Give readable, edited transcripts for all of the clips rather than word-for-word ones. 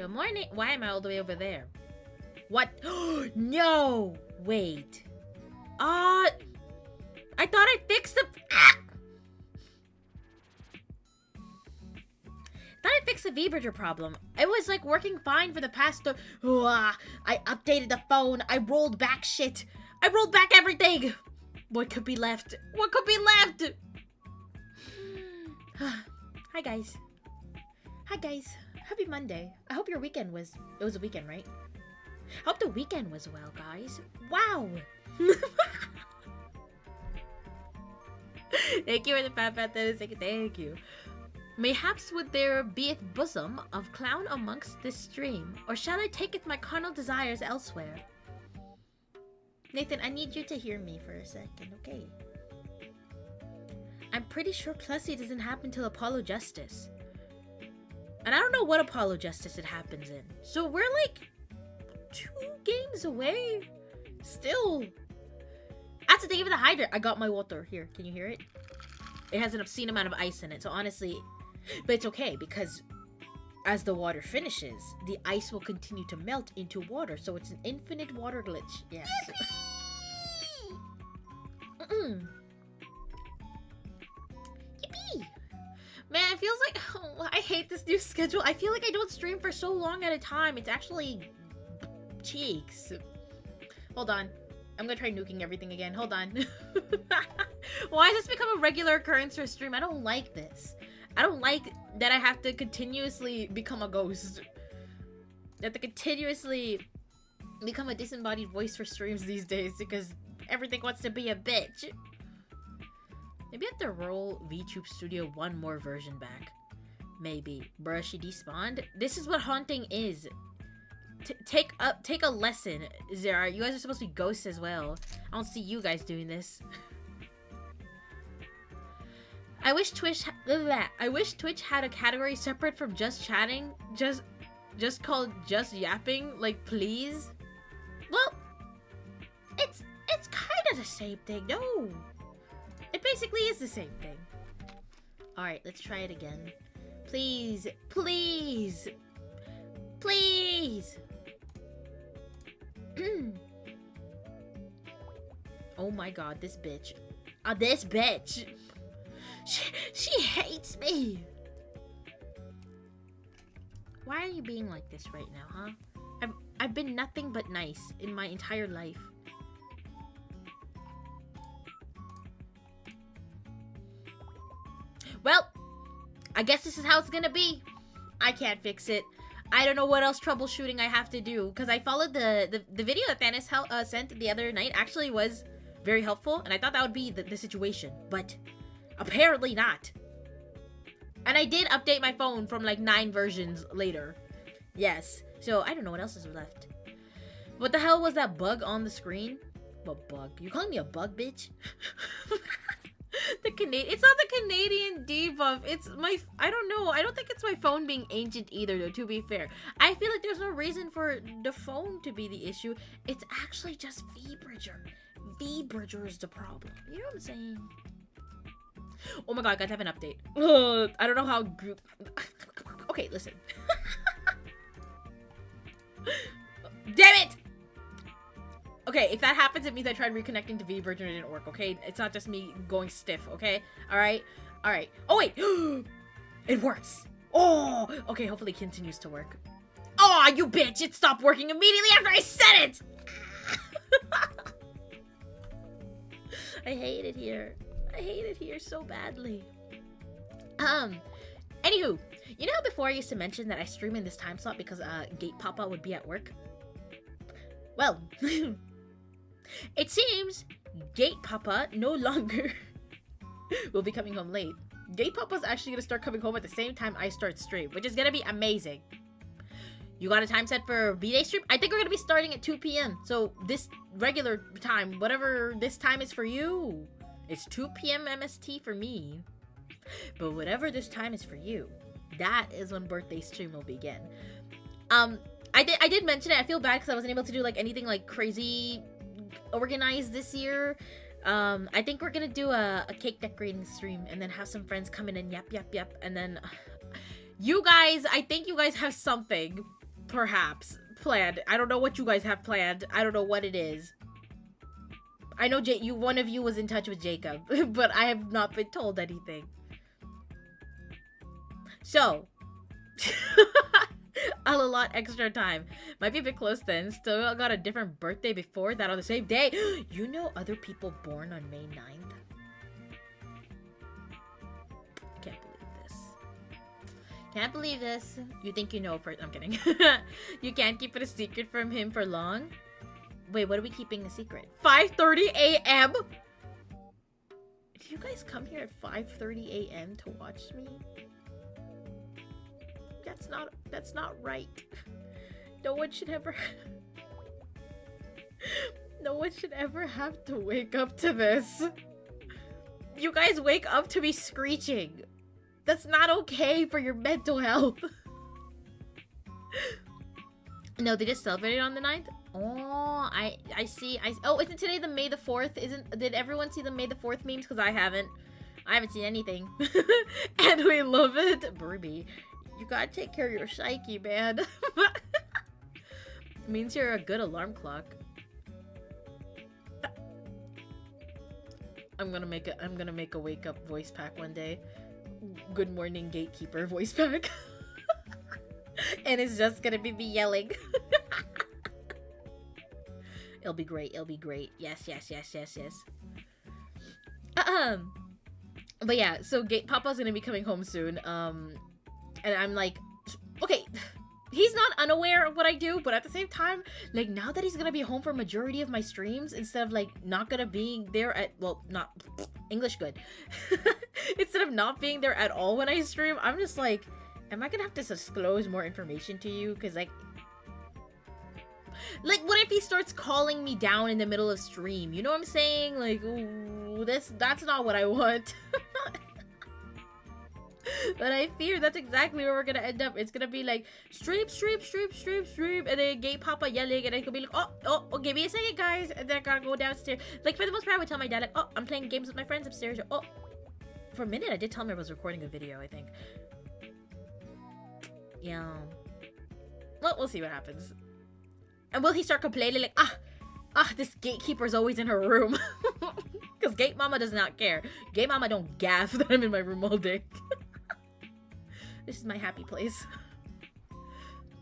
Good morning. Why am I all the way over there? What? No! Wait. I thought I fixed the... Thought I fixed the V-Bridger problem. It was like working fine for the past... I updated the phone. I rolled back shit. I rolled back everything. What could be left? What could be left? Hi, guys. Hi, guys. Happy Monday. I hope your weekend was... It was a weekend, right? I hope the weekend was well, guys. Wow. Thank you for the Pat 36. Thank you. Mayhaps would there beeth bosom of clown amongst this stream, or shall I taketh my carnal desires elsewhere? Nathan, I need you to hear me for a second, okay? I'm pretty sure Plessy doesn't happen till Apollo Justice. And I don't know what Apollo Justice it happens in. So we're like 2 games away. Still. That's the thing with the Hydra. I got my water. Here, can you hear it? It has an obscene amount of ice in it. So honestly, but it's okay because as the water finishes, the ice will continue to melt into water. So it's an infinite water glitch. Yes. Yippee! Man, it feels like... Oh, I hate this new schedule. I feel like I don't stream for so long at a time. It's actually... cheeks. Hold on. I'm gonna try nuking everything again. Hold on. Why has this become a regular occurrence for a stream? I don't like this. I don't like that I have to continuously become a ghost. I have to continuously become a disembodied voice for streams these days because everything wants to be a bitch. Maybe I have to roll VTube Studio 1 more version back. Maybe. Bruh, she despawned? This is what haunting is. Take a lesson, Zara. You guys are supposed to be ghosts as well. I don't see you guys doing this. I wish Twitch had a category separate from just chatting, just called just yapping. Like, please. Well, it's kind of the same thing. No, it basically is the same thing. All right, let's try it again. Please, please, please. Oh my god, this bitch. This bitch. She hates me. Why are you being like this right now, huh? I've been nothing but nice in my entire life. Well, I guess this is how it's gonna be. I can't fix it. I don't know what else troubleshooting I have to do because I followed the video that Thanos sent the other night. Actually was very helpful, and I thought that would be the situation, but apparently not. And I did update my phone from like 9 versions later. Yes. So I don't know what else is left. What the hell was that bug on the screen? What bug? You calling me a bug, bitch? It's not the Canadian debuff. It's my... I don't know. I don't think it's my phone being ancient either, though, to be fair. I feel like there's no reason for the phone to be the issue. It's actually just V-Bridger. V-Bridger is the problem. You know what I'm saying? Oh my god, guys, I have an update. I don't know how group... Okay, listen. Damn it! Okay, if that happens, it means I tried reconnecting to V-Bridger and it didn't work, okay? It's not just me going stiff, okay? Alright? Alright. Oh, wait! It works! Oh! Okay, hopefully it continues to work. Oh, you bitch! It stopped working immediately after I said it! I hate it here. I hate it here so badly. Anywho, you know how before I used to mention that I stream in this time slot because Gate Papa would be at work? Well, it seems Gate Papa no longer will be coming home late. Gate Papa's actually gonna start coming home at the same time I start stream, which is gonna be amazing. You got a time set for B-Day stream? I think we're gonna be starting at 2 p.m. So this regular time, whatever this time is for you, it's 2 p.m. MST for me. But whatever this time is for you, that is when birthday stream will begin. I did mention it. I feel bad because I wasn't able to do like anything like crazy organized this year. I think we're gonna do a cake decorating stream and then have some friends come in and yap, and then you guys, I think you guys have something. perhaps planned. I don't know what you guys have planned. I don't know what it is. I know one of you was in touch with Jacob, but I have not been told anything. So, I'll allot extra time. Might be a bit close then. Still got a different birthday before that on the same day. You know other people born on May 9th? Can't believe this. Can't believe this. You think you know first. I'm kidding. You can't keep it a secret from him for long? Wait, what are we keeping a secret? 5:30 a.m.? Did you guys come here at 5:30 a.m. to watch me? That's not right. No one should ever have to wake up to this. You guys wake up to me screeching. That's not okay for your mental health. No, they just celebrated on the 9th? Oh, I see. Oh, isn't today the May the 4th? Did everyone see the May the 4th memes? Because I haven't seen anything. And we love it. Burby, you gotta take care of your psyche, man. Means you're a good alarm clock. I'm gonna make a wake up voice pack one day. Good morning, Gatekeeper voice pack. And it's just gonna be me yelling. It'll be great. It'll be great. Yes. But yeah, so Papa's gonna be coming home soon. And I'm like, okay, he's not unaware of what I do, but at the same time, like, now that he's gonna be home for majority of my streams, instead of like not gonna being there at, well, not English good, instead of not being there at all when I stream, I'm just like, am I gonna have to disclose more information to you? Because like, what if he starts calling me down in the middle of stream? You know what I'm saying? Like, ooh, that's not what I want. But I fear that's exactly where we're gonna end up. It's gonna be like, stream, and then Gate Papa yelling, and I could be like, oh, give me a second, guys, and then I gotta go downstairs. Like, for the most part, I would tell my dad, like, oh, I'm playing games with my friends upstairs. Oh, for a minute, I did tell him I was recording a video, I think. Yeah. Well, we'll see what happens. And will he start complaining, like, this Gatekeeper's always in her room? Because Gate Mama does not care. Gate Mama don't gaff that I'm in my room all day. This is my happy place.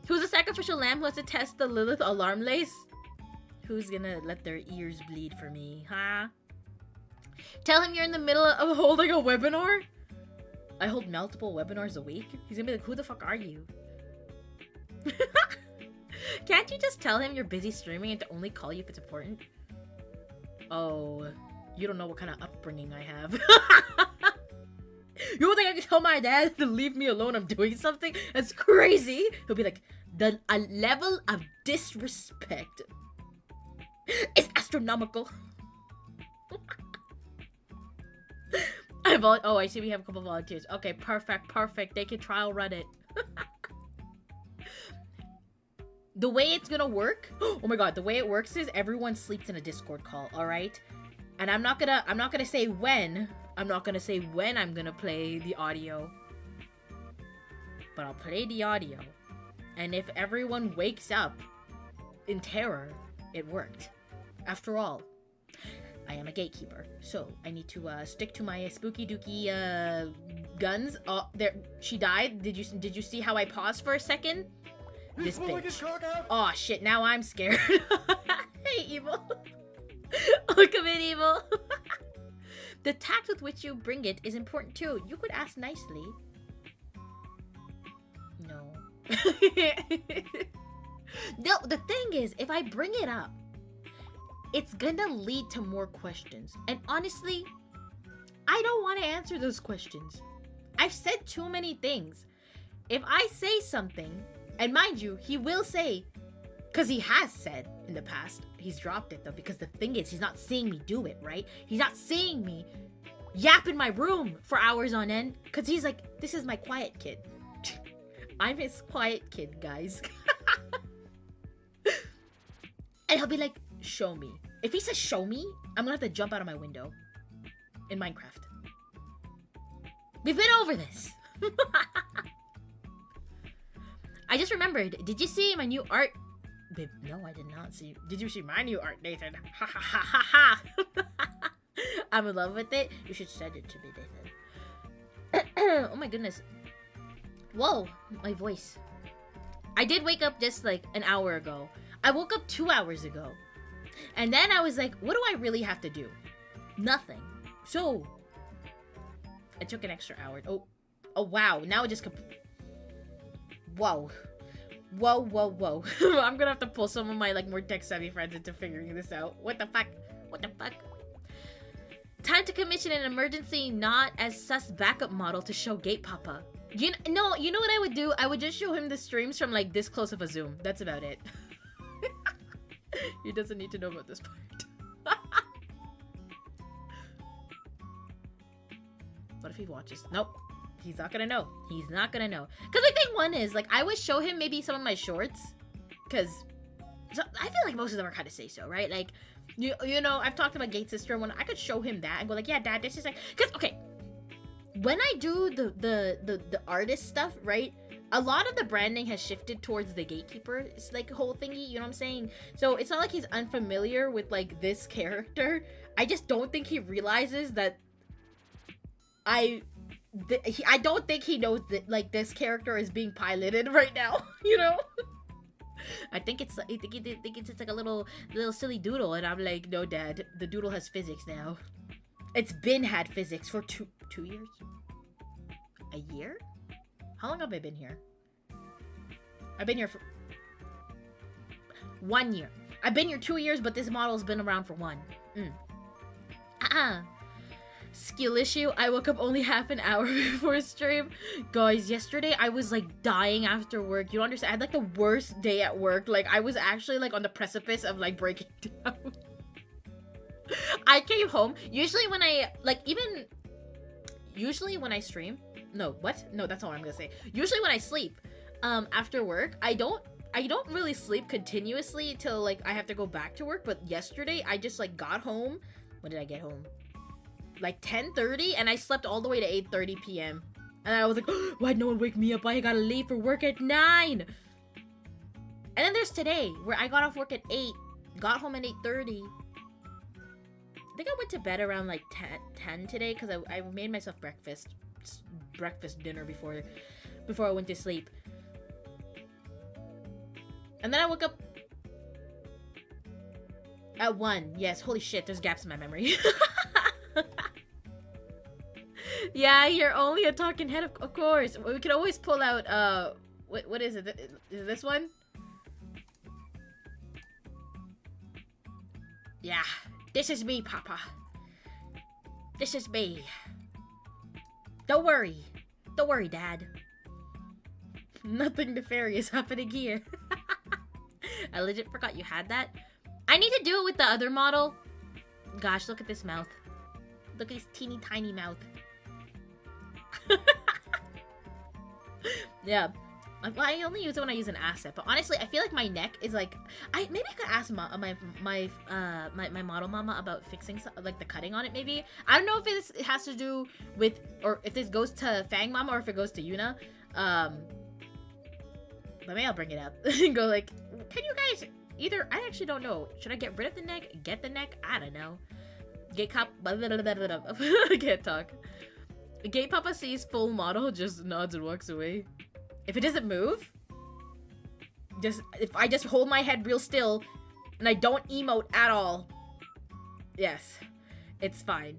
Who's the sacrificial lamb who has to test the Lillith alarm lace? Who's gonna let their ears bleed for me, huh? Tell him you're in the middle of holding a webinar? I hold multiple webinars a week? He's gonna be like, who the fuck are you? Can't you just tell him you're busy streaming and to only call you if it's important? Oh, you don't know what kind of upbringing I have. You don't think I can tell my dad to leave me alone? I'm doing something? That's crazy. He'll be like, a level of disrespect is astronomical. I see we have a couple volunteers. Okay, perfect. They can trial run it. The way it's gonna work, oh my god, the way it works is everyone sleeps in a Discord call, alright? And I'm not gonna say when. I'm not gonna say when I'm gonna play the audio. But I'll play the audio. And if everyone wakes up in terror, it worked. After all, I am a gatekeeper, so I need to stick to my spooky dooky guns. Oh, there, she died. Did you see how I paused for a second? This bitch. Oh shit, now I'm scared. Hey, Evil. Look at it, Evil. The tact with which you bring it is important too. You could ask nicely. No. No, the thing is, if I bring it up, it's gonna lead to more questions. And honestly, I don't want to answer those questions. I've said too many things. If I say something, and mind you, he will say, because he has said in the past, he's dropped it though, because the thing is, he's not seeing me do it, right? He's not seeing me yap in my room for hours on end, because he's like, this is my quiet kid. I'm his quiet kid, guys. And he'll be like, show me. If he says show me, I'm gonna have to jump out of my window in Minecraft. We've been over this. I just remembered. Did you see my new art? Babe, no, I did not see. Did you see my new art, Nathan? Ha ha ha ha ha. I'm in love with it. You should send it to me, Nathan. Oh my goodness. Whoa, my voice. I did wake up just like an hour ago. I woke up 2 hours ago. And then I was like, what do I really have to do? Nothing. So, I took an extra hour. Oh wow. Now it just... Whoa. Whoa, whoa, whoa. I'm gonna have to pull some of my like more tech-savvy friends into figuring this out. What the fuck? What the fuck? Time to commission an emergency not as sus backup model to show Gate Papa. You know what I would do? I would just show him the streams from like this close of a zoom. That's about it. He doesn't need to know about this part. What if he watches? Nope. He's not gonna know. He's not gonna know. Because I think one is, like, I would show him maybe some of my shorts. Because I feel like most of them are kind of say-so, right? Like, you know, I've talked about Gate's sister. When I could show him that and go like, yeah, Dad, this is like... Because, okay, when I do the artist stuff, right? A lot of the branding has shifted towards the Gatekeeper, it's like whole thingy, you know what I'm saying? So it's not like he's unfamiliar with, like, this character. I just don't think he realizes that I don't think he knows that, like, this character is being piloted right now, you know? I think it's just like a little silly doodle, and I'm like, no, Dad, the doodle has physics now. It's been had physics for two years? A year? How long have I been here? I've been here for 1 year. I've been here 2 years, but this model's been around for 1. Skill issue. I woke up only half an hour before stream. Guys, yesterday I was like dying after work. You don't understand. I had like the worst day at work. Like I was actually like on the precipice of like breaking down. I came home. Usually when I stream. No, what? No, that's not what I'm gonna say. Usually when I sleep, after work, I don't really sleep continuously till like I have to go back to work. But yesterday I just like got home. When did I get home? Like 10:30, and I slept all the way to 8:30 p.m. And I was like, oh, why'd no one wake me up? I gotta leave for work at 9. And then there's today, where I got off work at 8, got home at 8:30. I think I went to bed around like 10 today, because I made myself breakfast dinner before I went to sleep. And then I woke up at 1. Yes, holy shit, there's gaps in my memory. Yeah, you're only a talking head, of course. We can always pull out, what is it? Is it this one? Yeah, this is me, Papa. This is me. Don't worry, Dad. Nothing nefarious happening here. I legit forgot you had that. I need to do it with the other model. Gosh, look at this mouth. Look at his teeny tiny mouth. Yeah. I only use it when I use an asset, but honestly, I feel like my neck is like... Maybe I could ask my model mama about fixing like the cutting on it, maybe. I don't know if it has to do with... Or if this goes to Fang Mama or if it goes to Yuna. But maybe I'll bring it up. And go like, can you guys... Either... I actually don't know. Should I get rid of the neck? Get the neck? I don't know. Gate Cop... I can't talk. Gate Papa sees full model, just nods and walks away. If it doesn't move, if I just hold my head real still and I don't emote at all, yes, it's fine.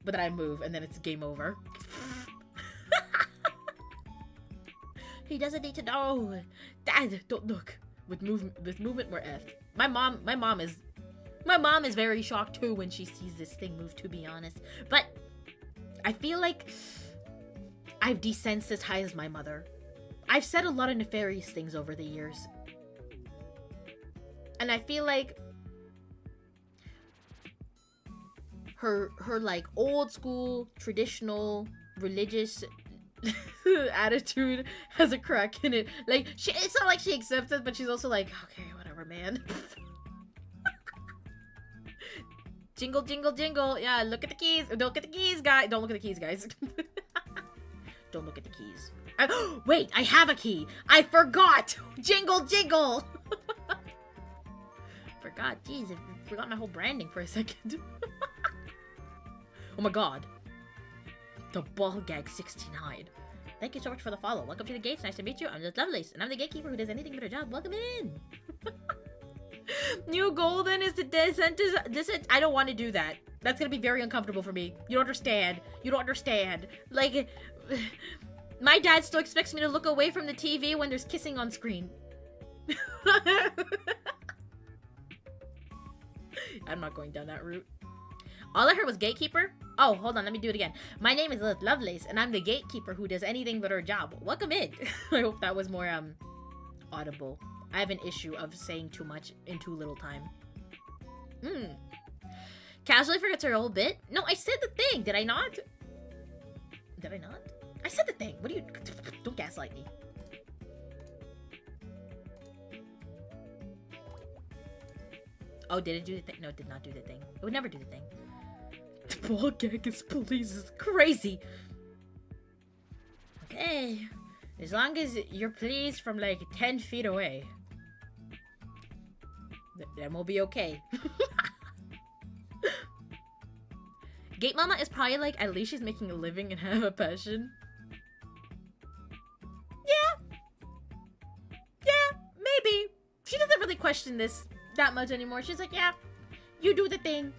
But then I move and then it's game over. He doesn't need to know. Dad, don't look. With movement we're effed. My mom is very shocked too when she sees this thing move, to be honest. But I feel like I've desensitized my mother. I've said a lot of nefarious things over the years. And I feel like her like old school, traditional, religious attitude has a crack in it. Like, it's not like she accepts it, but she's also like, okay, whatever, man. Jingle, jingle, jingle. Yeah, look at the keys. Don't look at the keys, guys. Don't look at the keys, guys. Don't look at the keys. Wait, I have a key. I forgot. Jingle, jingle. Forgot. Jeez, I forgot my whole branding for a second. Oh my god. The Ball Gag 69. Thank you so much for the follow. Welcome to the gates. Nice to meet you. I'm just Lovelace, and I'm the gatekeeper who does anything but a job. Welcome in. New golden is the descent. I don't want to do that. That's gonna be very uncomfortable for me. You don't understand. You don't understand. Like, my dad still expects me to look away from the TV when there's kissing on screen. I'm not going down that route. All I heard was gatekeeper. Oh, hold on, let me do it again. My name is Lillith Lovelace, and I'm the gatekeeper who does anything but her job. Welcome in. I hope that was more audible. I have an issue of saying too much in too little time. Casually forgets her whole bit. No, I said the thing. Did I not? Did I not? I said the thing. What do you? Don't gaslight me. Oh, did it do the thing? No, it did not do the thing. It would never do the thing. The Ball Gag is police is crazy. Okay. As long as you're pleased from like 10 feet away. Then we'll be okay. Gate Mama is probably like, at least she's making a living and have a passion. Yeah. Yeah, maybe. She doesn't really question this that much anymore. She's like, yeah, you do the thing.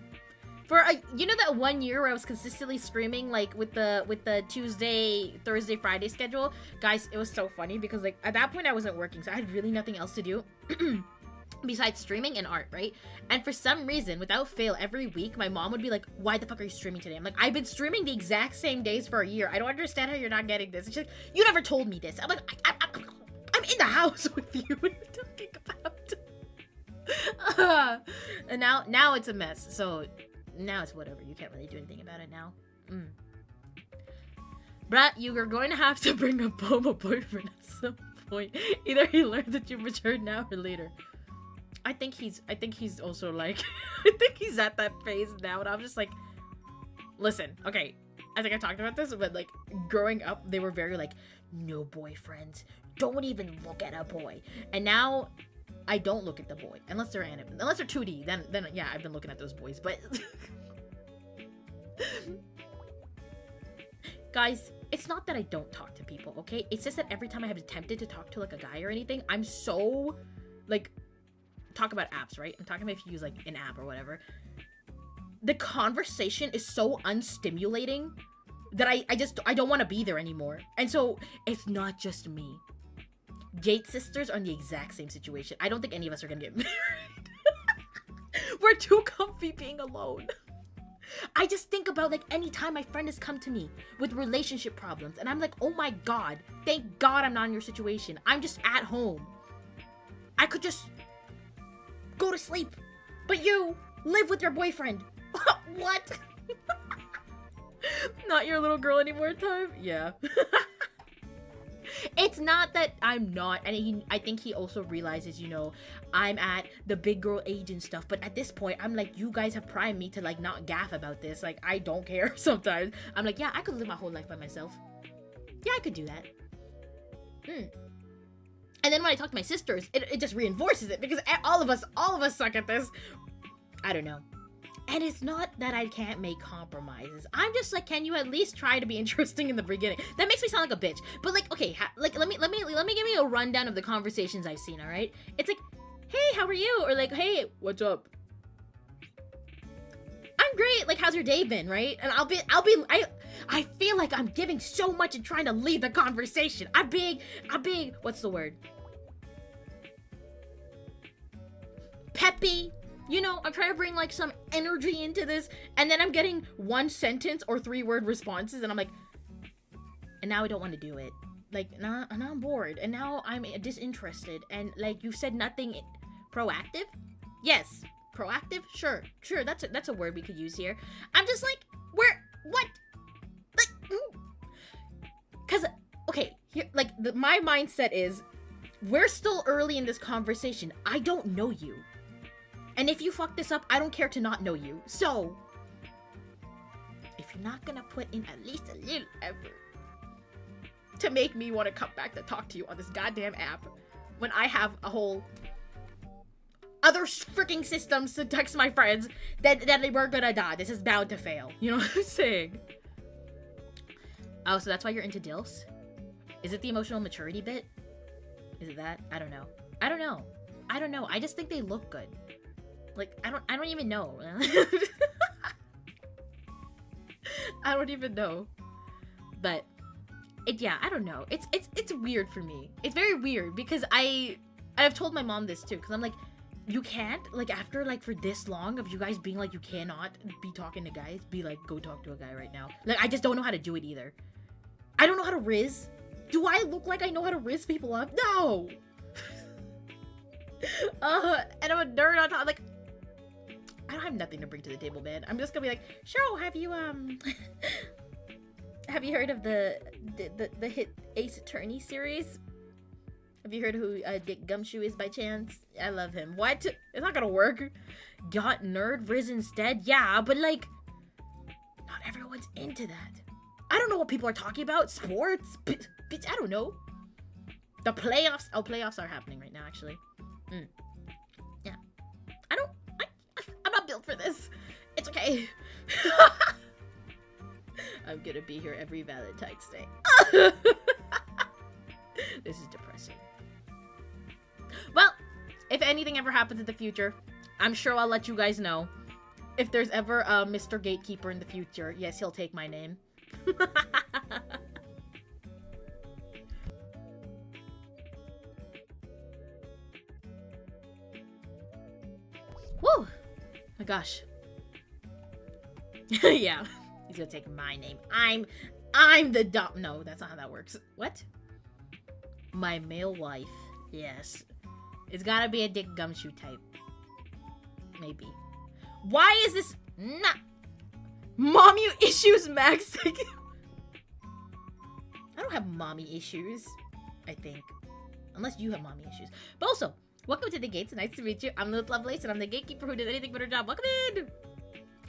For you know that 1 year where I was consistently streaming like with the Tuesday, Thursday, Friday schedule? Guys, it was so funny because like at that point I wasn't working, so I had really nothing else to do. Besides streaming and art, right? And for some reason, without fail, every week, my mom would be like, why the fuck are you streaming today? I'm like, I've been streaming the exact same days for a year. I don't understand how you're not getting this. And she's like, you never told me this. I'm like, I'm in the house with you. What are you talking about? And now it's a mess. So now it's whatever. You can't really do anything about it now. Bruh, you are going to have to bring up homo boyfriend at some point. Either he learned that you've matured now or later. I think he's also like, I think he's at that phase now, and I'm just like, listen, okay, I think I talked about this, but like, growing up, they were very like, no boyfriends, don't even look at a boy, and now, I don't look at the boy, unless they're 2D, then yeah, I've been looking at those boys, but, guys, it's not that I don't talk to people, okay, it's just that every time I have attempted to talk to like a guy or anything, I'm so, like, talk about apps, right? I'm talking about if you use like an app or whatever. The conversation is so unstimulating that I don't want to be there anymore. And so it's not just me. Gate sisters are in the exact same situation. I don't think any of us are gonna get married. We're too comfy being alone. I just think about like any time my friend has come to me with relationship problems and I'm like, oh my god, thank god I'm not in your situation. I'm just at home. I could just go to sleep, but you live with your boyfriend. What? Not your little girl anymore time? Yeah. It's not that I'm not, and I think he also realizes, you know, I'm at the big girl age and stuff, but at this point, I'm like, you guys have primed me to like not gaff about this. Like, I don't care sometimes. I'm like, yeah, I could live my whole life by myself. Yeah, I could do that. And then when I talk to my sisters, it just reinforces it because all of us suck at this. I don't know. And it's not that I can't make compromises. I'm just like, can you at least try to be interesting in the beginning? That makes me sound like a bitch. But like, okay, like let me give you a rundown of the conversations I've seen. All right, it's like, hey, how are you? Or like, hey, what's up? I'm great. Like, how's your day been? Right? And I feel like I'm giving so much and trying to lead the conversation. I'm being, what's the word? Peppy. You know, I'm trying to bring like some energy into this, and then I'm getting 1 sentence or 3-word responses, and I'm like, and now I don't want to do it. Like, now I'm bored, and now I'm disinterested, and like, you said nothing proactive? Yes, proactive? Sure, that's a word we could use here. I'm just like, what? Like, cause, okay, here, like, my mindset is, we're still early in this conversation. I don't know you. And if you fuck this up, I don't care to not know you. So, if you're not gonna put in at least a little effort, to make me want to come back to talk to you on this goddamn app when I have a whole other freaking systems to text my friends that we're gonna die. This is bound to fail. You know what I'm saying? Oh, so that's why you're into DILFs? Is it the emotional maturity bit? Is it that? I don't know. I don't know. I don't know. I just think they look good. Like, I don't even know. I don't even know. But yeah, I don't know. It's weird for me. It's very weird because I've told my mom this too, because I'm like, you can't, like, after, like, for this long of you guys being like, you cannot be talking to guys, be like, go talk to a guy right now. Like, I just don't know how to do it either. I don't know how to riz. Do I look like I know how to riz people up? No! And I'm a nerd on top, like, I don't have nothing to bring to the table, man. I'm just gonna be like, Cheryl, have you heard of the hit Ace Attorney series? Have you heard who Dick Gumshoe is by chance? I love him. What? It's not gonna work. Got nerd riz instead? Yeah, but like, not everyone's into that. I don't know what people are talking about. Sports? Bitch, I don't know. The playoffs? Oh, playoffs are happening right now, actually. Yeah. I'm not built for this. It's okay. I'm gonna be here every Valentine's Day. This is depressing. Well, if anything ever happens in the future, I'm sure I'll let you guys know. If there's ever a Mr. Gatekeeper in the future, yes, he'll take my name. Woo! My gosh. Yeah. He's gonna take my name. I'm the dumb. No, that's not how that works. What? My male wife. Yes. It's gotta be a Dick Gumshoe type. Maybe. Why is this not mommy issues, Max? I don't have mommy issues, I think. Unless you have mommy issues. But also, welcome to the Gates. Nice to meet you. I'm Lillith Lovelace, and I'm the gatekeeper who did anything but her job. Welcome in!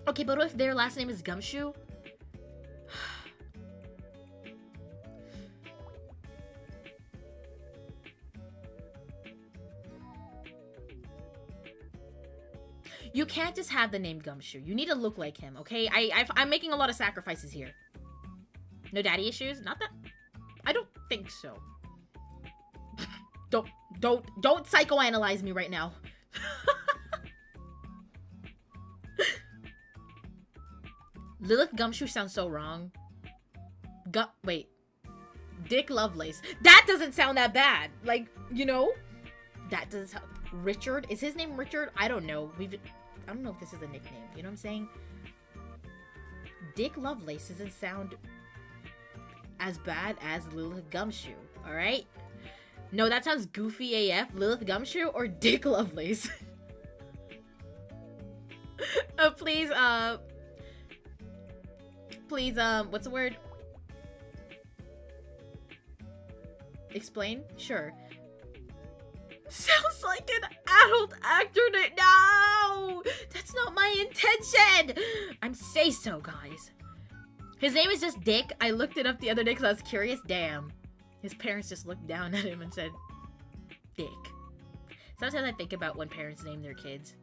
Okay, but what if their last name is Gumshoe? You can't just have the name Gumshoe. You need to look like him, okay? I'm making a lot of sacrifices here. No daddy issues? Not that... I don't think so. Don't psychoanalyze me right now. Lillith Gumshoe sounds so wrong. Wait. Dick Lovelace. That doesn't sound that bad. Like, you know? That doesn't sound... Richard? Is his name Richard? I don't know. I don't know if this is a nickname. You know what I'm saying? Dick Lovelace doesn't sound as bad as Lillith Gumshoe. Alright? No, that sounds goofy AF. Lillith Gumshoe or Dick Lovelace? Please, what's the word? Explain? Sure. Sounds like an adult actor. No! That's not my intention! I'm say so, guys. His name is just Dick. I looked it up the other day because I was curious. Damn. His parents just looked down at him and said, Dick. Sometimes I think about when parents name their kids.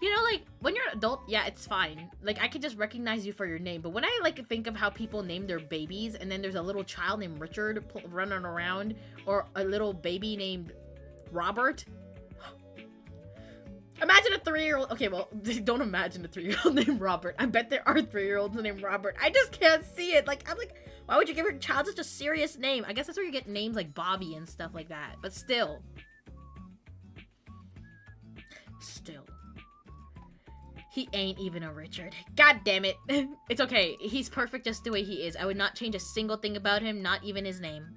You know, like, when you're an adult, yeah, it's fine. Like, I can just recognize you for your name. But when I, like, think of how people name their babies, and then there's a little child named Richard running around, or a little baby named Robert. Imagine a 3-year-old. Okay, well, don't imagine a 3-year-old named Robert. I bet there are 3-year-olds named Robert. I just can't see it. Like, I'm like, why would you give your child such a serious name? I guess that's where you get names like Bobby and stuff like that. But still. He ain't even a Richard. God damn it. It's okay. He's perfect just the way he is. I would not change a single thing about him, not even his name.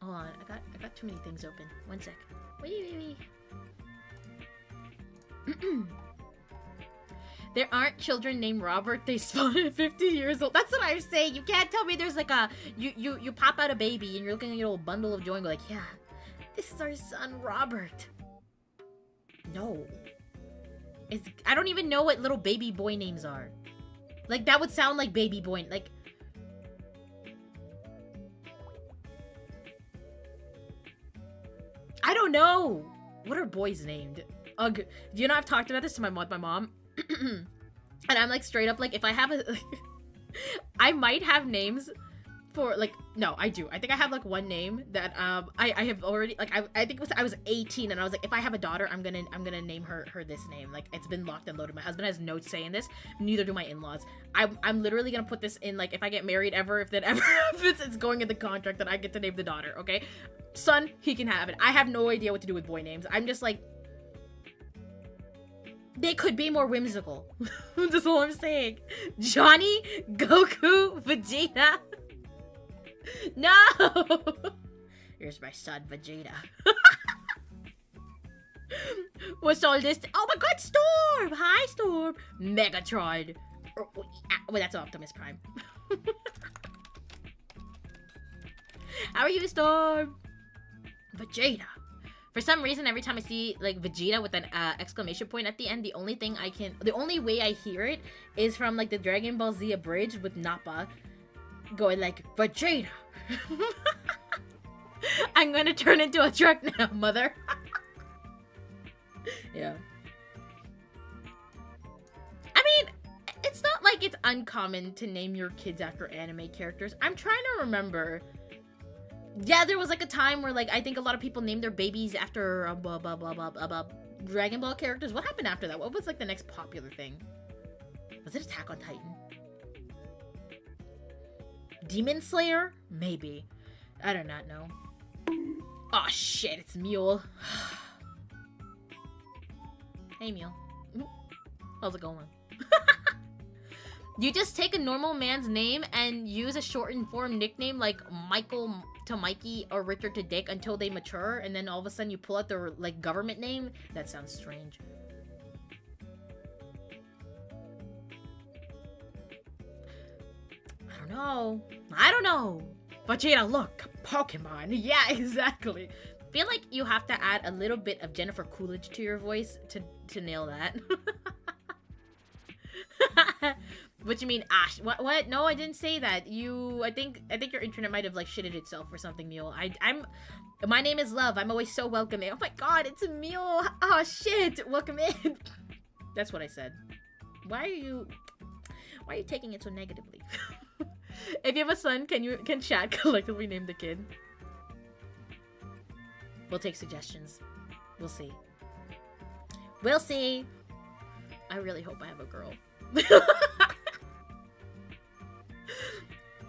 Hold on, I got too many things open. One sec. Wee. There aren't children named Robert. They spawn at 50 years old. That's what I'm saying. You can't tell me there's like a you pop out a baby and you're looking at your little bundle of joy and go like, yeah, this is our son Robert. No. I don't even know what little baby boy names are. Like, that would sound like baby boy. Like, I don't know. What are boys named? Ugh. You know, I've talked about this to my mom. And I'm like, straight up, like, if I have a... I might have names for, like, no, I do. I think I have, like, one name that, I have already, like, I think it was, I was 18, and I was like, if I have a daughter, I'm gonna name her this name. Like, it's been locked and loaded. My husband has notes saying this. Neither do my in-laws. I'm literally gonna put this in, like, if I get married ever, if that ever happens, it's going in the contract that I get to name the daughter, okay? Son, he can have it. I have no idea what to do with boy names. I'm just like, they could be more whimsical. That's all I'm saying. Johnny, Goku, Vegeta. No! Here's my son, Vegeta. What's all this? Oh my god, Storm! Hi, Storm! Megatron. Well, that's Optimus Prime. How are you, Storm? Vegeta. For some reason, every time I see, like, Vegeta with an exclamation point at the end, the only way I hear it is from, like, the Dragon Ball Z abridged with Nappa going, like, Vegeta. I'm gonna turn into a truck now, mother. Yeah. I mean, it's not like it's uncommon to name your kids after anime characters. I'm trying to remember... Yeah, there was, like, a time where, like, I think a lot of people named their babies after Dragon Ball characters. What happened after that? What was, like, the next popular thing? Was it Attack on Titan? Demon Slayer? Maybe. I do not know. Oh, shit, it's Mule. Hey, Mule. How's it going? You just take a normal man's name and use a shortened form nickname like Michael to Mikey or Richard to Dick until they mature, and then all of a sudden you pull out their, like, government name? That sounds strange. I don't know. Vegeta, look, Pokemon. Yeah, exactly. Feel like you have to add a little bit of Jennifer Coolidge to your voice to nail that. What you mean, Ash? What? No, I didn't say that. I think your internet might have, like, shitted itself or something, Mule. My name is Love. I'm always so welcoming. Oh my god, it's a Mule. Oh shit, welcome in. That's what I said. Why are you taking it so negatively? If you have a son, can chat collectively name the kid? We'll take suggestions. We'll see. We'll see. I really hope I have a girl.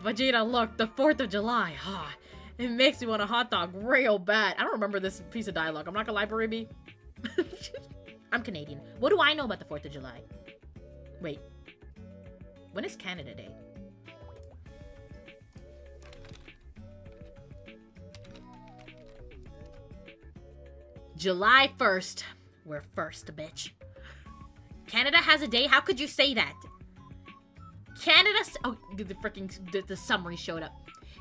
Vegeta, look, the 4th of July. Ah, it makes me want a hot dog real bad. I don't remember this piece of dialogue. I'm not gonna lie, Baribi. I'm Canadian. What do I know about the 4th of July? Wait. When is Canada Day? July 1st. We're first, bitch. Canada has a day? How could you say that? Oh, the summary showed up.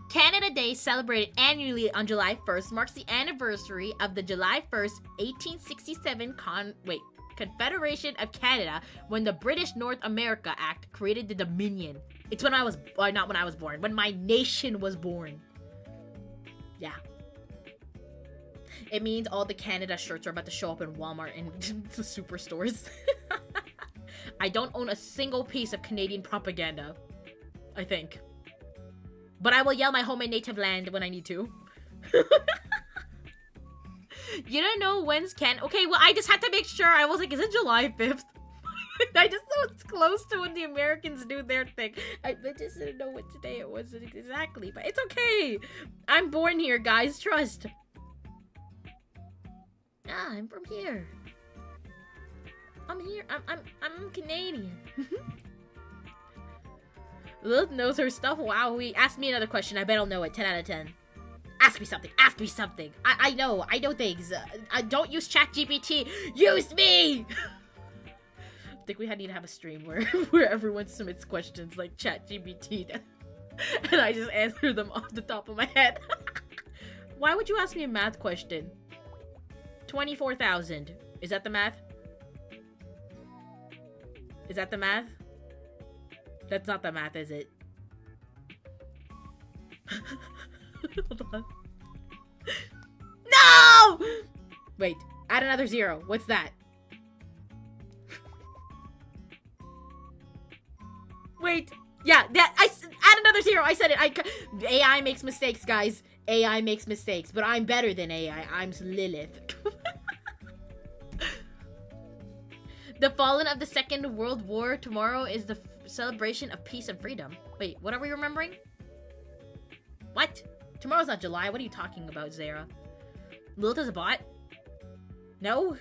Canada Day, celebrated annually on July 1st, marks the anniversary of the July 1st, 1867 Confederation of Canada, when the British North America Act created the Dominion. It's when I was, not when I was born, when my nation was born. Yeah. It means all the Canada shirts are about to show up in Walmart and the superstores. I don't own a single piece of Canadian propaganda, I think. But I will yell my home and native land when I need to. You don't know when's Okay, well, I just had to make sure. I was like, is it July 5th? I just know it's close to when the Americans do their thing. I just didn't know what day it was exactly, but it's okay. I'm born here, guys. Trust. Ah, I'm from here. I'm here. I'm Canadian. Lilith knows her stuff. Wow, ask me another question. I bet I'll know it. 10 out of 10. Ask me something. Ask me something. I know things. Don't use ChatGPT. Use me! I think we need to have a stream where everyone submits questions like ChatGPT. And I just answer them off the top of my head. Why would you ask me a math question? 24,000. Is that the math? Is that the math? That's not the math, is it? Hold on. No! Wait, add another 0. What's that? Wait. Yeah, add another 0. I said it. AI makes mistakes, guys. AI makes mistakes, but I'm better than AI. I'm Lillith. The fallen of the Second World War. Tomorrow is the celebration of peace and freedom. Wait, what are we remembering? What? Tomorrow's not July. What are you talking about, Zara? Lillith is a bot? No?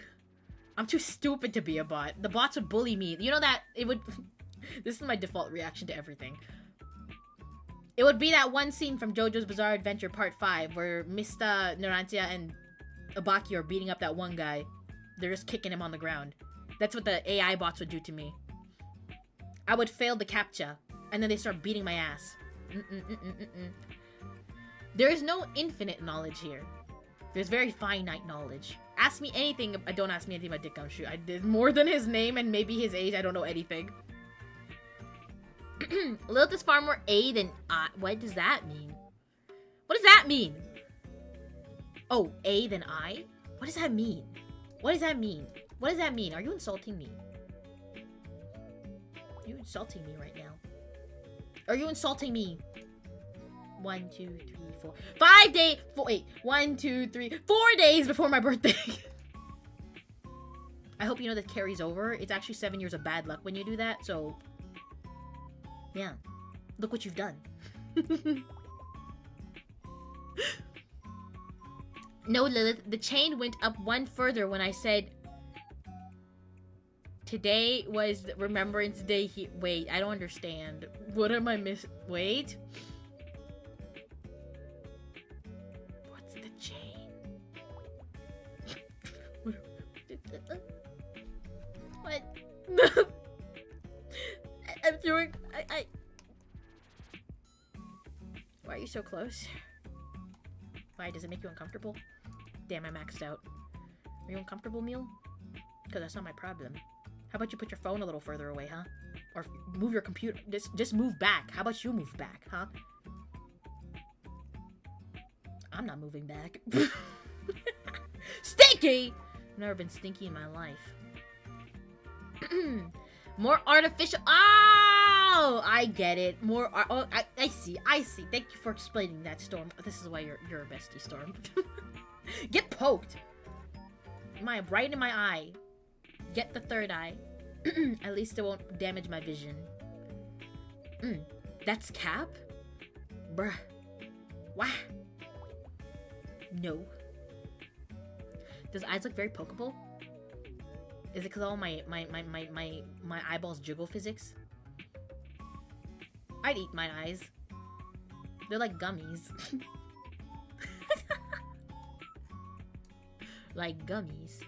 I'm too stupid to be a bot. The bots would bully me. You know that it would... This is my default reaction to everything. It would be that one scene from JoJo's Bizarre Adventure Part 5 where Mista, Narantia, and Abaki are beating up that one guy. They're just kicking him on the ground. That's what the AI bots would do to me. I would fail the CAPTCHA, and then they start beating my ass. There is no infinite knowledge here. There's very finite knowledge. Ask me anything. Don't ask me anything about Dick Gumshoe. I did more than his name and maybe his age. I don't know anything. Lillith is far more A than I. What does that mean? What does that mean? Oh, A than I? What does that mean? What does that mean? What does that mean? Are you insulting me? Are you insulting me right now? Are you insulting me? 1, 2, 3, 4. 5 days. Wait. 1, 2, 3. 4 days before my birthday. I hope you know that carries over. It's actually 7 years of bad luck when you do that. So, yeah. Look what you've done. No, Lillith. The chain went up one further when I said today was Remembrance Day. Wait, I don't understand. What am I Wait. What's the chain? What? I'm doing. Why are you so close? Why? Does it make you uncomfortable? Damn, I maxed out. Are you uncomfortable, Meal? Because that's not my problem. How about you put your phone a little further away, huh? Or move your computer. Just move back. How about you move back, huh? I'm not moving back. Stinky! I've never been stinky in my life. More artificial. Oh, I get it. More. Oh, I see. I see. Thank you for explaining that, Storm. This is why you're a bestie, Storm. Get poked. Right in my eye. Get the third eye. At least it won't damage my vision. That's Cap? Bruh. Wah. No. Does eyes look very pokeable? Is it because all my eyeballs jiggle physics? I'd eat my eyes. They're like gummies. Like gummies.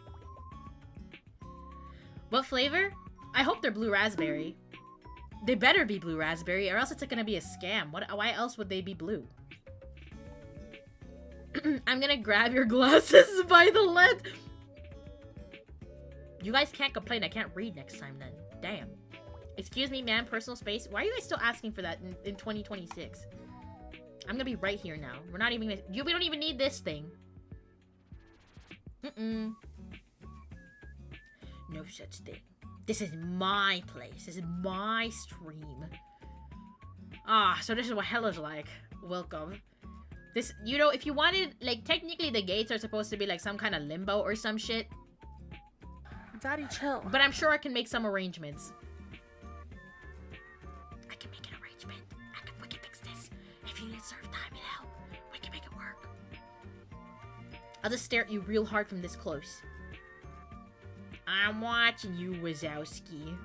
What flavor? I hope they're blue raspberry. They better be blue raspberry, or else it's gonna be a scam. Why else would they be blue? I'm gonna grab your glasses by the lens. You guys can't complain. I can't read next time then. Damn. Excuse me, man. Personal space. Why are you guys still asking for that in 2026? I'm gonna be right here now. We're not even gonna... We don't even need this thing. No such thing. This is my place. This is my stream. Ah, so this is what hell is like. Welcome. This, you know, if you wanted... Like, technically the gates are supposed to be like some kind of limbo or some shit. Daddy, chill. But I'm sure I can make some arrangements. I can make an arrangement. We can fix this. If you need serve time and help, we can make it work. I'll just stare at you real hard from this close. I'm watching you, Wazowski.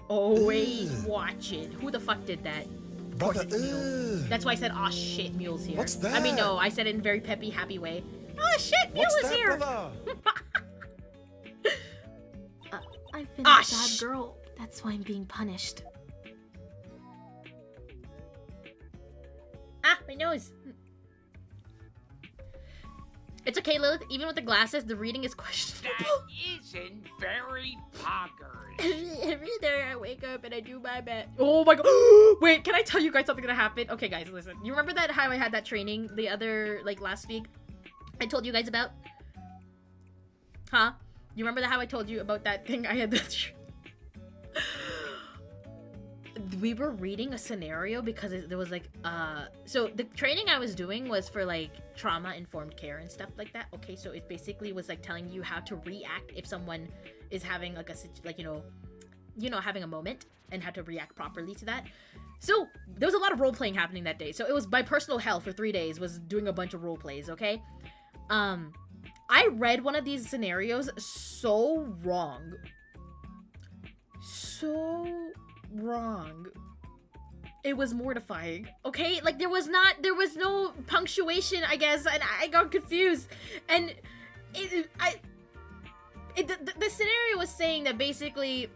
Always watching. Who the fuck did that? Of course it's Mule. That's why I said, aw shit, Mule's here. What's that? I mean, no, I said it in a very peppy, happy way. Aw shit, Mule is here! I've been a bad girl. That's why I'm being punished. Ah, my nose. It's okay, Lilith. Even with the glasses, the reading is questionable. That isn't very poggers. Every day I wake up and I do my bed. Oh my god. Wait, can I tell you guys something gonna happen? Okay, guys, listen. You remember that how I had that training the other, like, last week? I told you guys about? Huh? You remember how I told you about that thing I had that... We were reading a scenario because there was like so the training I was doing was for like trauma informed care and stuff like that. Okay, so it basically was like telling you how to react if someone is having like a like you know having a moment, and how to react properly to that. So there was a lot of role playing happening that day. So it was my personal hell for 3 days was doing a bunch of role plays. Okay, I read one of these scenarios so wrong. It was mortifying. Okay, like there was no punctuation, I guess, and I got confused. And the scenario was saying that basically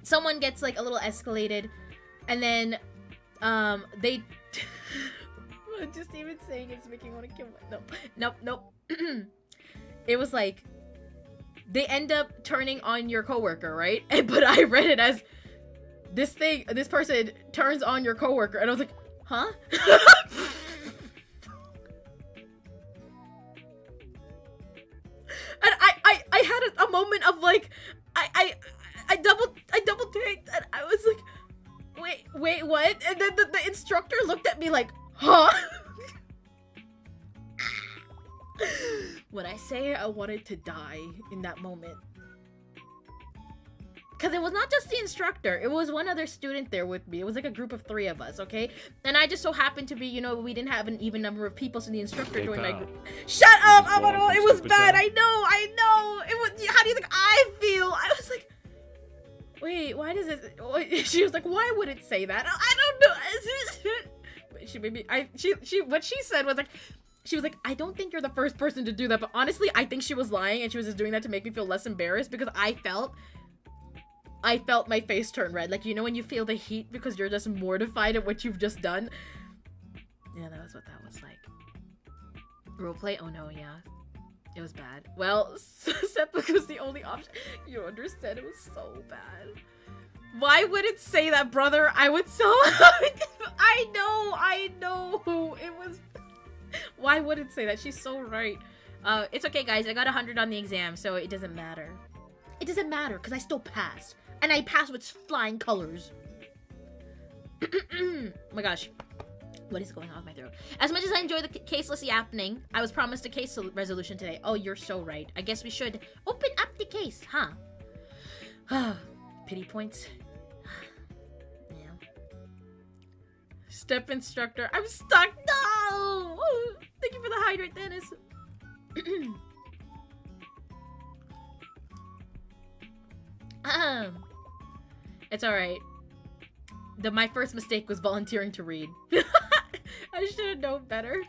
someone gets like a little escalated, and then they just even saying it's making me want to kill nope. It was like they end up turning on your coworker, right? But I read it as this person turns on your coworker, and I was like, huh? And I had a moment of like, I double taked, and I was like, wait, what? And then the instructor looked at me like, huh? When I say I wanted to die in that moment. Because it was not just the instructor, it was one other student there with me. It was like a group of 3 of us, okay? And I just so happened to be, you know, we didn't have an even number of people, so the instructor joined my group. Shut up, Amaro! It was bad, I know! It was, how do you think I feel? I was like, wait, why does it, she was like, why would it say that? I don't know. What she said was like, she was like, I don't think you're the first person to do that, but honestly, I think she was lying, and she was just doing that to make me feel less embarrassed, because I felt my face turn red. Like, you know when you feel the heat because you're just mortified at what you've just done? Yeah, that was what that was like. Roleplay? Oh no, yeah. It was bad. Well, Seppuku was the only option. You understand, it was so bad. Why would it say that, brother? I would so... I know. It was... Why would it say that? She's so right. It's okay, guys. I got 100 on the exam, so it doesn't matter. It doesn't matter, because I still passed. And I passed with flying colors. Oh my gosh. What is going on with my throat? As much as I enjoy the caseless yappening, I was promised a case resolution today. Oh, you're so right. I guess we should open up the case, huh? Pity points. Yeah. Step instructor. I'm stuck. No! Thank you for the hydrate, Dennis. It's alright. My first mistake was volunteering to read. I should have known better.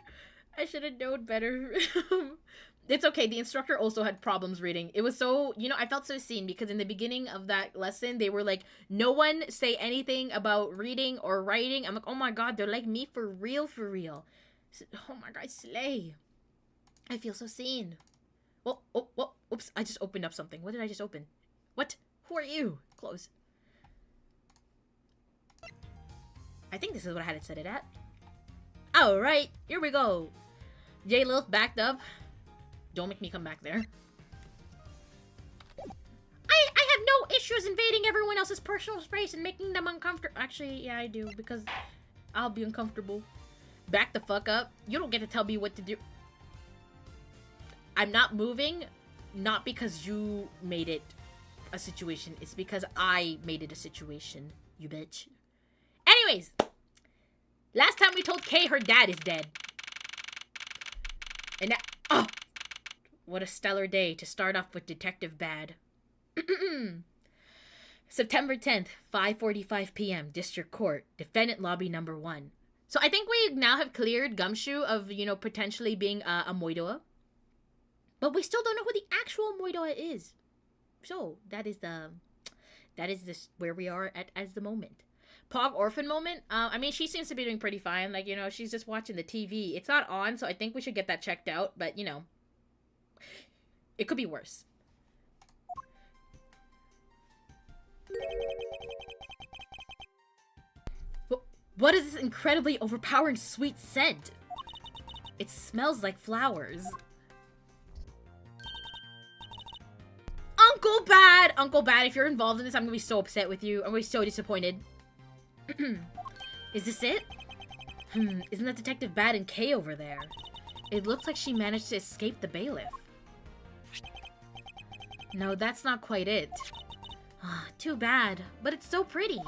It's okay. The instructor also had problems reading. It was so, you know, I felt so seen because in the beginning of that lesson, they were like, no one say anything about reading or writing. I'm like, oh my god, they're like me for real. Oh my god, slay. I feel so seen. Oh, oops, I just opened up something. What did I just open? What? Who are you? Close. I think this is what I had it set it at. Alright, here we go. Lillith backed up. Don't make me come back there. I have no issues invading everyone else's personal space and making them uncomfortable. Actually, yeah, I do, because I'll be uncomfortable. Back the fuck up. You don't get to tell me what to do. I'm not moving, not because you made it a situation. It's because I made it a situation, you bitch. Anyways, last time we told Kay her dad is dead. And now, oh, what a stellar day to start off with Detective Bad. September 10th, 5:45 p.m., District Court, Defendant Lobby number 1. So I think we now have cleared Gumshoe of, you know, potentially being a Moidoa. But we still don't know who the actual Moidoa is. So that is where we are at as the moment. Pog orphan moment? I mean, she seems to be doing pretty fine. Like, you know, she's just watching the TV. It's not on, so I think we should get that checked out. But, you know, it could be worse. What is this incredibly overpowering sweet scent? It smells like flowers. Uncle Bad! Uncle Bad, if you're involved in this, I'm gonna be so upset with you. I'm gonna be so disappointed. Is this it? Isn't that Detective Bad and Kay over there? It looks like she managed to escape the bailiff. No, that's not quite it. Too bad, but it's so pretty.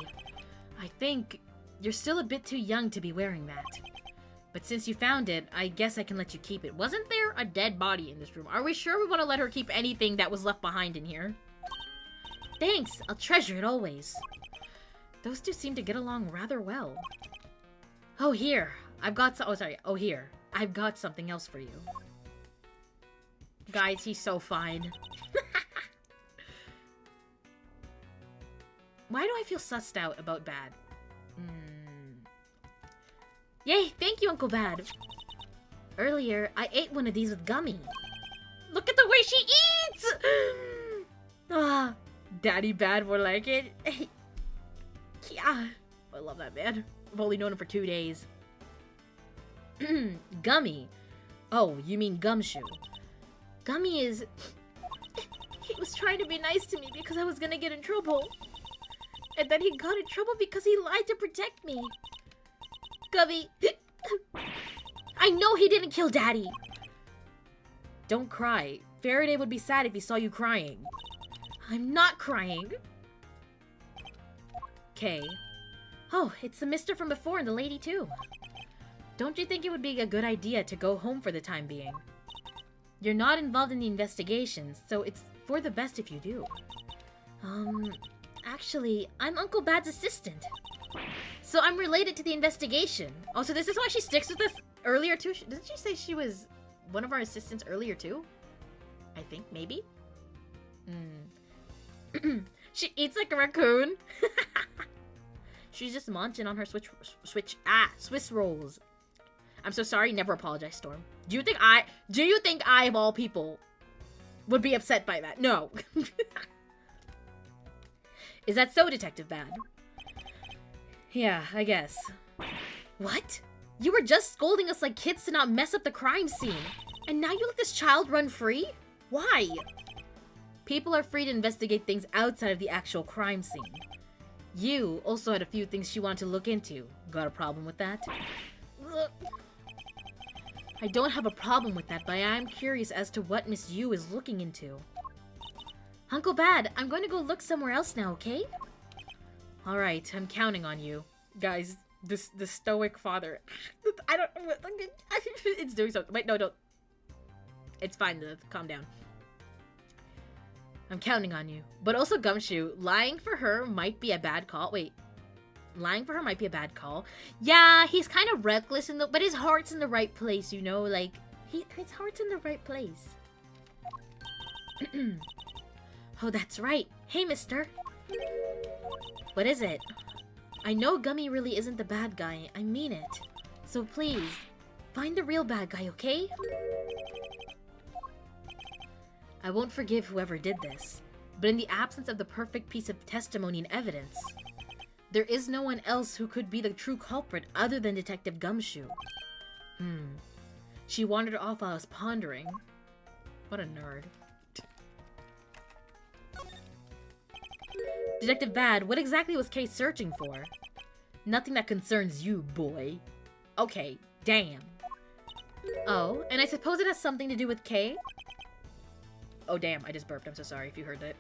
I think you're still a bit too young to be wearing that. But since you found it, I guess I can let you keep it. Wasn't there a dead body in this room? Are we sure we want to let her keep anything that was left behind in here? Thanks, I'll treasure it always. Those two seem to get along rather well. Oh, here. I've got some- oh, sorry. Oh, here. I've got something else for you. Guys, he's so fine. Why do I feel sussed out about Bad? Yay, thank you, Uncle Bad. Earlier, I ate one of these with Gummy. Look at the way she eats! Daddy Bad more like it. Yeah, I love that man. I've only known him for 2 days. Gummy. Oh, you mean Gumshoe. Gummy is... He was trying to be nice to me because I was gonna get in trouble. And then he got in trouble because he lied to protect me. Gummy. I know he didn't kill Daddy. Don't cry. Faraday would be sad if he saw you crying. I'm not crying. Kay. Oh, it's the mister from before and the lady too. Don't you think it would be a good idea to go home for the time being? You're not involved in the investigations, so it's for the best if you do. Actually, I'm Uncle Bad's assistant. So I'm related to the investigation. Oh, so this is why she sticks with us earlier too? Didn't she say she was one of our assistants earlier too? I think, maybe? She eats like a raccoon. She's just munching on her Swiss rolls. I'm so sorry, never apologize, Storm. Do you think I, of all people, would be upset by that? No. Is that so, Detective Bad? Yeah, I guess. What? You were just scolding us like kids to not mess up the crime scene. And now you let this child run free? Why? People are free to investigate things outside of the actual crime scene. You also had a few things she wanted to look into. Got a problem with that? I don't have a problem with that, but I am curious as to what Miss Yu is looking into. Uncle Bad, I'm going to go look somewhere else now, okay? Alright, I'm counting on you. Guys, the stoic father. I don't... It's doing something. Wait, no, don't. It's fine, calm down. I'm counting on you. But also Gumshoe, lying for her might be a bad call. Wait. Lying for her might be a bad call. Yeah, he's kind of reckless, but his heart's in the right place, you know? Like, his heart's in the right place. Oh, that's right. Hey, mister. What is it? I know Gummy really isn't the bad guy. I mean it. So please, find the real bad guy, okay? I won't forgive whoever did this, but in the absence of the perfect piece of testimony and evidence, there is no one else who could be the true culprit other than Detective Gumshoe. She wandered off while I was pondering. What a nerd. Detective Bad, what exactly was Kay searching for? Nothing that concerns you, boy. Okay, damn. Oh, and I suppose it has something to do with Kay? Oh, damn, I just burped. I'm so sorry if you heard that.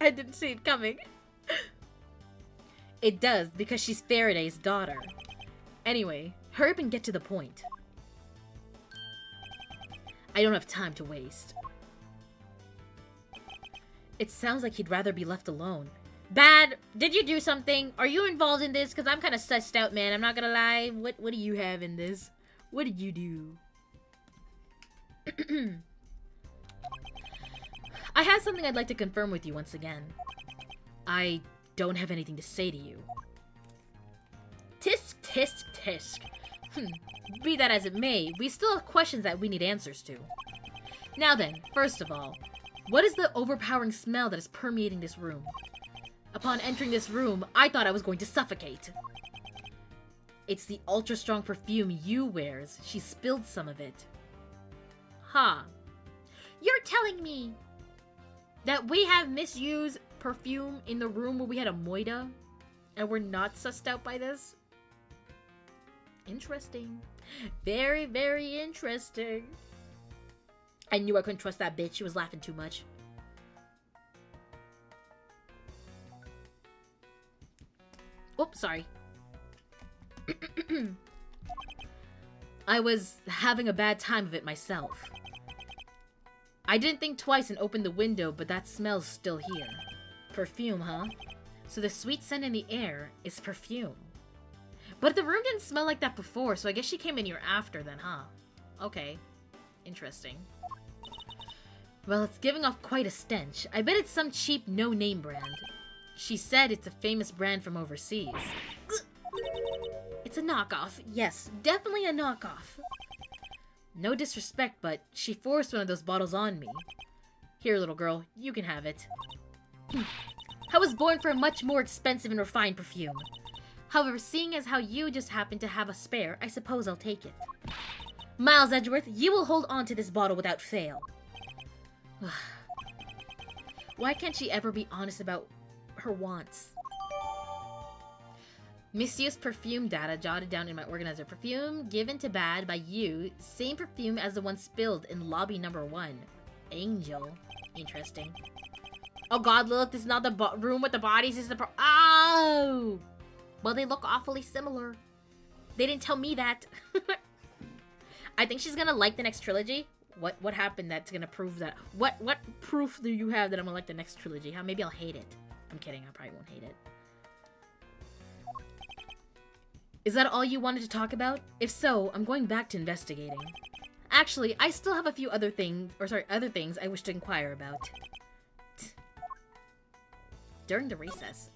I didn't see it coming. It does, because she's Faraday's daughter. Anyway, hurry up and get to the point. I don't have time to waste. It sounds like he'd rather be left alone. Bad, did you do something? Are you involved in this? Because I'm kind of sussed out, man. I'm not gonna lie. What do you have in this? What did you do? I have something I'd like to confirm with you once again. I don't have anything to say to you. Tisk, tisk, tisk. Be that as it may, we still have questions that we need answers to. Now then, first of all, what is the overpowering smell that is permeating this room? Upon entering this room, I thought I was going to suffocate. It's the ultra-strong perfume Yu wears. She spilled some of it. Ha. You're telling me that we have Miss Yu's perfume in the room where we had a moida, and we're not sussed out by this? Interesting. Very, very interesting. I knew I couldn't trust that bitch. She was laughing too much. Oops, sorry. I was having a bad time of it myself. I didn't think twice and opened the window, but that smell's still here. Perfume, huh? So the sweet scent in the air is perfume. But the room didn't smell like that before, so I guess she came in here after then, huh? Okay. Interesting. Well, it's giving off quite a stench. I bet it's some cheap no-name brand. She said it's a famous brand from overseas. It's a knockoff. Yes, definitely a knockoff. No disrespect, but she forced one of those bottles on me. Here, little girl, you can have it. I was born for a much more expensive and refined perfume. However, seeing as how you just happen to have a spare, I suppose I'll take it. Miles Edgeworth, you will hold on to this bottle without fail. Why can't she ever be honest about her wants? Misused perfume data jotted down in my organizer. Perfume given to Bad by you. Same perfume as the one spilled in lobby number 1. Angel. Interesting. Oh god, Lilith, this is not the room with the bodies. This is the Oh! Well, they look awfully similar. They didn't tell me that. I think she's gonna like the next trilogy. What happened that's gonna prove that? What proof do you have that I'm gonna like the next trilogy? How maybe I'll hate it. I'm kidding, I probably won't hate it. Is that all you wanted to talk about? If so, I'm going back to investigating. Actually, I still have a few other things I wish to inquire about. During the recess.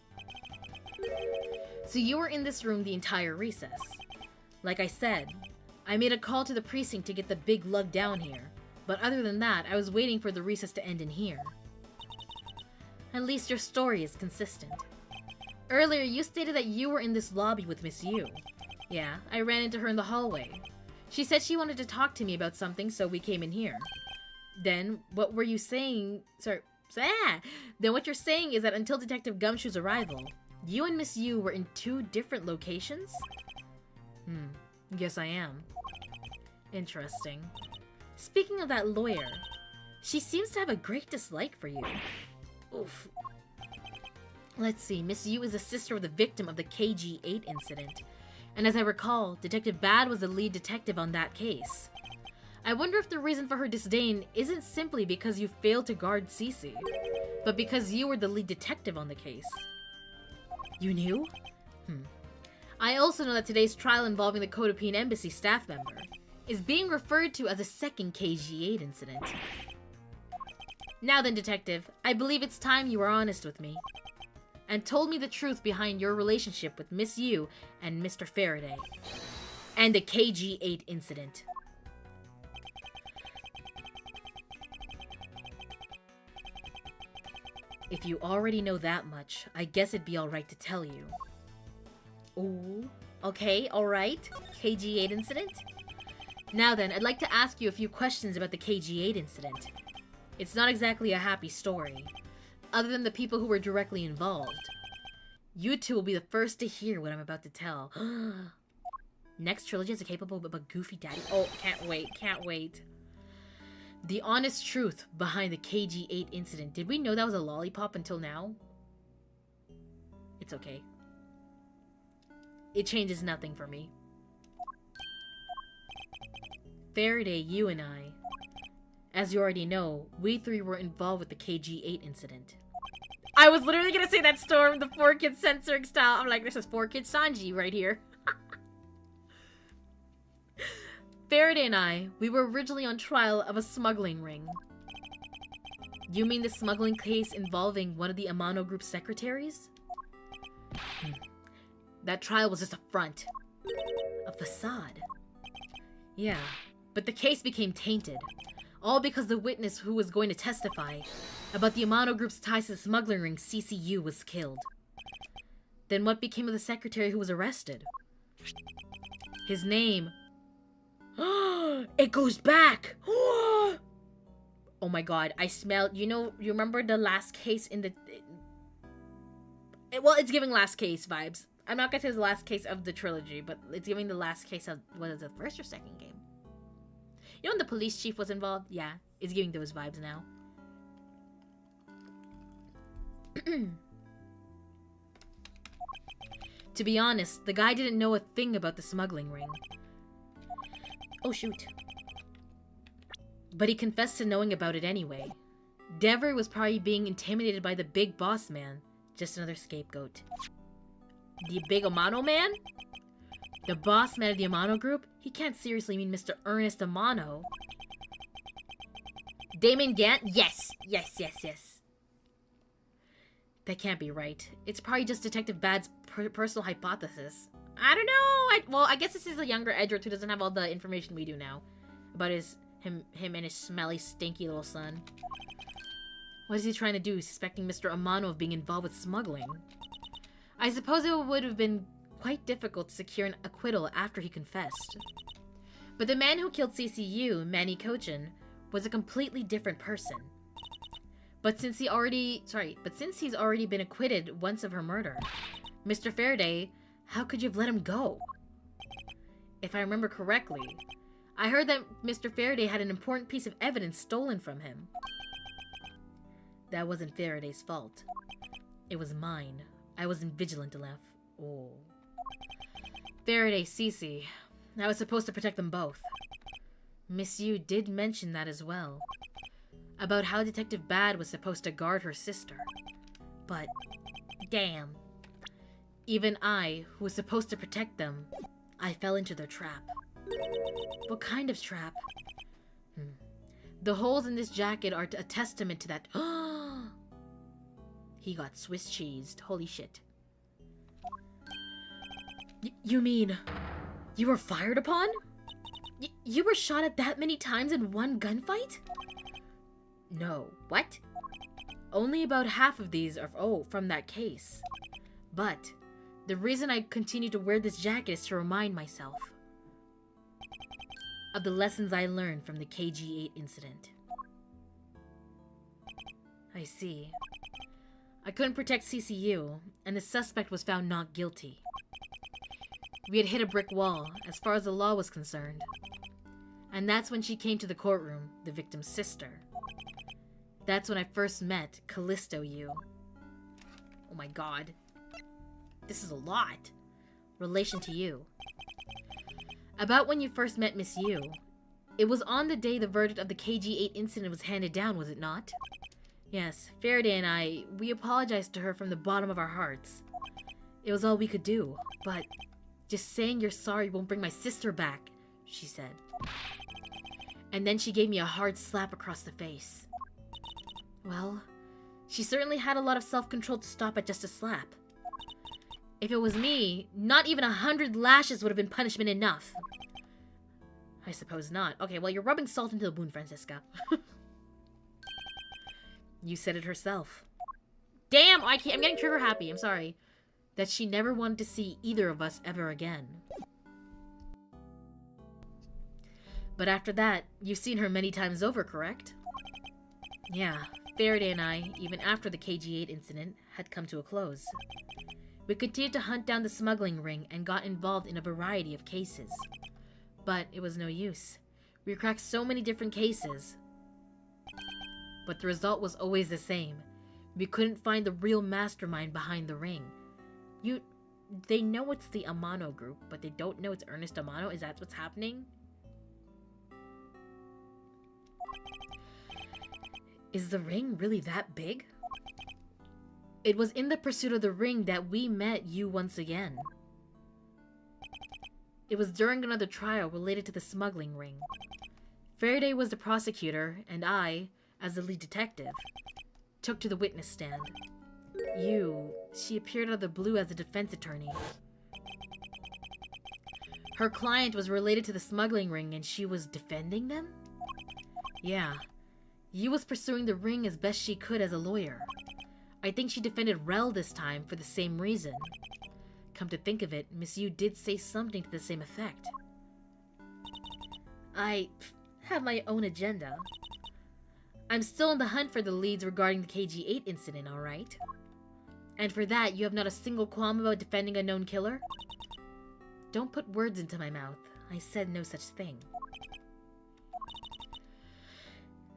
So you were in this room the entire recess. Like I said, I made a call to the precinct to get the big lug down here. But other than that, I was waiting for the recess to end in here. At least your story is consistent. Earlier, you stated that you were in this lobby with Miss Yu. Yeah, I ran into her in the hallway. She said she wanted to talk to me about something, so we came in here. Then, what were you saying? Then what you're saying is that until Detective Gumshoe's arrival, you and Miss Yu were in 2 different locations? Guess I am. Interesting. Speaking of that lawyer, she seems to have a great dislike for you. Oof. Let's see, Miss Yu is the sister of the victim of the KG-8 incident. And as I recall, Detective Bad was the lead detective on that case. I wonder if the reason for her disdain isn't simply because you failed to guard Cece, but because you were the lead detective on the case. You knew? I also know that today's trial involving the Codepine Embassy staff member is being referred to as a second KG-8 incident. Now then, Detective, I believe it's time you were honest with me and told me the truth behind your relationship with Miss Yu and Mr. Faraday and the KG-8 incident. If you already know that much, I guess it'd be alright to tell you. Ooh, okay, alright. KG-8 incident? Now then, I'd like to ask you a few questions about the KG-8 incident. It's not exactly a happy story, other than the people who were directly involved. You two will be the first to hear what I'm about to tell. Next trilogy has a capable but goofy daddy. Oh, can't wait, can't wait. The honest truth behind the KG-8 incident. Did we know that was a lollipop until now? It's okay. It changes nothing for me. Faraday, you and I. As you already know, we 3 were involved with the KG-8 incident. I was literally gonna say that Storm, the 4-Kid censoring style. I'm like, this is 4-Kid Sanji right here. Faraday and I, we were originally on trial of a smuggling ring. You mean the smuggling case involving one of the Amano Group secretaries? That trial was just a front. A facade. Yeah, but the case became tainted. All because the witness who was going to testify about the Amano Group's ties to the smuggling ring CCU was killed. Then what became of the secretary who was arrested? His name... It goes back! Oh my god, I smelled... You remember the last case in the... Well, it's giving last case vibes. I'm not gonna say it's the last case of the trilogy, but it's giving the last case of... Was it the first or second game? You know when the police chief was involved? Yeah, it's giving those vibes now. To be honest, the guy didn't know a thing about the smuggling ring. Oh shoot. But he confessed to knowing about it anyway. Dever was probably being intimidated by the big boss man. Just another scapegoat. The big Amano man? The boss man of the Amano group? He can't seriously mean Mr. Ernest Amano. Damon Gant? Yes. That can't be right. It's probably just Detective Bad's personal hypothesis. I don't know. I guess this is a younger Edgeworth who doesn't have all the information we do now. About him and his smelly, stinky little son. What is he trying to do, suspecting Mr. Amano of being involved with smuggling? I suppose it would have been quite difficult to secure an acquittal after he confessed. But the man who killed CCU, Manny Cochin, was a completely different person. But since he's already been acquitted once of her murder, Mr. Faraday, how could you have let him go? If I remember correctly, I heard that Mr. Faraday had an important piece of evidence stolen from him. That wasn't Faraday's fault. It was mine. I wasn't vigilant enough. Oh. Faraday, Cece. I was supposed to protect them both. Miss Yu did mention that as well. About how Detective Bad was supposed to guard her sister. But, damn. Even I, who was supposed to protect them, I fell into their trap. What kind of trap? The holes in this jacket are a testament to that. He got Swiss cheesed. Holy shit. You mean, you were fired upon? You were shot at that many times in one gunfight? No. What? Only about half of these are, from that case. But, the reason I continue to wear this jacket is to remind myself of the lessons I learned from the KG-8 incident. I see. I couldn't protect CCU, and the suspect was found not guilty. We had hit a brick wall, as far as the law was concerned. And that's when she came to the courtroom, the victim's sister. That's when I first met Callisto Yu. Oh my god. This is a lot. Relation to you. About when you first met Miss Yu. It was on the day the verdict of the KG-8 incident was handed down, was it not? Yes, Faraday and we apologized to her from the bottom of our hearts. It was all we could do, but just saying you're sorry won't bring my sister back, she said. And then she gave me a hard slap across the face. Well, she certainly had a lot of self-control to stop at just a slap. If it was me, not even 100 lashes would have been punishment enough. I suppose not. Okay, well, you're rubbing salt into the wound, Francisca. You said it herself. Damn, I'm getting trigger happy, I'm sorry. That she never wanted to see either of us ever again. But after that, you've seen her many times over, correct? Yeah, Faraday and I, even after the KG-8 incident, had come to a close. We continued to hunt down the smuggling ring and got involved in a variety of cases. But it was no use. We cracked so many different cases. But the result was always the same. We couldn't find the real mastermind behind the ring. They know it's the Amano group, but they don't know it's Ernest Amano? Is that what's happening? Is the ring really that big? It was in the pursuit of the ring that we met you once again. It was during another trial related to the smuggling ring. Faraday was the prosecutor, and I, as the lead detective, took to the witness stand. She appeared out of the blue as a defense attorney. Her client was related to the smuggling ring and she was defending them? Yeah. Yu was pursuing the ring as best she could as a lawyer. I think she defended Rel this time for the same reason. Come to think of it, Miss Yu did say something to the same effect. I have my own agenda. I'm still on the hunt for the leads regarding the KG-8 incident, alright? And for that, you have not a single qualm about defending a known killer? Don't put words into my mouth. I said no such thing.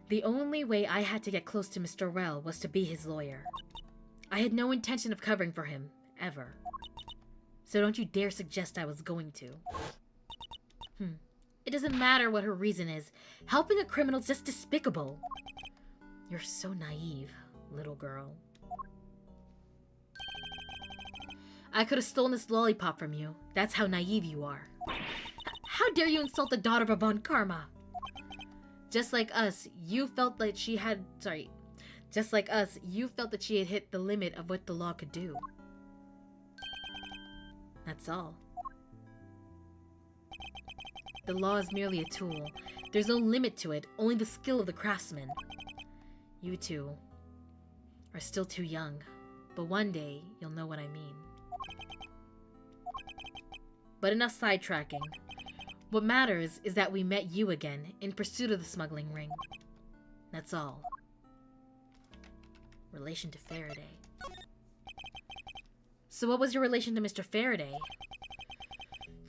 The only way I had to get close to Mr. Rel was to be his lawyer. I had no intention of covering for him, ever. So don't you dare suggest I was going to. It doesn't matter what her reason is. Helping a criminal is just despicable. You're so naive, little girl. I could have stolen this lollipop from you. That's how naive you are. How dare you insult the daughter of Von Karma? Just like us, you felt that she had... Just like us, you felt that she had hit the limit of what the law could do. That's all. The law is merely a tool. There's no limit to it, only the skill of the craftsman. You two are still too young, but one day you'll know what I mean. But enough sidetracking. What matters is that we met you again in pursuit of the smuggling ring. That's all. Relation to Faraday. So what was your relation to Mr. Faraday?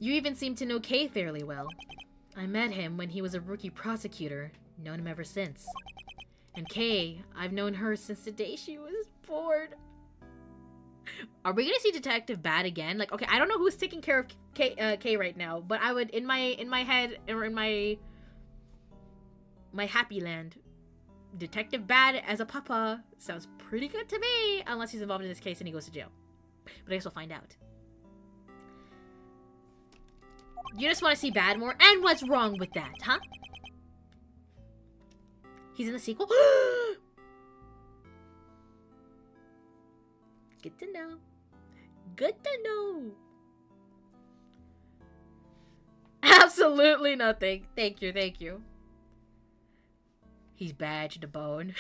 You even seem to know Kay fairly well. I met him when he was a rookie prosecutor, known him ever since. And Kay, I've known her since the day she was born. Are we gonna see Detective Bad again? Like, okay, I don't know who's taking care of Kay right now, but I would, in my head, or in my happy land, Detective Bad as a papa sounds pretty good to me, unless he's involved in this case and he goes to jail. But I guess we'll find out. You just want to see Bad more? And what's wrong with that, huh? He's in the sequel? Good to know. Good to know. Absolutely nothing. Thank you, thank you. He's bad to the bone.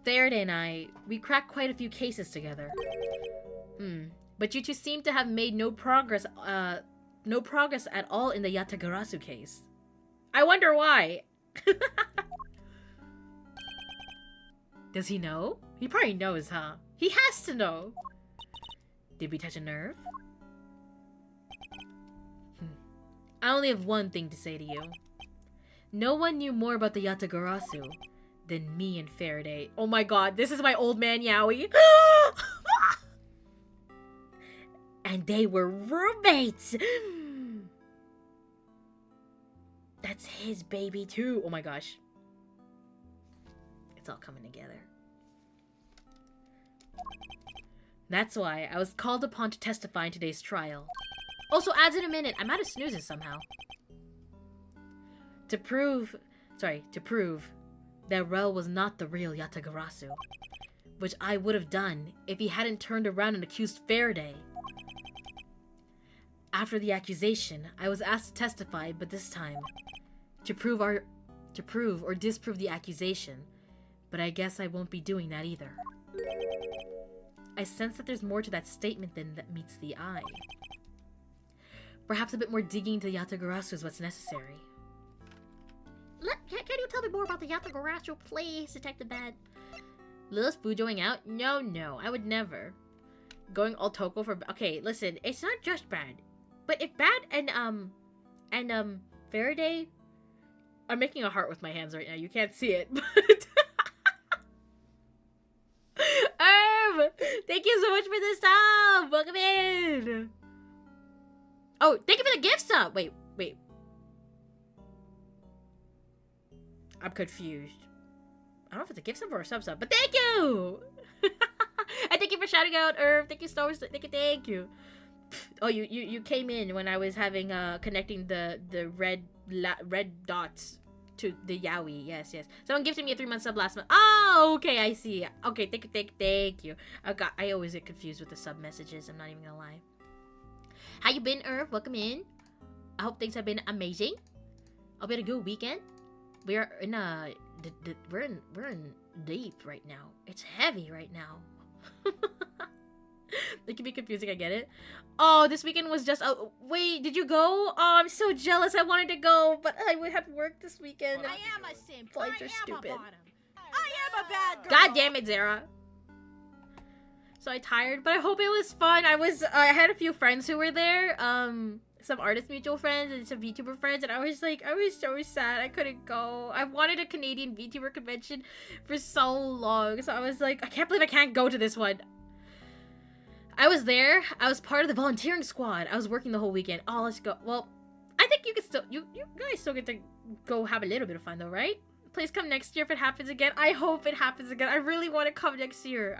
Faraday and I, we cracked quite a few cases together. But you two seem to have made no progress at all in the Yatagarasu case. I wonder why. Does he know? He probably knows, huh? He has to know. Did we touch a nerve? I only have one thing to say to you. No one knew more about the Yatagarasu than me and Faraday. Oh my god, this is my old man Yowie. And they were roommates. That's his baby too. Oh my gosh. It's all coming together. That's why I was called upon to testify in today's trial. Also, adds in a minute. I'm out of snoozes somehow. To prove that Rel was not the real Yatagarasu, which I would have done if he hadn't turned around and accused Faraday. After the accusation, I was asked to testify, but this time to prove or disprove the accusation, but I guess I won't be doing that either. I sense that there's more to that statement than that meets the eye. Perhaps a bit more digging into the Yatagarasu is what's necessary. Can you tell me more about the Yatagarasu, please, Detective Bad? Lillith fujoing out? No, I would never. Going all Toko for... Okay, listen, it's not just Bad. But if Bad and Faraday... I'm making a heart with my hands right now. You can't see it, but... Thank you so much for the sub! Welcome in! Oh, thank you for the gift sub! Wait. I'm confused. I don't know if it's a gift sub or a sub, but thank you! And thank you for shouting out, Irv. Thank you, Star Wars. Thank you. Oh, you came in when I was having connecting the red dots to the Yaoi. Yes. Someone gifted me a 3-month sub last month. Oh, okay, I see. Okay, thank you. I always get confused with the sub messages. I'm not even gonna lie. How you been, Irv? Welcome in. I hope things have been amazing. I'll be at a good weekend. We are in we're in deep right now. It's heavy right now. It can be confusing, I get it. Oh, this weekend was just... Oh, wait, did you go? Oh, I'm so jealous. I wanted to go, but I would have work this weekend. I am a simp. Flights I are am stupid. a bottom. I am a bad girl. God damn it, Zara. So I tired, but I hope it was fun. I had a few friends who were there. Some artist mutual friends and some VTuber friends, and I was so sad I couldn't go. I wanted a Canadian VTuber convention for so long, so I was like, I can't believe I can't go to this one. I was there. I was part of the volunteering squad. I was working the whole weekend. Oh, let's go. Well, I think you can still, you guys still get to go have a little bit of fun though, right? Please come next year if it happens again. I hope it happens again. I really want to come next year.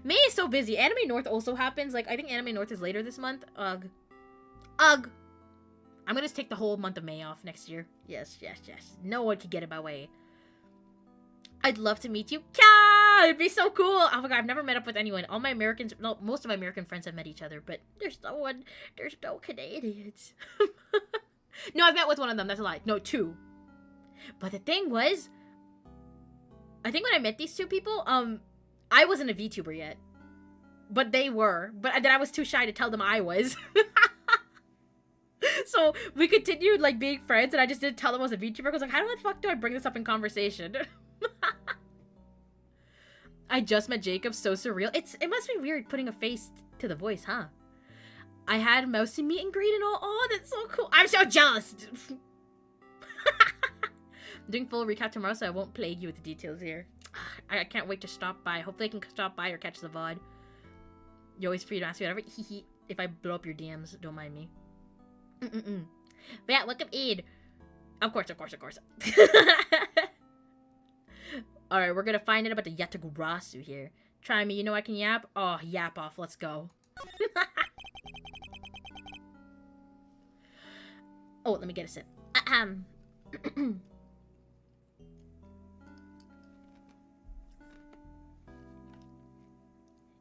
May is so busy. Anime North also happens. Like, I think Anime North is later this month. Ugh. I'm gonna take the whole month of May off next year. Yes. No one can get in my way. I'd love to meet you. Kya! It'd be so cool. Oh my god, I've never met up with anyone. All my Americans, no, most of my American friends have met each other, but there's no Canadians. No, I've met with one of them. That's a lie. No, 2. But the thing was, I think when I met these 2 people, I wasn't a VTuber yet. But they were. But then I was too shy to tell them I was. So we continued, like, being friends, and I just didn't tell them I was a VTuber. I was like, how the fuck do I bring this up in conversation? I just met Jacob, so surreal. It must be weird putting a face to the voice, huh? I had Mousy meet and greet and all. Oh, that's so cool. I'm so jealous. I'm doing full recap tomorrow, so I won't plague you with the details here. I can't wait to stop by. Hopefully I can stop by or catch the VOD. You're always free to ask me whatever. If I blow up your DMs, don't mind me. But yeah, welcome Eid. Of course. Alright, we're gonna find out about the Yatagarasu here. Try me, you know I can yap? Oh, yap off, let's go. Oh, let me get a sip.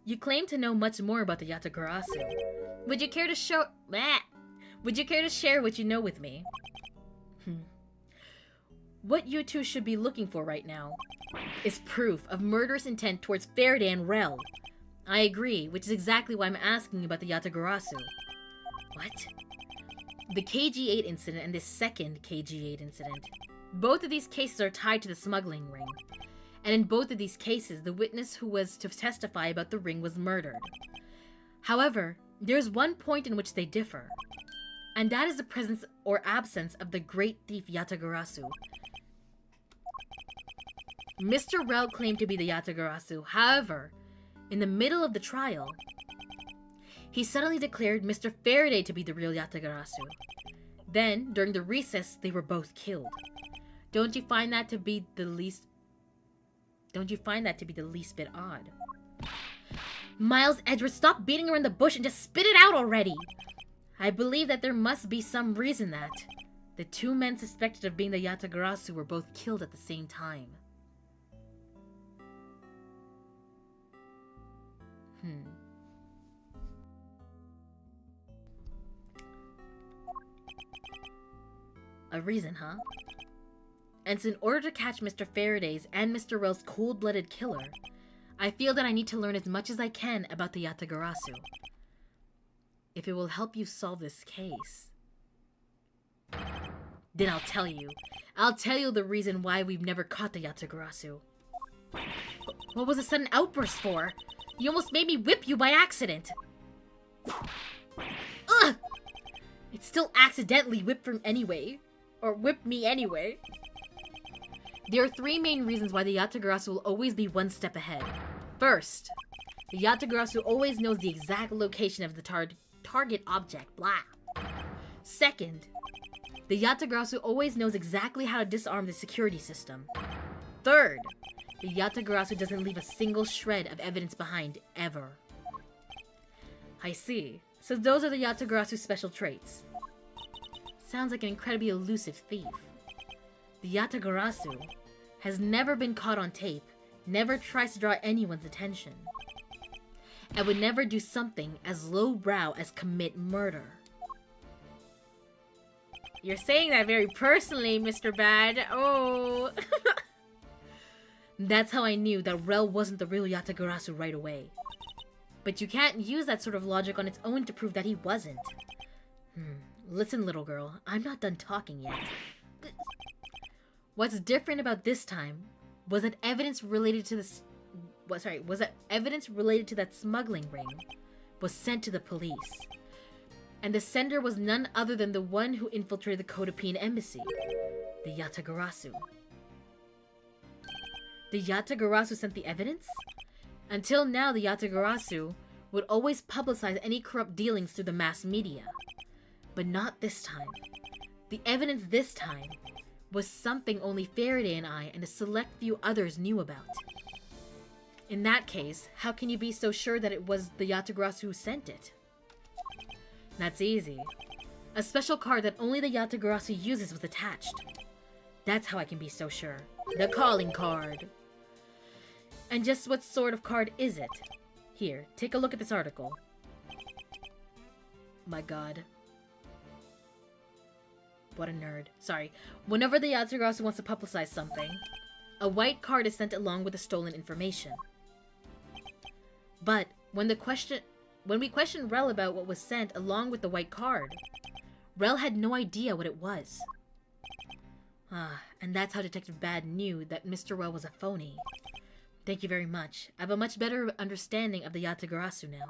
You claim to know much more about the Yatagarasu. Would you care to show... Would you care to share what you know with me? What you two should be looking for right now is proof of murderous intent towards Faraday and Rel. I agree, which is exactly why I'm asking about the Yatagarasu. What? The KG8 incident and the second KG8 incident. Both of these cases are tied to the smuggling ring. And in both of these cases, the witness who was to testify about the ring was murdered. However, there's one point in which they differ. And that is the presence or absence of the great thief Yatagarasu. Mr. Rel claimed to be the Yatagarasu. However, in the middle of the trial, he suddenly declared Mr. Faraday to be the real Yatagarasu. Then, during the recess, they were both killed. Don't you find that to be the least bit odd? Miles Edgeworth, stop beating around the bush and just spit it out already! I believe that there must be some reason that the 2 men suspected of being the Yatagarasu were both killed at the same time. A reason, huh? And so in order to catch Mr. Faraday's and Mr. Rel's cold-blooded killer, I feel that I need to learn as much as I can about the Yatagarasu. If it will help you solve this case, then I'll tell you. I'll tell you the reason why we've never caught the Yatagarasu. What was the sudden outburst for? You almost made me whip you by accident. Ugh! It still accidentally whipped from anyway. Or whipped me anyway. There are 3 main reasons why the Yatagarasu will always be 1 step ahead. First, the Yatagarasu always knows the exact location of the target object, blah. Second, the Yatagarasu always knows exactly how to disarm the security system. Third, the Yatagarasu doesn't leave a single shred of evidence behind, ever. I see. So those are the Yatagarasu's special traits. Sounds like an incredibly elusive thief. The Yatagarasu has never been caught on tape, never tries to draw anyone's attention, and would never do something as lowbrow as commit murder. You're saying that very personally, Mr. Bad. Oh. That's how I knew that Rel wasn't the real Yatagarasu right away. But you can't use that sort of logic on its own to prove that he wasn't. Listen, little girl, I'm not done talking yet. What's different about this time was that evidence related to this... was that evidence related to that smuggling ring was sent to the police. And the sender was none other than the one who infiltrated the Kotopian embassy, the Yatagarasu. The Yatagarasu sent the evidence? Until now, the Yatagarasu would always publicize any corrupt dealings through the mass media. But not this time. The evidence this time was something only Faraday and I and a select few others knew about. In that case, how can you be so sure that it was the Yatagarasu who sent it? That's easy. A special card that only the Yatagarasu uses was attached. That's how I can be so sure. The calling card. And just what sort of card is it? Here, take a look at this article. My god. What a nerd. Sorry. Whenever the Yatagarasu wants to publicize something, a white card is sent along with the stolen information. But when we questioned Rel about what was sent along with the white card, Rel had no idea what it was. And that's how Detective Bad knew that Mr. Rel was a phony. Thank you very much. I have a much better understanding of the Yatagarasu now.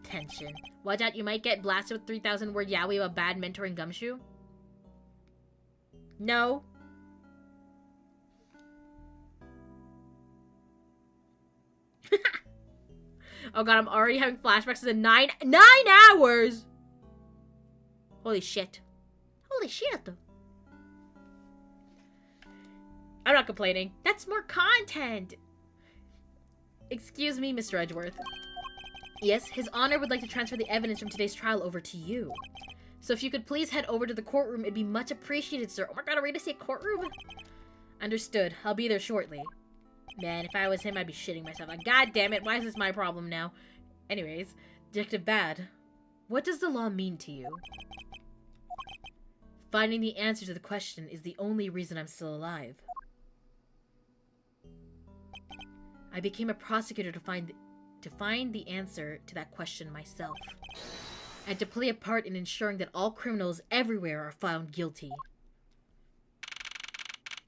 Tension. Watch out, you might get blasted with 3,000 word yaoi about bad mentoring gumshoe. No. Oh god, I'm already having flashbacks to the 9 hours! Holy shit. Holy shit. I'm not complaining. That's more content! Excuse me, Mr. Edgeworth. Yes, His Honor would like to transfer the evidence from today's trial over to you. So if you could please head over to the courtroom, it'd be much appreciated, sir. Oh my god, are we gonna see a courtroom? Understood. I'll be there shortly. Man, if I was him, I'd be shitting myself. Like, god damn it, why is this my problem now? Anyways, Detective Bad, what does the law mean to you? Finding the answer to the question is the only reason I'm still alive. I became a prosecutor to find the answer to that question myself, and to play a part in ensuring that all criminals everywhere are found guilty.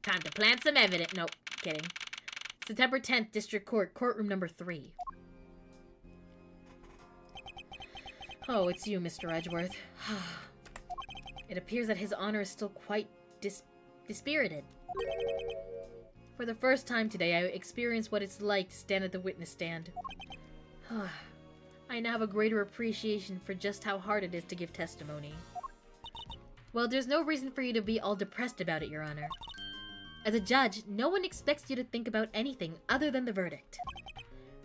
Time to plant some evidence. Nope, kidding. September 10th, District Court, courtroom number 3. Oh, it's you, Mr. Edgeworth. It appears that His Honor is still quite dispirited. For the first time today, I experienced what it's like to stand at the witness stand. I now have a greater appreciation for just how hard it is to give testimony. Well, there's no reason for you to be all depressed about it, Your Honor. As a judge, no one expects you to think about anything other than the verdict.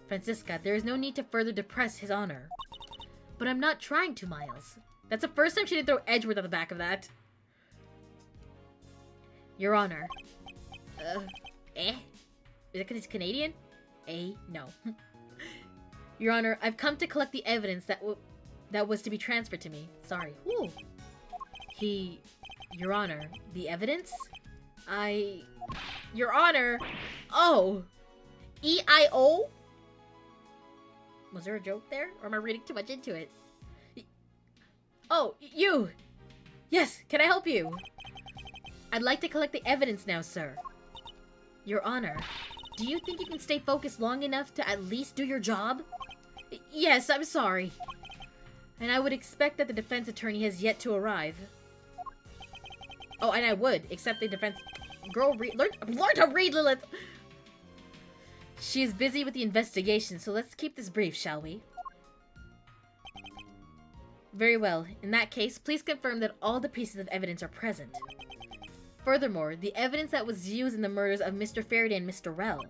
Francisca, there is no need to further depress His Honor. But I'm not trying to, Miles. That's the first time she didn't throw Edgeworth on the back of that. Your Honor. Is it because he's Canadian? No. Your Honor, I've come to collect the evidence that was to be transferred to me. Sorry. Ooh. Your Honor, the evidence? Your Honor! Oh! E-I-O? Was there a joke there? Or am I reading too much into it? Oh, you! Yes, can I help you? I'd like to collect the evidence now, sir. Your Honor, do you think you can stay focused long enough to at least do your job? Yes, I'm sorry. And I would expect that the defense attorney has yet to arrive. Oh, and I would, except the defense... Girl, learn to read, Lillith! She is busy with the investigation, so let's keep this brief, shall we? Very well. In that case, please confirm that all the pieces of evidence are present. Furthermore, the evidence that was used in the murders of Mr. Faraday and Mr. Rel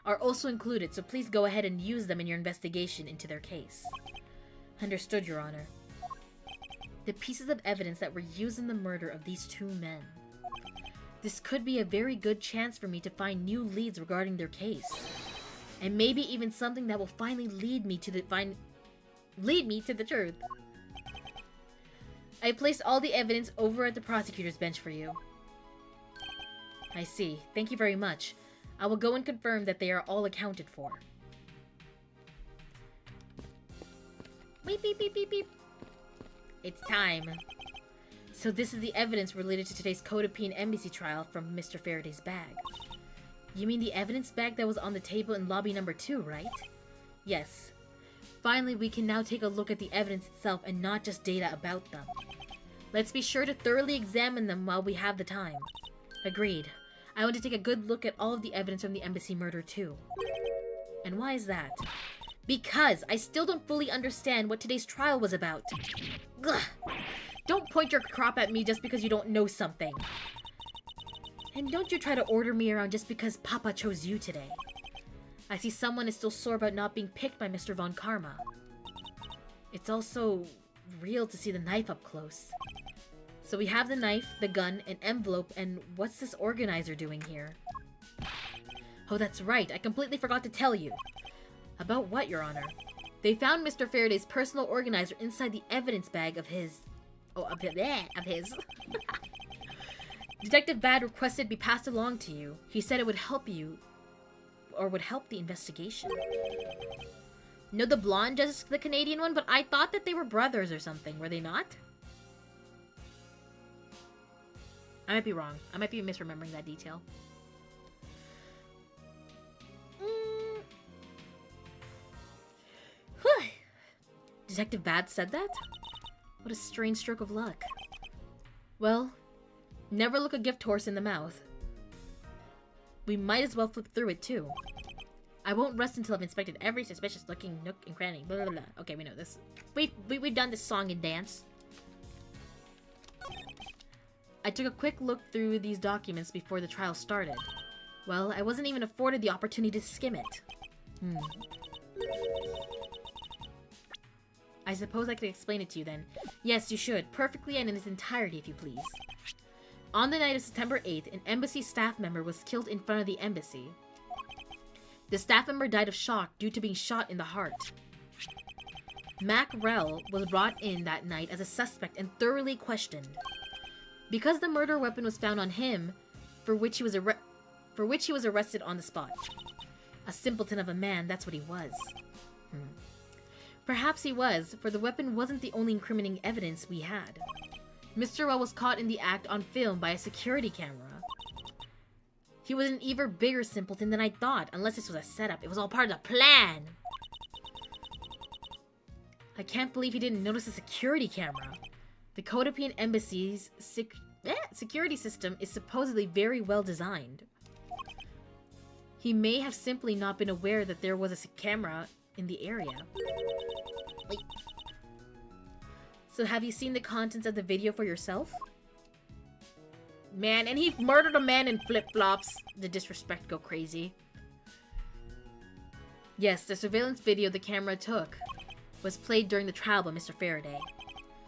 are also included, so please go ahead and use them in your investigation into their case. Understood, Your Honor. The pieces of evidence that were used in the murder of these two men. This could be a very good chance for me to find new leads regarding their case. And maybe even something that will finally lead me to the truth. I placed all the evidence over at the prosecutor's bench for you. I see. Thank you very much. I will go and confirm that they are all accounted for. Beep, beep, beep, beep, beep. It's time. So this is the evidence related to today's Codepean Embassy trial from Mr. Faraday's bag. You mean the evidence bag that was on the table in lobby number 2, right? Yes. Finally, we can now take a look at the evidence itself and not just data about them. Let's be sure to thoroughly examine them while we have the time. Agreed. I want to take a good look at all of the evidence from the embassy murder too. And why is that? Because I still don't fully understand what today's trial was about. Ugh. Don't point your crop at me just because you don't know something. And don't you try to order me around just because Papa chose you today. I see someone is still sore about not being picked by Mr. Von Karma. It's also real to see the knife up close. So we have the knife, the gun, an envelope, and what's this organizer doing here? Oh, that's right. I completely forgot to tell you. About what, Your Honor? They found Mr. Faraday's personal organizer inside the evidence bag of his... Oh, of his. Detective Bad requested it be passed along to you. He said it would help you, or would help the investigation. No, the blonde just the Canadian one, but I thought that they were brothers or something. Were they not? I might be wrong. I might be misremembering that detail. Detective Bad said that? What a strange stroke of luck. Well, never look a gift horse in the mouth. We might as well flip through it too. I won't rest until I've inspected every suspicious looking nook and cranny. Blah, blah, blah. Okay, we know this. We've done this song and dance. I took a quick look through these documents before the trial started. Well, I wasn't even afforded the opportunity to skim it. I suppose I could explain it to you then. Yes, you should. Perfectly and in its entirety, if you please. On the night of September 8th, an embassy staff member was killed in front of the embassy. The staff member died of shock due to being shot in the heart. Mac Rell was brought in that night as a suspect and thoroughly questioned. Because the murder weapon was found on him, for which he was arrested on the spot. A simpleton of a man, that's what he was. Perhaps he was, for the weapon wasn't the only incriminating evidence we had. Mr. Well was caught in the act on film by a security camera. He was an even bigger simpleton than I thought, unless this was a setup. It was all part of the plan! I can't believe he didn't notice the security camera. The Codepean Embassy's security system is supposedly very well designed. He may have simply not been aware that there was a camera in the area. Wait. So have you seen the contents of the video for yourself? Man, and he murdered a man in flip-flops. The disrespect go crazy. Yes, the surveillance video the camera took was played during the trial by Mr. Faraday.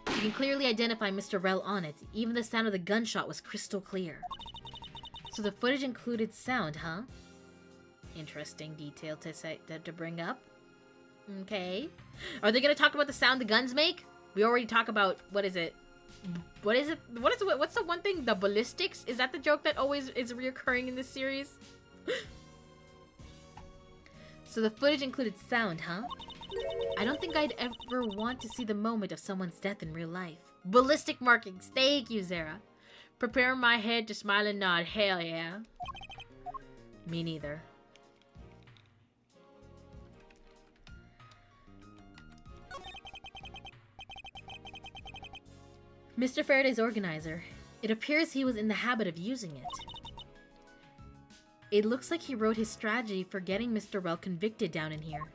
You can clearly identify Mr. Rell on it. Even the sound of the gunshot was crystal clear. So the footage included sound, huh? Interesting detail to bring up. Okay. Are they gonna talk about the sound the guns make? We already talk about, what is it? What's the one thing? The ballistics? Is that the joke that always is reoccurring in this series? So the footage included sound, huh? I don't think I'd ever want to see the moment of someone's death in real life. Ballistic markings. Thank you, Zara. Prepare my head to smile and nod. Hell yeah. Me neither. Mr. Faraday's organizer. It appears he was in the habit of using it. It looks like he wrote his strategy for getting Mr. Rell convicted down in here.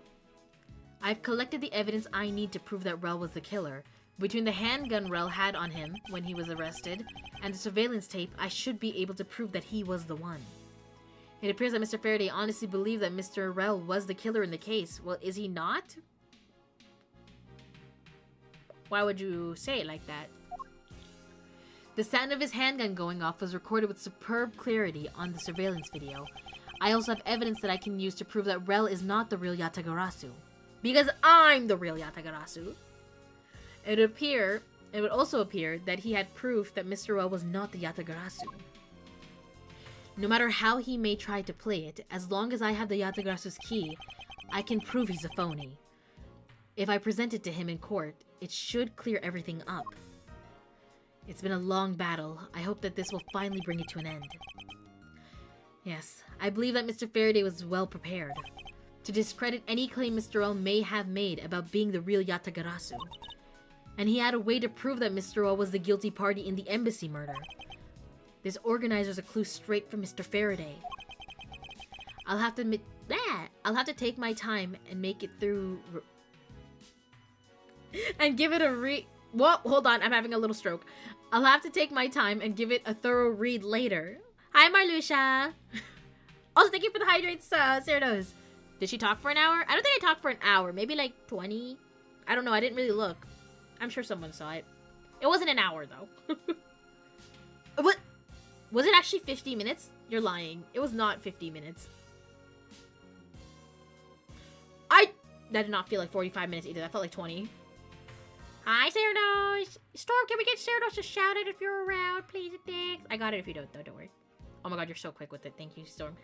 I've collected the evidence I need to prove that Rell was the killer. Between the handgun Rell had on him when he was arrested and the surveillance tape, I should be able to prove that he was the one. It appears that Mr. Faraday honestly believed that Mr. Rell was the killer in the case. Well, is he not? Why would you say it like that? The sound of his handgun going off was recorded with superb clarity on the surveillance video. I also have evidence that I can use to prove that Rel is not the real Yatagarasu. Because I'm the real Yatagarasu. It would also appear that he had proof that Mr. Rel was not the Yatagarasu. No matter how he may try to play it, as long as I have the Yatagarasu's key, I can prove he's a phony. If I present it to him in court, it should clear everything up. It's been a long battle. I hope that this will finally bring it to an end. Yes, I believe that Mr. Faraday was well prepared to discredit any claim Mr. L may have made about being the real Yatagarasu. And he had a way to prove that Mr. L was the guilty party in the embassy murder. This organizer's a clue straight from Mr. Faraday. I'll have to admit that. I'll have to take my time and make it through... and give it a Whoa, hold on, I'm having a little stroke. I'll have to take my time and give it a thorough read later. Hi, Marluxia. Also, thank you for the hydrates, Cerdos. Did she talk for an hour? I don't think I talked for an hour. Maybe like 20? I don't know, I didn't really look. I'm sure someone saw it. It wasn't an hour, though. What? Was it actually 50 minutes? You're lying. It was not 50 minutes. That did not feel like 45 minutes either. That felt like 20. Hi, Cerdos! Storm, can we get Cerdos to shout it if you're around? Please, thanks. I got it if you don't, though. Don't worry. Oh my god, you're so quick with it. Thank you, Storm.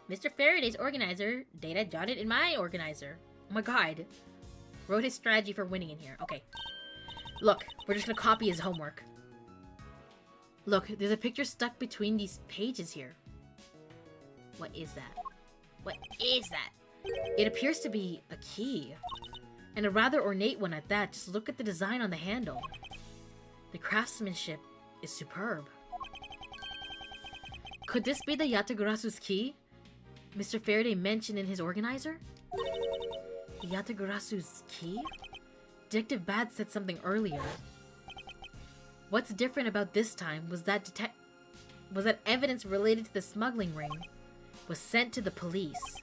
Mr. Faraday's organizer. Data jotted in my organizer. Oh my god. Wrote his strategy for winning in here. Okay. Look, we're just gonna copy his homework. Look, there's a picture stuck between these pages here. What is that? What is that? It appears to be a key. And a rather ornate one at that. Just look at the design on the handle. The craftsmanship is superb. Could this be the Yatagarasu's key Mr. Faraday mentioned in his organizer? The Yatagarasu's key? Detective Bad said something earlier. What's different about this time was that evidence related to the smuggling ring was sent to the police,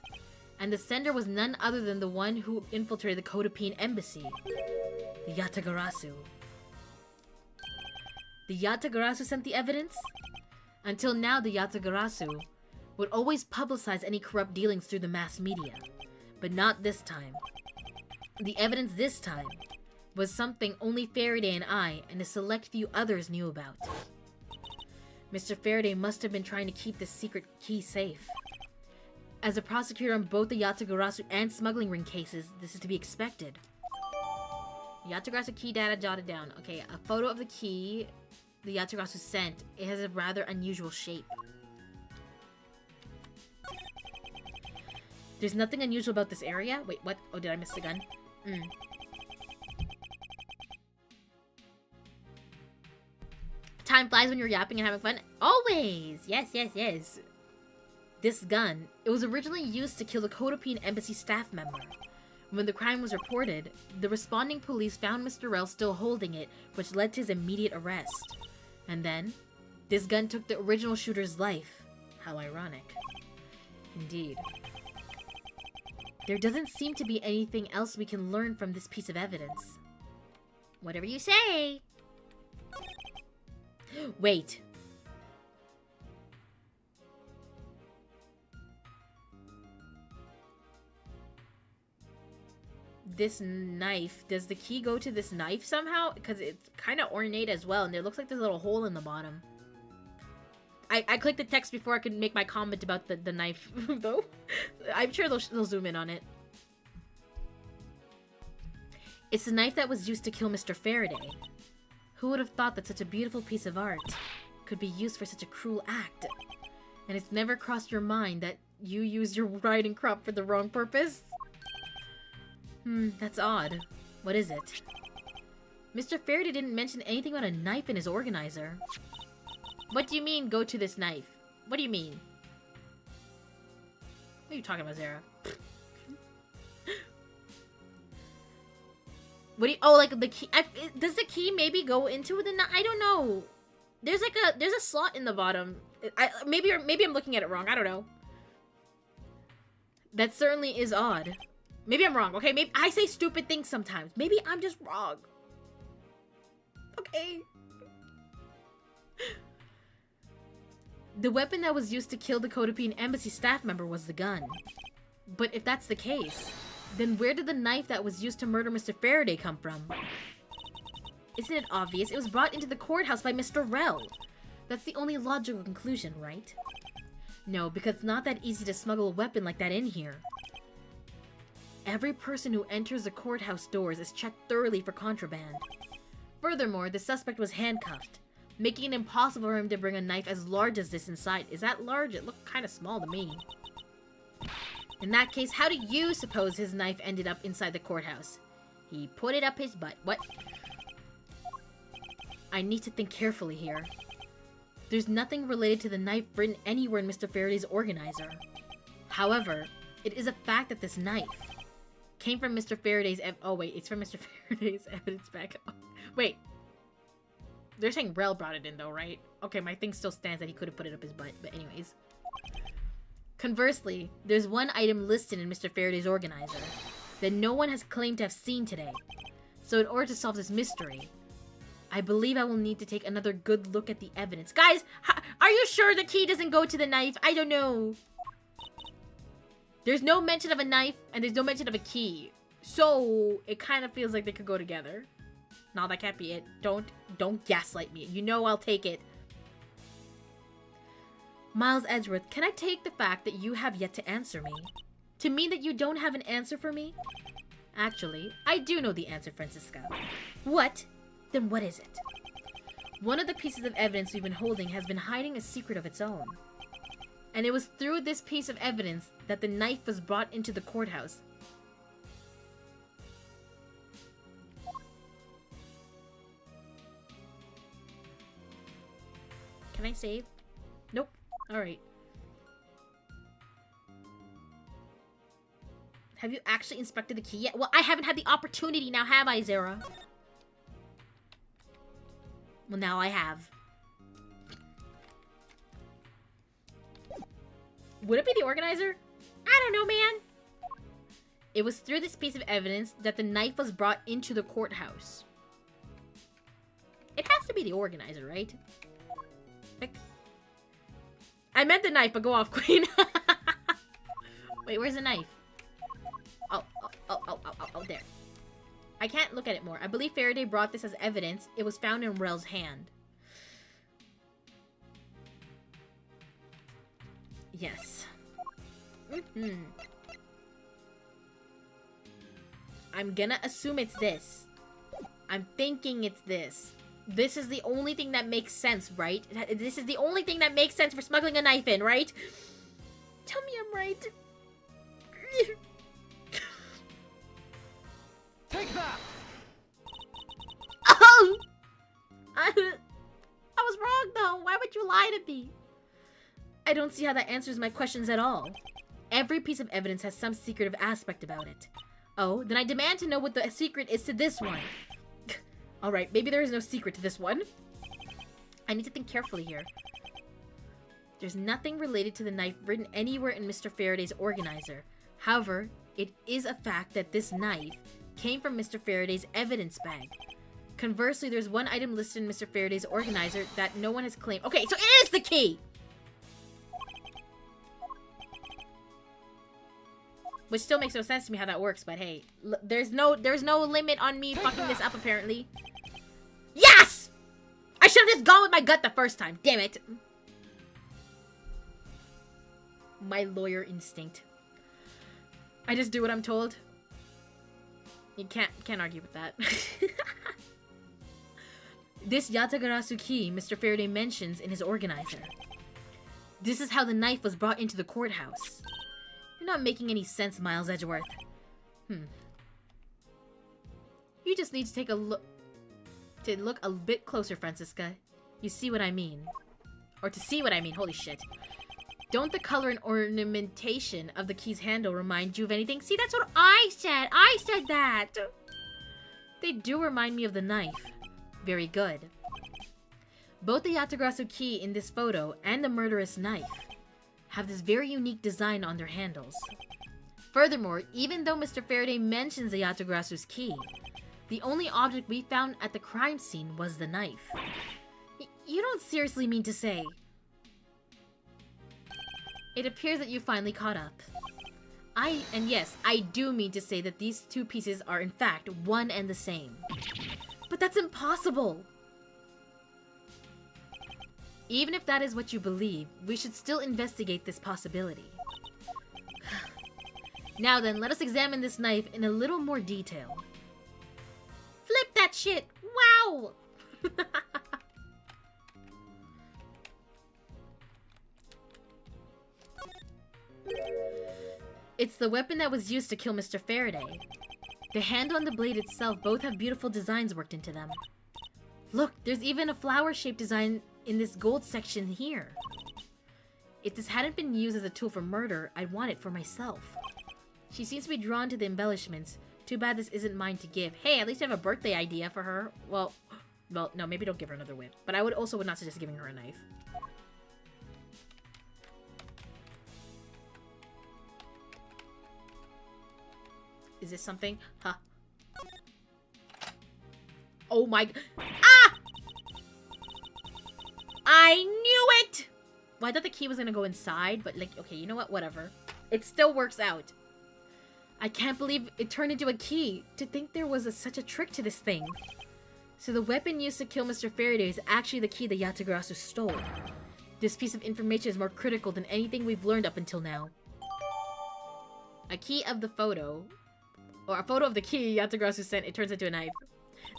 and the sender was none other than the one who infiltrated the Codapine embassy, the Yatagarasu. The Yatagarasu sent the evidence? Until now, the Yatagarasu would always publicize any corrupt dealings through the mass media, but not this time. The evidence this time was something only Faraday and I and a select few others knew about. Mr. Faraday must have been trying to keep this secret key safe. As a prosecutor on both the Yatagarasu and smuggling ring cases, this is to be expected. Yatagarasu key data jotted down. Okay, a photo of the key the Yatagarasu sent. It has a rather unusual shape. There's nothing unusual about this area? Wait, what? Oh, did I miss the gun? Time flies when you're yapping and having fun. Always! Yes, yes, yes. This gun, it was originally used to kill a Codapine embassy staff member. When the crime was reported, the responding police found Mr. Rel still holding it, which led to his immediate arrest. And then, this gun took the original shooter's life. How ironic. Indeed. There doesn't seem to be anything else we can learn from this piece of evidence. Whatever you say! Wait. This knife. Does the key go to this knife somehow? Because it's kind of ornate as well, and it looks like there's a little hole in the bottom. I clicked the text before I could make my comment about the knife, though. I'm sure they'll zoom in on it. It's the knife that was used to kill Mr. Faraday. Who would have thought that such a beautiful piece of art could be used for such a cruel act? And it's never crossed your mind that you used your riding crop for the wrong purpose? That's odd. What is it? Mr. Faraday didn't mention anything about a knife in his organizer. What do you mean, go to this knife? What do you mean? What are you talking about, Zara? What do you... Oh, like the key... does the key maybe go into the knife? I don't know. There's like a... There's a slot in the bottom. Maybe I'm looking at it wrong. I don't know. That certainly is odd. Maybe I'm wrong, okay? Maybe I say stupid things sometimes. Maybe I'm just wrong. Okay. The weapon that was used to kill the Codepian embassy staff member was the gun. But if that's the case, then where did the knife that was used to murder Mr. Faraday come from? Isn't it obvious? It was brought into the courthouse by Mr. Rell. That's the only logical conclusion, right? No, because it's not that easy to smuggle a weapon like that in here. Every person who enters the courthouse doors is checked thoroughly for contraband. Furthermore, the suspect was handcuffed, making it impossible for him to bring a knife as large as this inside. Is that large? It looked kind of small to me. In that case, how do you suppose his knife ended up inside the courthouse? He put it up his butt. What? I need to think carefully here. There's nothing related to the knife written anywhere in Mr. Faraday's organizer. However, it is a fact that this knife came from Mr. Faraday's oh wait, it's from Mr. Faraday's evidence bag. Wait. They're saying Rell brought it in though, right? Okay, my thing still stands that he could have put it up his butt, but anyways. Conversely, there's one item listed in Mr. Faraday's organizer that no one has claimed to have seen today. So in order to solve this mystery, I believe I will need to take another good look at the evidence. Guys, are you sure the key doesn't go to the knife? I don't know. There's no mention of a knife, and there's no mention of a key. So, it kind of feels like they could go together. No, that can't be it. Don't gaslight me. You know I'll take it. Miles Edgeworth, can I take the fact that you have yet to answer me to mean that you don't have an answer for me? Actually, I do know the answer, Francisca. What? Then what is it? One of the pieces of evidence we've been holding has been hiding a secret of its own. And it was through this piece of evidence that the knife was brought into the courthouse. Can I save? Nope. Alright. Have you actually inspected the key yet? Well, I haven't had the opportunity now, have I, Zara? Well, now I have. Would it be the organizer? I don't know, man. It was through this piece of evidence that the knife was brought into the courthouse. It has to be the organizer, right? Like, I meant the knife, but go off, Queen. Wait, where's the knife? Oh, there. I can't look at it more. I believe Faraday brought this as evidence. It was found in Rell's hand. Yes. I'm gonna assume it's this. I'm thinking it's this. This is the only thing that makes sense, right? This is the only thing that makes sense for smuggling a knife in, right? Tell me I'm right. Take that! Oh! I was wrong, though. Why would you lie to me? I don't see how that answers my questions at all. Every piece of evidence has some secretive aspect about it. Oh, then I demand to know what the secret is to this one. Alright, maybe there is no secret to this one. I need to think carefully here. There's nothing related to the knife written anywhere in Mr. Faraday's organizer. However, it is a fact that this knife came from Mr. Faraday's evidence bag. Conversely, there's one item listed in Mr. Faraday's organizer that no one has claimed. Okay, so it is the key! Which still makes no sense to me how that works, but hey. There's no limit on me fucking this up, apparently. Yes! I should have just gone with my gut the first time. Damn it. My lawyer instinct. I just do what I'm told. You can't argue with that. This Yatagarasu key Mr. Faraday mentions in his organizer. This is how the knife was brought into the courthouse. You're not making any sense, Miles Edgeworth. You just need to take a look... to look a bit closer, Francisca. You see what I mean. Or to see what I mean, holy shit. Don't the color and ornamentation of the key's handle remind you of anything? See, that's what I said! I said that! They do remind me of the knife. Very good. Both the Yatagarasu key in this photo and the murderous knife have this very unique design on their handles. Furthermore, even though Mr. Faraday mentions the Yatagarasu's key, the only object we found at the crime scene was the knife. You don't seriously mean to say... It appears that you finally caught up. And yes, I do mean to say that these two pieces are in fact one and the same. But that's impossible! Even if that is what you believe, we should still investigate this possibility. Now then, let us examine this knife in a little more detail. Flip that shit! Wow! It's the weapon that was used to kill Mr. Faraday. The handle and the blade itself both have beautiful designs worked into them. Look, there's even a flower-shaped design in this gold section here. If this hadn't been used as a tool for murder, I'd want it for myself. She seems to be drawn to the embellishments. Too bad this isn't mine to give. Hey, at least I have a birthday idea for her. Well, no, maybe don't give her another whip. But I would not suggest giving her a knife. Is this something? Huh. Oh my... Ah! I knew it! Well, I thought the key was gonna go inside, but like, okay, you know what? Whatever. It still works out. I can't believe it turned into a key. To think there was such a trick to this thing. So the weapon used to kill Mr. Faraday is actually the key that Yatagarasu stole. This piece of information is more critical than anything we've learned up until now. A key of the photo... Or a photo of the key Yatagarasu sent, it turns into a knife.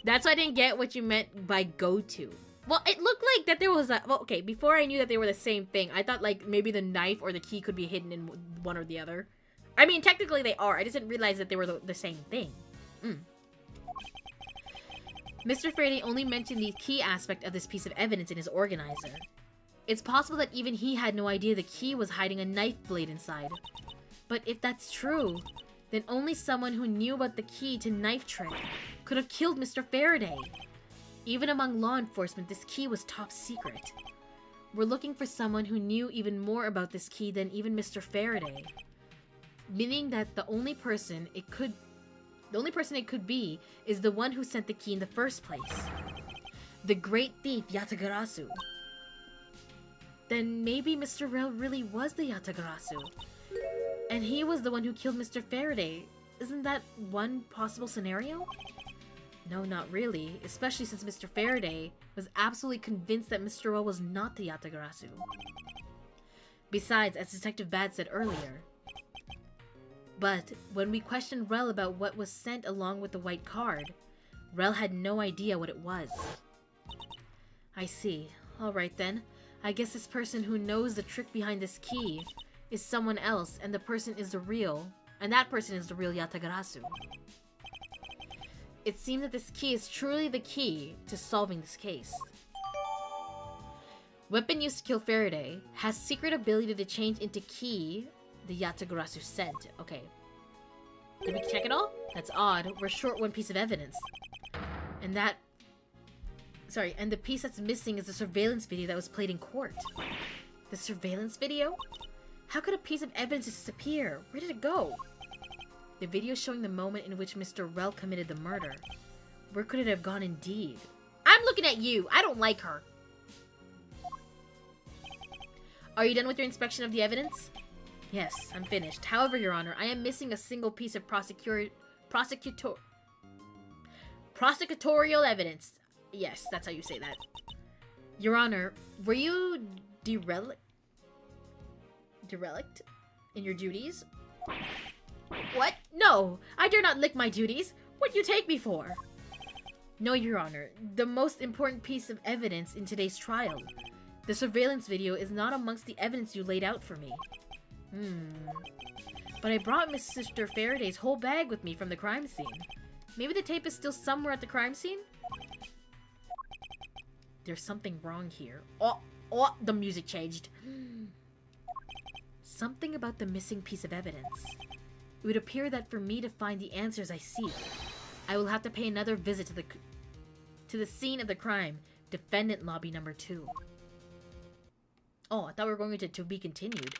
That's why I didn't get what you meant by go-to. Well, it looked like that there was a... Well, okay, before I knew that they were the same thing, I thought, like, maybe the knife or the key could be hidden in one or the other. I mean, technically they are. I just didn't realize that they were the same thing. Mr. Faraday only mentioned the key aspect of this piece of evidence in his organizer. It's possible that even he had no idea the key was hiding a knife blade inside. But if that's true, then only someone who knew about the key to knife trick could have killed Mr. Faraday. Even among law enforcement, this key was top secret. We're looking for someone who knew even more about this key than even Mr. Faraday. Meaning that the only person it could be is the one who sent the key in the first place. The great thief Yatagarasu. Then maybe Mr. Rel really was the Yatagarasu. And he was the one who killed Mr. Faraday. Isn't that one possible scenario? No, not really. Especially since Mr. Faraday was absolutely convinced that Mr. Rel was not the Yatagarasu. Besides, as Detective Bad said earlier, but when we questioned Rel about what was sent along with the white card, Rel had no idea what it was. I see. Alright then. I guess this person who knows the trick behind this key is someone else, and that person is the real Yatagarasu. It seems that this key is truly the key to solving this case. Weapon used to kill Faraday has secret ability to change into key the Yatagarasu sent. Okay. Did we check it all? That's odd. We're short one piece of evidence. And the piece that's missing is the surveillance video that was played in court. The surveillance video? How could a piece of evidence disappear? Where did it go? The video showing the moment in which Mr. Rel committed the murder. Where could it have gone indeed? I'm looking at you! I don't like her! Are you done with your inspection of the evidence? Yes, I'm finished. However, Your Honor, I am missing a single piece of prosecutorial evidence. Yes, that's how you say that. Your Honor, were you derelict in your duties? What? No, I dare not lick my duties. What do you take me for? No, Your Honor. The most important piece of evidence in today's trial. The surveillance video is not amongst the evidence you laid out for me. But I brought Mr. Faraday's whole bag with me from the crime scene. Maybe the tape is still somewhere at the crime scene? There's something wrong here. Oh, the music changed. Something about the missing piece of evidence. It would appear that for me to find the answers I seek, I will have to pay another visit to the scene of the crime, defendant lobby number 2. Oh, I thought we were going to be continued.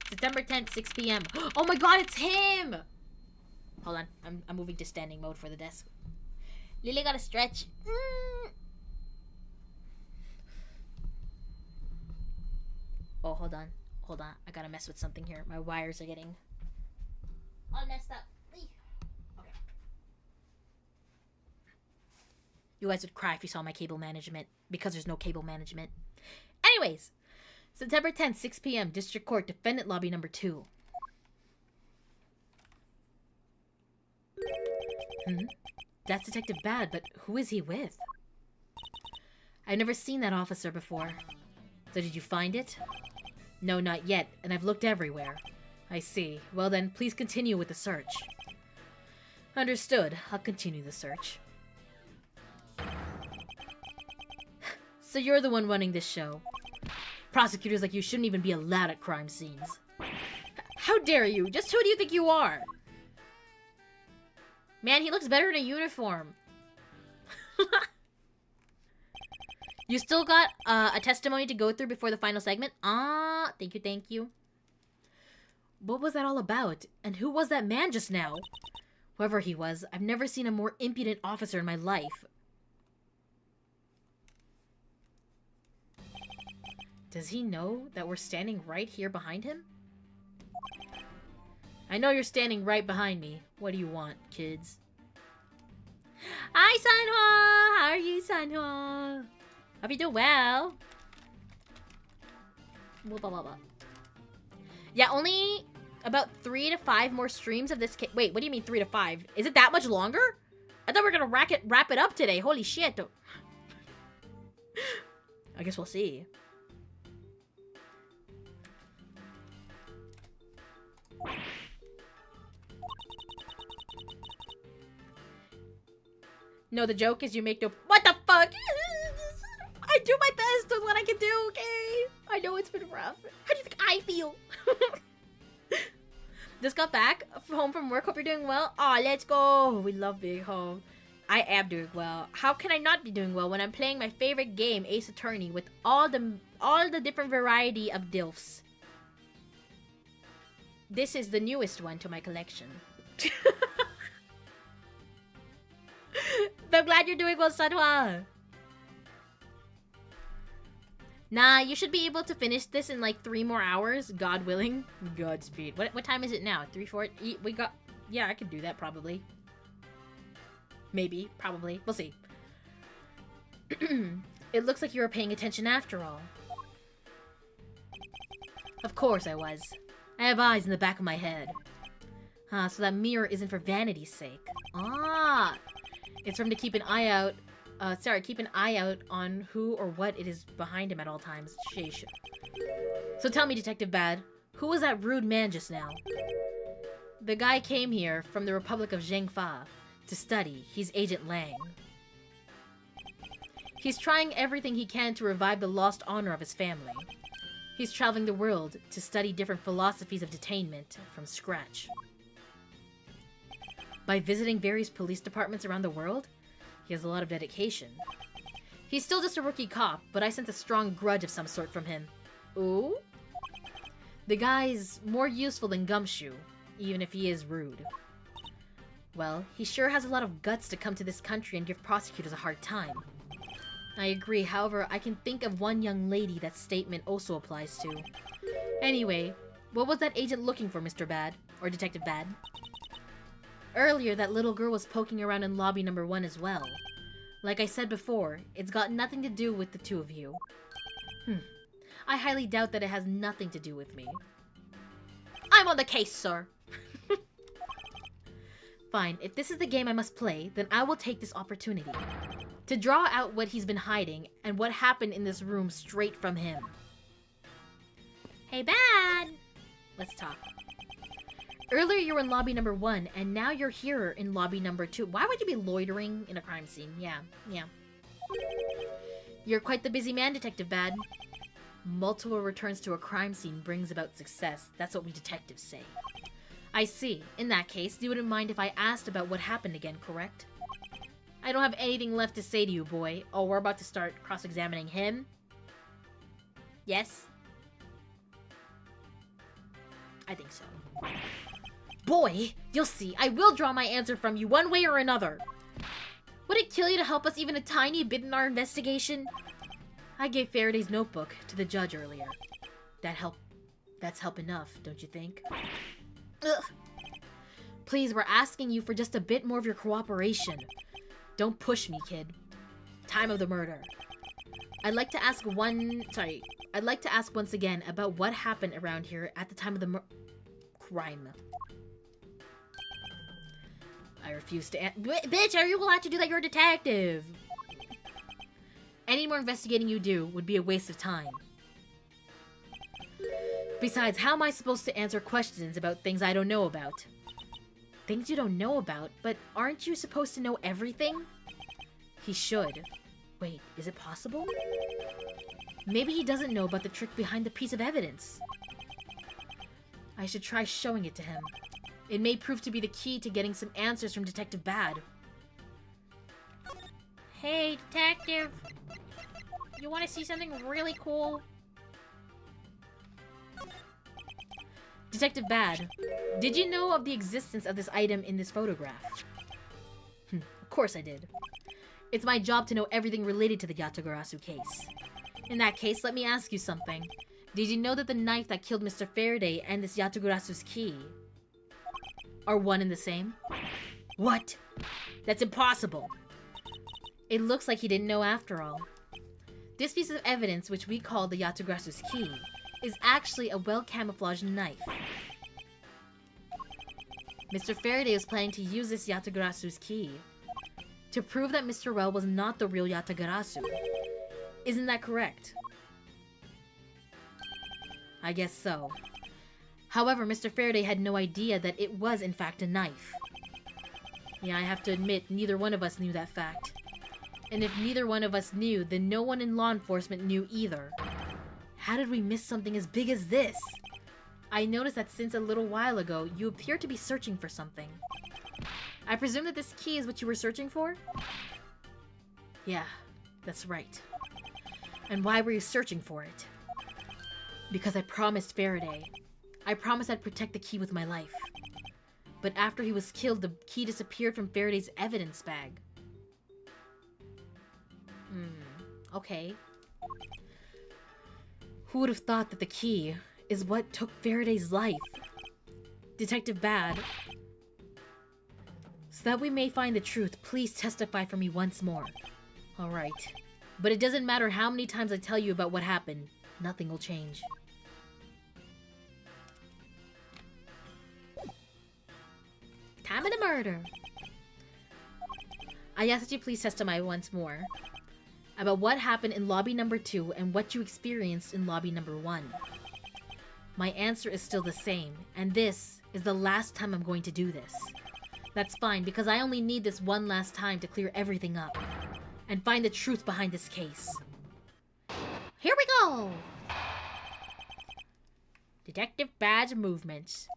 Sit September 10th, 6 p.m. Oh my god, it's him! Hold on. I'm moving to standing mode for the desk. Lily gotta stretch. Oh, hold on. Hold on. I gotta mess with something here. My wires are getting all messed up. Okay. You guys would cry if you saw my cable management, because there's no cable management. Anyways, September 10th, 6 p.m. District Court, Defendant Lobby number 2. That's Detective Bad, but who is he with? I've never seen that officer before. So did you find it? No, not yet, and I've looked everywhere. I see. Well then, please continue with the search. Understood. I'll continue the search. So you're the one running this show. Prosecutors like you shouldn't even be allowed at crime scenes. How dare you? Just who do you think you are? Man, he looks better in a uniform. You still got a testimony to go through before the final segment? Ah, thank you, thank you. What was that all about? And who was that man just now? Whoever he was, I've never seen a more impudent officer in my life. Does he know that we're standing right here behind him? I know you're standing right behind me. What do you want, kids? Hi, Sanhwa! How are you, Sanhwa? Hope you doing well. Blah, blah, blah, blah. Yeah, only about 3 to 5 more streams of this. Wait, what do you mean 3 to 5? Is it that much longer? I thought we were gonna wrap it up today. Holy shit. I guess we'll see. No, the joke is you make no— What the fuck? I do my best with what I can do, okay? I know it's been rough. How do you think I feel? Just got back home from work. Hope you're doing well. Aw, let's go. We love being home. I am doing well. How can I not be doing well when I'm playing my favorite game, Ace Attorney, with all the different variety of DILFs? This is the newest one to my collection. I'm glad you're doing well, Sanhwa. Nah, you should be able to finish this in like 3 more hours, God willing. Godspeed. What time is it now? 3, 4? We got— Yeah, I could do that probably. Maybe, probably. We'll see. It looks like you were paying attention after all. Of course I was. I have eyes in the back of my head. So that mirror isn't for vanity's sake. Ah! It's for him to keep an eye out. Keep an eye out on who or what it is behind him at all times. Sheesh. So tell me, Detective Bad, who was that rude man just now? The guy came here from the Republic of Zhengfa to study. He's Agent Lang. He's trying everything he can to revive the lost honor of his family. He's traveling the world to study different philosophies of detainment from scratch. By visiting various police departments around the world, he has a lot of dedication. He's still just a rookie cop, but I sense a strong grudge of some sort from him. Ooh? The guy's more useful than Gumshoe, even if he is rude. Well, he sure has a lot of guts to come to this country and give prosecutors a hard time. I agree, however, I can think of one young lady that statement also applies to. Anyway, what was that agent looking for, Mr. Bad? Or Detective Bad? Earlier, that little girl was poking around in lobby number 1 as well. Like I said before, it's got nothing to do with the two of you. I highly doubt that it has nothing to do with me. I'm on the case, sir! Fine, if this is the game I must play, then I will take this opportunity to draw out what he's been hiding and what happened in this room straight from him. Hey, Bad! Let's talk. Earlier you were in lobby number 1, and now you're here in lobby number 2. Why would you be loitering in a crime scene? Yeah. You're quite the busy man, Detective Bad. Multiple returns to a crime scene brings about success. That's what we detectives say. I see. In that case, you wouldn't mind if I asked about what happened again, correct? I don't have anything left to say to you, boy. Oh, we're about to start cross-examining him? Yes? I think so. Boy, you'll see. I will draw my answer from you one way or another. Would it kill you to help us even a tiny bit in our investigation? I gave Faraday's notebook to the judge earlier. That's help enough, don't you think? Ugh. Please, we're asking you for just a bit more of your cooperation. Don't push me, kid. Time of the murder. I'd like to ask once again about what happened around here at the time of the crime. I refuse to Bitch, are you allowed to do that? You're a detective. Any more investigating you do would be a waste of time. Besides, how am I supposed to answer questions about things I don't know about? Things you don't know about? But aren't you supposed to know everything? He should. Wait, is it possible? Maybe he doesn't know about the trick behind the piece of evidence. I should try showing it to him. It may prove to be the key to getting some answers from Detective Bad. Hey, detective. You want to see something really cool? Detective Bad, did you know of the existence of this item in this photograph? Of course I did. It's my job to know everything related to the Yatagarasu case. In that case, let me ask you something. Did you know that the knife that killed Mr. Faraday and this Yatagarasu's key are one and the same? What? That's impossible. It looks like he didn't know after all. This piece of evidence, which we call the Yatagarasu's key, is actually a well-camouflaged knife. Mr. Faraday was planning to use this Yatagarasu's key to prove that Mr. Well was not the real Yatagarasu. Isn't that correct? I guess so. However, Mr. Faraday had no idea that it was in fact a knife. Yeah, I have to admit, neither one of us knew that fact. And if neither one of us knew, then no one in law enforcement knew either. How did we miss something as big as this? I noticed that since a little while ago, you appear to be searching for something. I presume that this key is what you were searching for? Yeah, that's right. And why were you searching for it? Because I promised Faraday. I promised I'd protect the key with my life. But after he was killed, the key disappeared from Faraday's evidence bag. Okay. Who would have thought that the key is what took Faraday's life? Detective Bad. So that we may find the truth, please testify for me once more. Alright. But it doesn't matter how many times I tell you about what happened. Nothing will change. Time of the murder. I ask that you please testify once more about what happened in lobby number 2 and what you experienced in lobby number 1. My answer is still the same, and this is the last time I'm going to do this. That's fine, because I only need this one last time to clear everything up and find the truth behind this case. Here we go! Detective Bad's movements.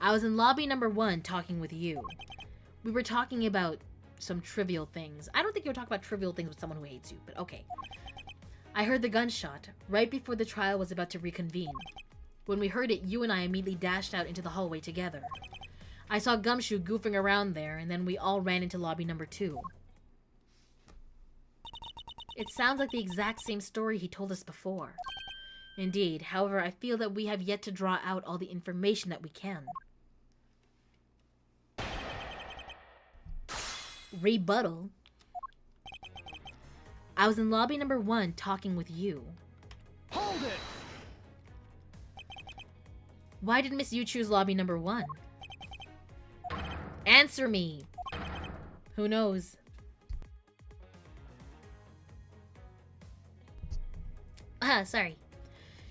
I was in lobby number 1 talking with you. We were talking about some trivial things. I don't think you'll talk about trivial things with someone who hates you, but okay. I heard the gunshot right before the trial was about to reconvene. When we heard it, you and I immediately dashed out into the hallway together. I saw Gumshoe goofing around there, and then we all ran into lobby number 2. It sounds like the exact same story he told us before. Indeed, however, I feel that we have yet to draw out all the information that we can. Rebuttal. I was in lobby number 1 talking with you. Hold it! Why did Miss Yu choose lobby number 1? Answer me! Who knows? Sorry.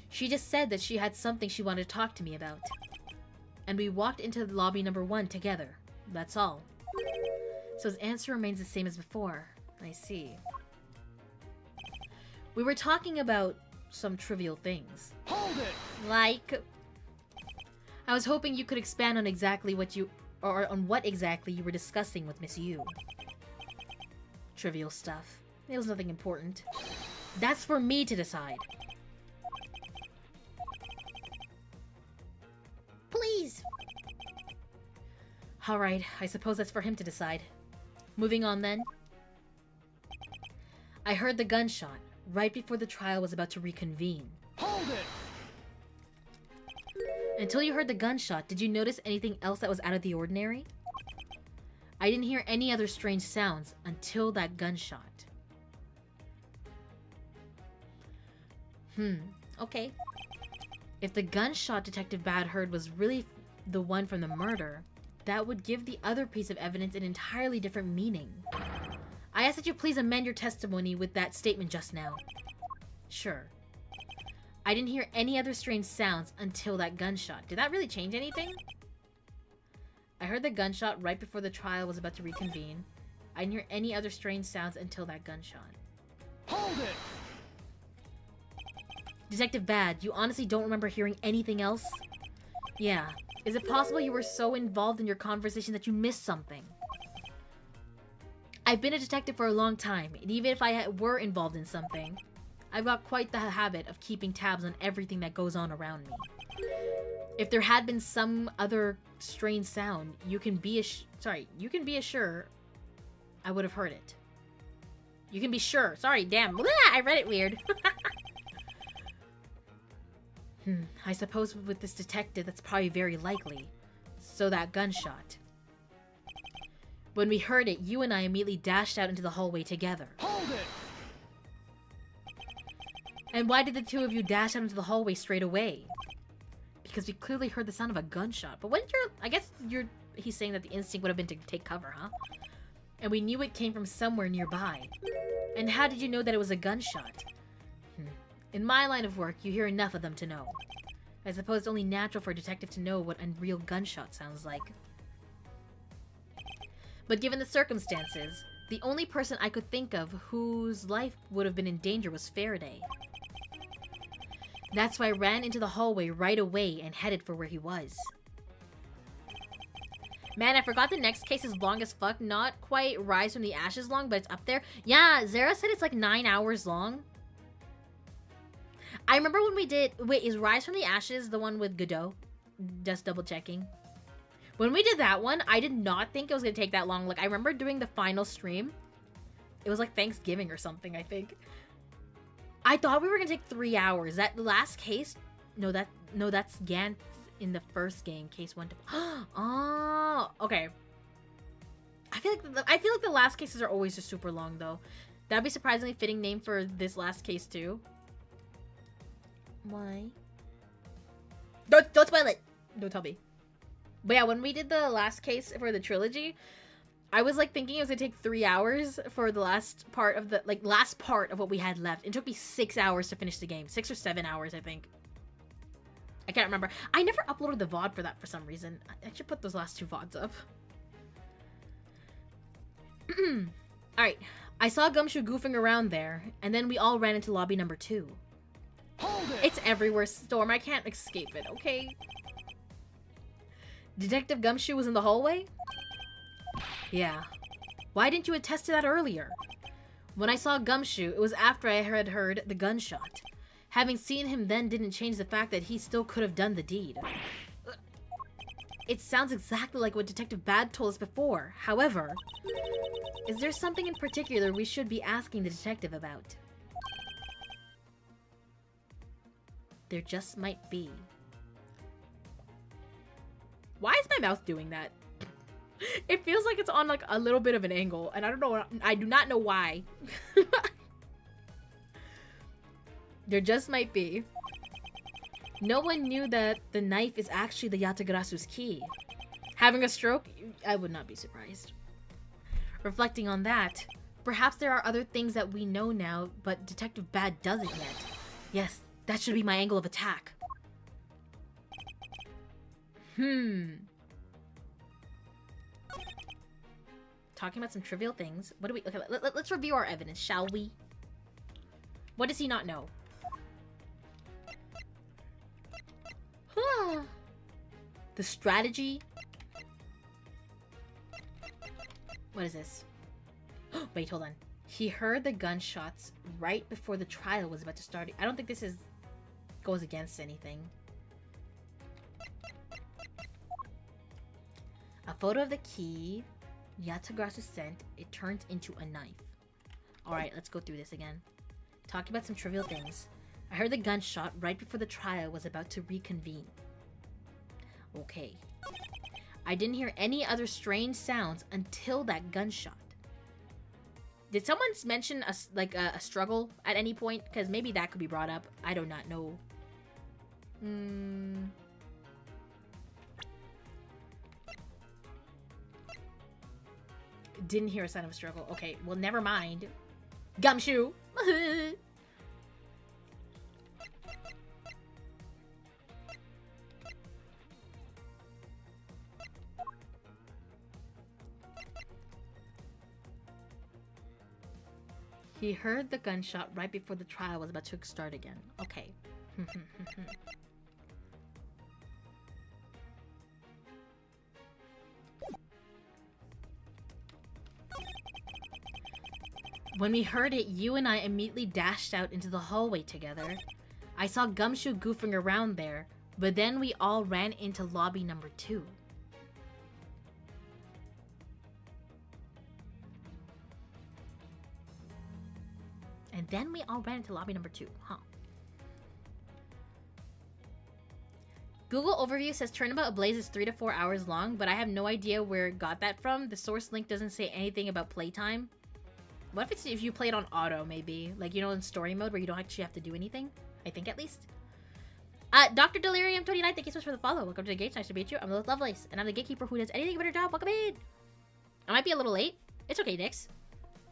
She just said that she had something she wanted to talk to me about. And we walked into lobby number 1 together. That's all. So his answer remains the same as before. I see. We were talking about some trivial things. Hold it! Like... I was hoping you could expand on exactly what you... or on what exactly you were discussing with Miss Yu. Trivial stuff. It was nothing important. That's for me to decide. Alright, I suppose that's for him to decide. Moving on then. I heard the gunshot right before the trial was about to reconvene. Hold it! Until you heard the gunshot, did you notice anything else that was out of the ordinary? I didn't hear any other strange sounds until that gunshot. Okay. If the gunshot Detective Bad heard was really the one from the murder, that would give the other piece of evidence an entirely different meaning. I ask that you please amend your testimony with that statement just now. Sure. I didn't hear any other strange sounds until that gunshot. Did that really change anything? I heard the gunshot right before the trial was about to reconvene. I didn't hear any other strange sounds until that gunshot. Hold it! Detective Bad, you honestly don't remember hearing anything else? Yeah. Is it possible you were so involved in your conversation that you missed something? I've been a detective for a long time, and even if I were involved in something, I've got quite the habit of keeping tabs on everything that goes on around me. If there had been some other strange sound, you can be assured I would have heard it. You can be sure. Sorry, damn. Blah, I read it weird. I suppose with this detective, that's probably very likely. So that gunshot. When we heard it, you and I immediately dashed out into the hallway together. Hold it! And why did the two of you dash out into the hallway straight away? Because we clearly heard the sound of a gunshot. But he's saying that the instinct would have been to take cover, huh? And we knew it came from somewhere nearby. And how did you know that it was a gunshot? In my line of work, you hear enough of them to know. I suppose it's only natural for a detective to know what a real gunshot sounds like. But given the circumstances, the only person I could think of whose life would have been in danger was Faraday. That's why I ran into the hallway right away and headed for where he was. Man, I forgot the next case is long as fuck. Not quite Rise from the Ashes long, but it's up there. Yeah, Zara said it's like 9 hours long. I remember when we did... Wait, is Rise from the Ashes the one with Godot? Just double checking. When we did that one, I did not think it was going to take that long. Like, I remember doing the final stream. It was like Thanksgiving or something, I think. I thought we were going to take 3 hours. That last case... No, that's Gant in the first game. Case 1 to... Oh, okay. I feel like the last cases are always just super long, though. That'd be surprisingly fitting name for this last case, too. Why? Don't spoil it! Don't tell me. But yeah, when we did the last case for the trilogy, I was like thinking it was gonna take 3 hours for the last part of what we had left. It took me 6 hours to finish the game. 6 or 7 hours, I think. I can't remember. I never uploaded the VOD for that for some reason. I should put those last 2 VODs up. Alright. I saw Gumshoe goofing around there, and then we all ran into lobby number 2. Hold it! It's everywhere, Storm. I can't escape it, okay? Detective Gumshoe was in the hallway? Yeah. Why didn't you attest to that earlier? When I saw Gumshoe, it was after I had heard the gunshot. Having seen him then didn't change the fact that he still could have done the deed. It sounds exactly like what Detective Bad told us before. However, is there something in particular we should be asking the detective about? There just might be. Why is my mouth doing that? It feels like it's on like a little bit of an angle, and I don't know. I do not know why. There just might be. No one knew that the knife is actually the Yatagarasu's key. Having a stroke, I would not be surprised. Reflecting on that, perhaps there are other things that we know now, but Detective Bad doesn't yet. Yes, that should be my angle of attack. Talking about some trivial things. What do we... Okay, let's review our evidence, shall we? What does he not know? The strategy? What is this? Wait, hold on. He heard the gunshots right before the trial was about to start. I don't think this goes against anything. A photo of the key. Yatagrasu sent. It turns into a knife. Alright, let's go through this again. Talking about some trivial things. I heard the gunshot right before the trial was about to reconvene. Okay. I didn't hear any other strange sounds until that gunshot. Did someone mention a struggle at any point? Because maybe that could be brought up. I do not know. Didn't hear a sign of a struggle. Okay, well, never mind. Gumshoe! He heard the gunshot right before the trial was about to start again. Okay. When we heard it, you and I immediately dashed out into the hallway together. I saw Gumshoe goofing around there, but then we all ran into lobby number 2. And then we all ran into lobby number 2, huh? Google overview says Turnabout Ablaze is 3 to 4 hours long, but I have no idea where it got that from. The source link doesn't say anything about playtime. What if you play it on auto, maybe? Like, you know, in story mode where you don't actually have to do anything? I think, at least. Dr. Delirium29, thank you so much for the follow. Welcome to the Gates. Nice to meet you. I'm Lillith Lovelace, and I'm the gatekeeper who does anything but her job. Welcome in! I might be a little late. It's okay, Nyx.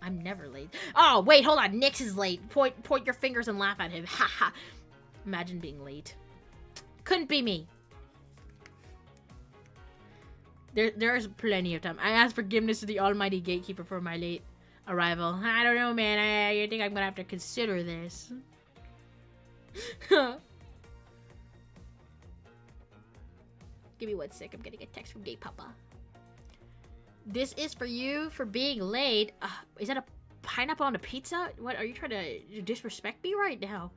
I'm never late. Oh, wait, hold on. Nyx is late. Point your fingers and laugh at him. Haha. Imagine being late. Couldn't be me. There's plenty of time. I ask forgiveness to the almighty gatekeeper for my late arrival. I don't know, man. I think I'm gonna have to consider this. Give me 1 sec. I'm getting a text from Gate Papa. This is for you for being late. Is that a pineapple on a pizza? What, are you trying to disrespect me right now?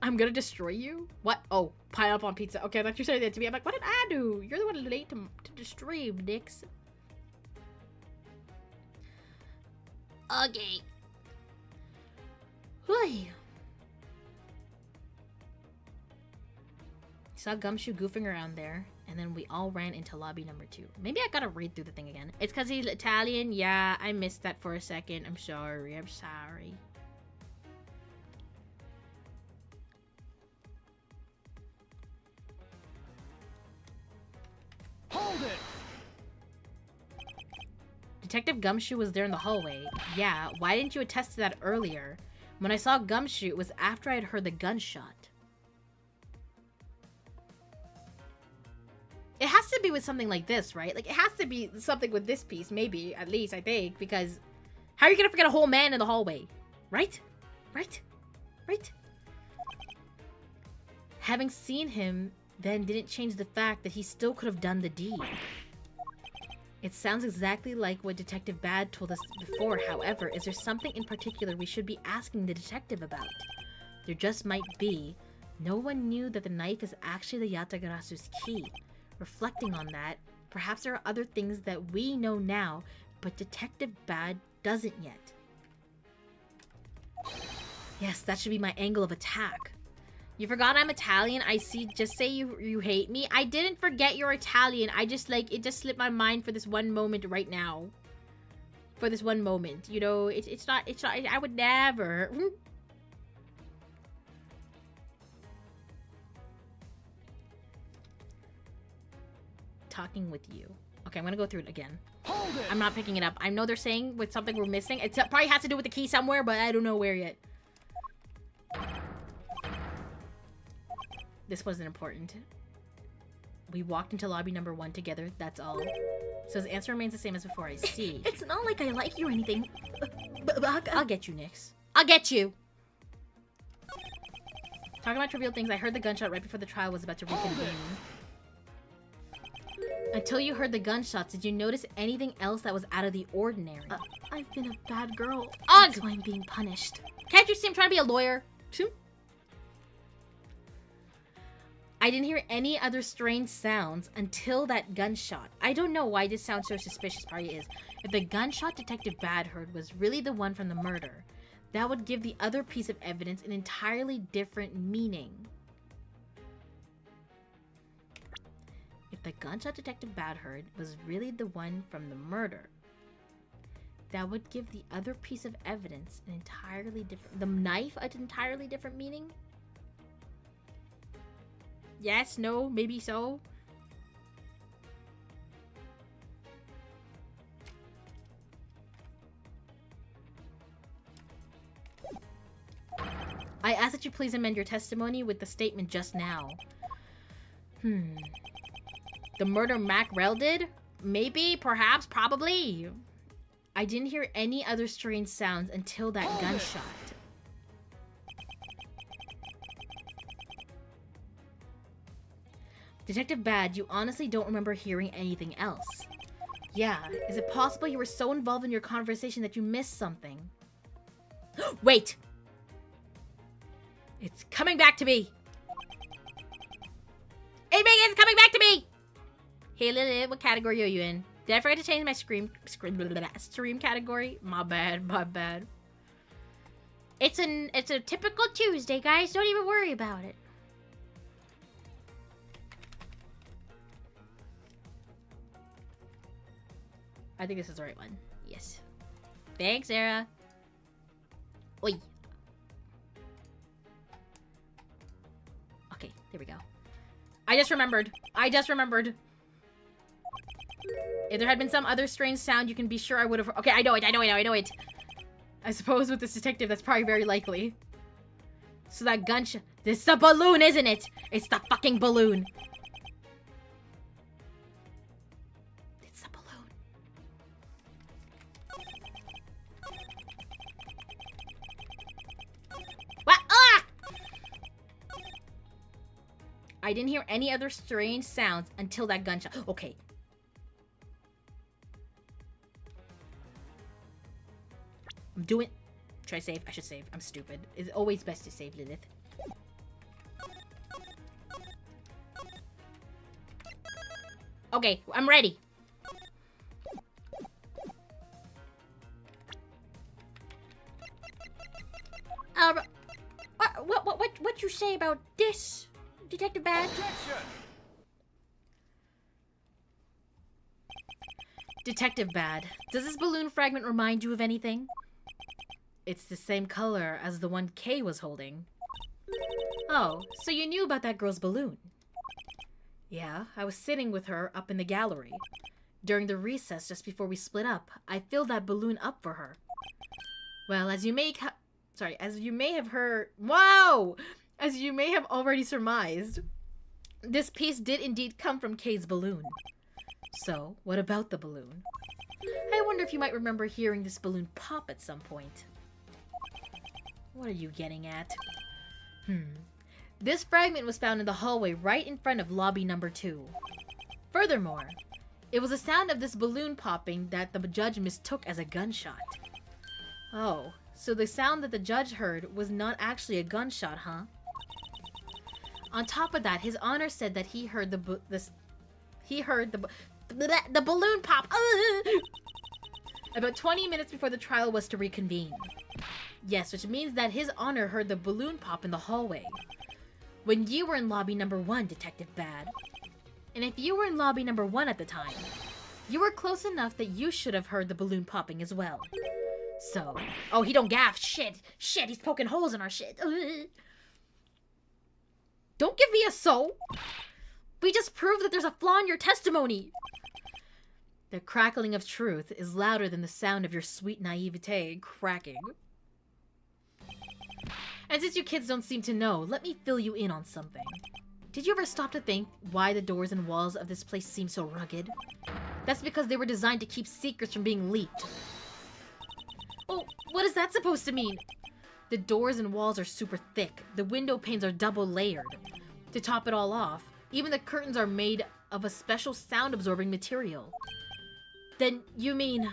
I'm gonna destroy you? What? Oh, pineapple on pizza. Okay, I thought you were saying that to me. I'm like, what did I do? You're the one late to the stream, Nyx. Okay. Whey. Saw Gumshoe goofing around there, and then we all ran into lobby number 2. Maybe I gotta read through the thing again. It's because he's Italian. Yeah, I missed that for a second. I'm sorry. I'm sorry. Hold it! Detective Gumshoe was there in the hallway. Yeah, why didn't you attest to that earlier? When I saw Gumshoe, it was after I'd heard the gunshot. It has to be with something like this, right? Like, it has to be something with this piece, maybe, at least, I think, because how are you gonna forget a whole man in the hallway? Right? Right? Right? Having seen him then didn't change the fact that he still could have done the deed. It sounds exactly like what Detective Bad told us before. However, is there something in particular we should be asking the detective about? There just might be. No one knew that the knife is actually the Yatagarasu's key. Reflecting on that, perhaps there are other things that we know now, but Detective Bad doesn't yet. Yes, that should be my angle of attack. You forgot I'm Italian? I see. Just say you hate me. I didn't forget you're Italian. I just, like, it just slipped my mind for this one moment right now. For this one moment. You know, it's not, I would never. Talking with you. Okay, I'm gonna go through it again. Hold it! I'm not picking it up. I know they're saying with something we're missing. It probably has to do with the key somewhere, but I don't know where yet. This wasn't important. We walked into lobby number 1 together, that's all. So his answer remains the same as before, I see. It's not like I like you or anything. I'll get you, Nyx. I'll get you! Talking about trivial things, I heard the gunshot right before the trial was about to reconvene. Until you heard the gunshots, did you notice anything else that was out of the ordinary? I've been a bad girl. Ugh! That's why I'm being punished. Can't you see I'm trying to be a lawyer? I didn't hear any other strange sounds until that gunshot. I don't know why this sounds so suspicious, probably is. If the gunshot Detective Bad heard was really the one from the murder, that would give the other piece of evidence an entirely different meaning. If the gunshot Detective Bad heard was really the one from the murder, that would give the other piece of evidence an entirely different... The knife an entirely different meaning? Yes, no, maybe so. I ask that you please amend your testimony with the statement just now. The murder Mac Rell did? Maybe, perhaps, probably. I didn't hear any other strange sounds until that gunshot. Detective Bad, you honestly don't remember hearing anything else. Yeah, is it possible you were so involved in your conversation that you missed something? Wait! It's coming back to me! It's coming back to me! Hey Lillith, what category are you in? Did I forget to change my stream category? My bad. It's a typical Tuesday, guys. Don't even worry about it. I think this is the right one. Yes. Thanks, Sarah. Oi. Okay, there we go. I just remembered. If there had been some other strange sound, you can be sure I would have... Okay, I know it. I suppose with this detective, that's probably very likely. So that gunshot... This is the balloon, isn't it? It's the fucking balloon. It's the balloon. What? Ah! I didn't hear any other strange sounds until that gunshot. Okay. I'm doing... Should I save? I should save. I'm stupid. It's always best to save, Lillith. Okay, I'm ready. What you say about this, Detective Bad? Detective Bad, does this balloon fragment remind you of anything? It's the same color as the one Kay was holding. Oh, so you knew about that girl's balloon? Yeah, I was sitting with her up in the gallery. During the recess just before we split up, I filled that balloon up for her. Well, as you may have heard... Wow! As you may have already surmised, this piece did indeed come from Kay's balloon. So, what about the balloon? I wonder if you might remember hearing this balloon pop at some point. What are you getting at? This fragment was found in the hallway right in front of lobby number 2. Furthermore, it was the sound of this balloon popping that the judge mistook as a gunshot. Oh, so the sound that the judge heard was not actually a gunshot, huh? On top of that, His Honor said that he heard the balloon pop about 20 minutes before the trial was to reconvene. Yes, which means that His Honor heard the balloon pop in the hallway when you were in lobby number 1, Detective Bad. And if you were in lobby number 1 at the time, you were close enough that you should have heard the balloon popping as well. So... Oh, he don't gaff. Shit, he's poking holes in our shit. Don't give me a so. We just proved that there's a flaw in your testimony. The crackling of truth is louder than the sound of your sweet naivete cracking. And since you kids don't seem to know, let me fill you in on something. Did you ever stop to think why the doors and walls of this place seem so rugged? That's because they were designed to keep secrets from being leaked. Oh, what is that supposed to mean? The doors and walls are super thick. The window panes are double layered. To top it all off, even the curtains are made of a special sound-absorbing material. Then, you mean...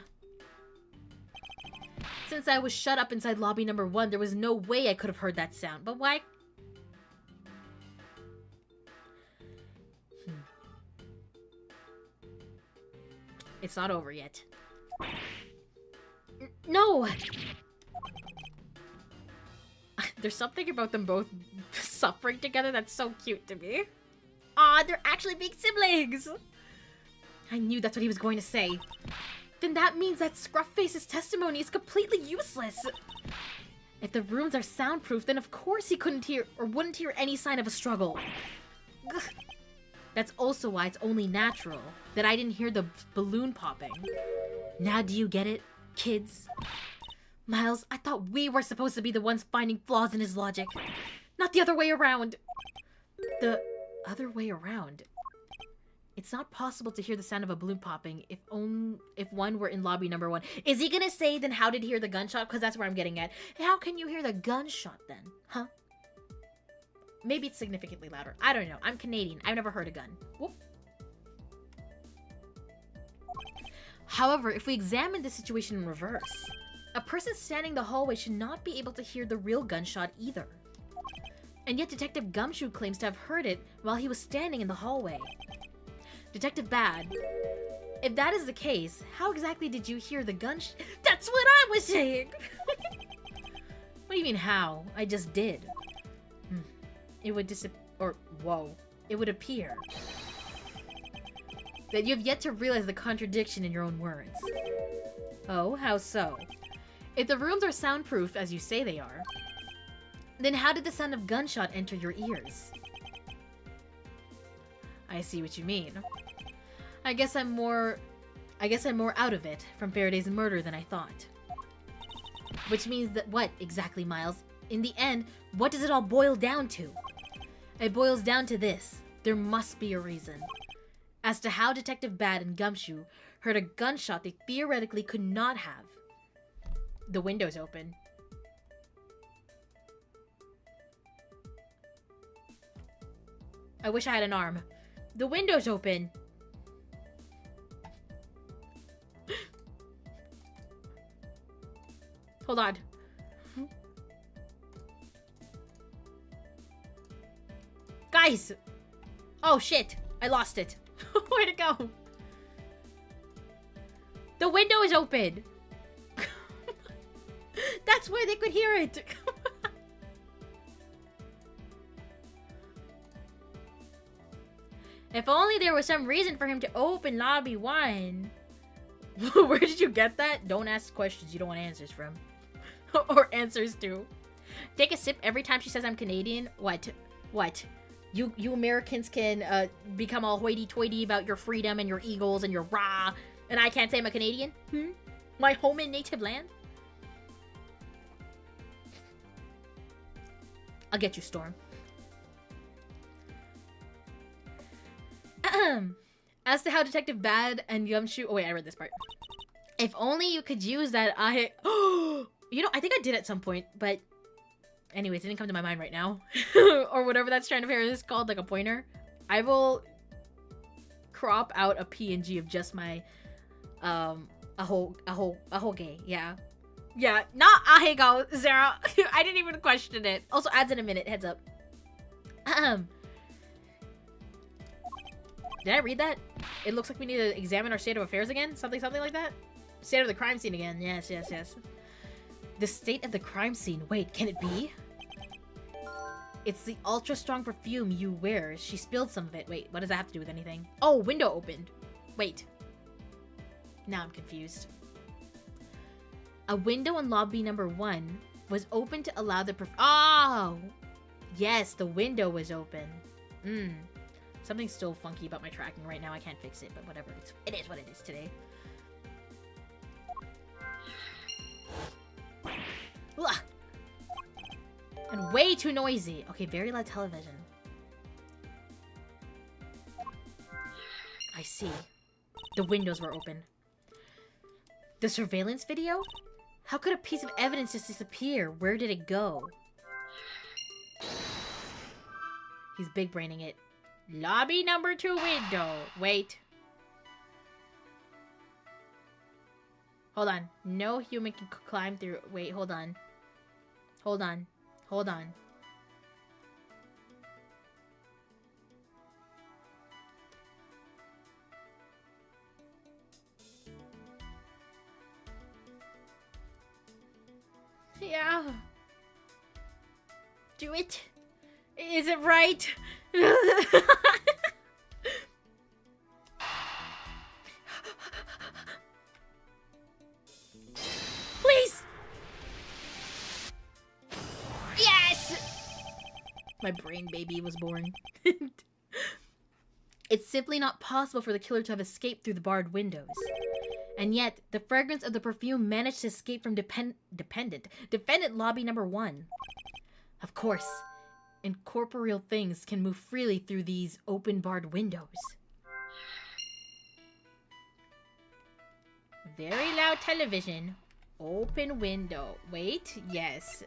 Since I was shut up inside lobby number 1, there was no way I could have heard that sound. But why... It's not over yet. No! There's something about them both suffering together that's so cute to me. Aw, they're actually big siblings! I knew that's what he was going to say. Then that means that Scruffface's testimony is completely useless. If the rooms are soundproof, then of course he couldn't hear or wouldn't hear any sign of a struggle. Ugh. That's also why it's only natural that I didn't hear the balloon popping. Now do you get it, kids? Miles, I thought we were supposed to be the ones finding flaws in his logic, not the other way around. The other way around? It's not possible to hear the sound of a balloon popping if one were in lobby number 1. Is he gonna say, then how did he hear the gunshot? Because that's where I'm getting at. How can you hear the gunshot then? Huh? Maybe it's significantly louder. I don't know. I'm Canadian. I've never heard a gun. Whoop. However, if we examine the situation in reverse, a person standing in the hallway should not be able to hear the real gunshot either. And yet Detective Gumshoe claims to have heard it while he was standing in the hallway. Detective Bad, if that is the case, how exactly did you hear the gunshot? That's what I was saying! What do you mean how? I just did. It would it would appear that you have yet to realize the contradiction in your own words. Oh, how so? If the rooms are soundproof, as you say they are, then how did the sound of gunshot enter your ears? I see what you mean. I guess I'm more out of it from Faraday's murder than I thought. Which means that what exactly, Miles? In the end, what does it all boil down to? It boils down to this. There must be a reason as to how Detective Bad and Gumshoe heard a gunshot they theoretically could not have. The window's open. I wish I had an arm. The window's open. Hold on. Guys! Oh shit! I lost it. Where'd it go? The window is open! That's where they could hear it! If only there was some reason for him to open lobby 1. Where did you get that? Don't ask questions you don't want answers from. Or answers to. Take a sip every time she says I'm Canadian? What? What? You Americans can become all hoity-toity about your freedom and your eagles and your rah, and I can't say I'm a Canadian? My home and native land? I'll get you, Storm. As to how Detective Bad and Gumshoe... Oh wait, I read this part. If only you could use that You know, I think I did at some point, but... Anyways, it didn't come to my mind right now. Or whatever that strand of hair is called, like a pointer. I will crop out a PNG of just my a whole gay, yeah. Yeah, not ahego, Zara. I didn't even question it. Also adds in a minute, heads up. Did I read that? It looks like we need to examine our state of affairs again? Something like that? State of the crime scene again. Yes. The state of the crime scene. Wait, can it be? It's the ultra strong perfume you wear. She spilled some of it. Wait, what does that have to do with anything? Oh, window opened. Wait. Now I'm confused. A window in lobby number 1 was open to allow the Oh! Yes, the window was open. Something's still funky about my tracking right now. I can't fix it, but whatever. It is what it is today. Ugh. And way too noisy. Okay, very loud television. I see. The windows were open. The surveillance video? How could a piece of evidence just disappear? Where did it go? He's big braining it. Lobby number 2 window. Wait. Hold on. No human can climb through. Wait, hold on. Hold on. Hold on. Yeah. Do it. Is it right? Please. Yes. My brain baby was born. It's simply not possible for the killer to have escaped through the barred windows. And yet, the fragrance of the perfume managed to escape from defendant lobby number 1. Of course, incorporeal things can move freely through these open barred windows. Very loud television. Open window. Wait, yes.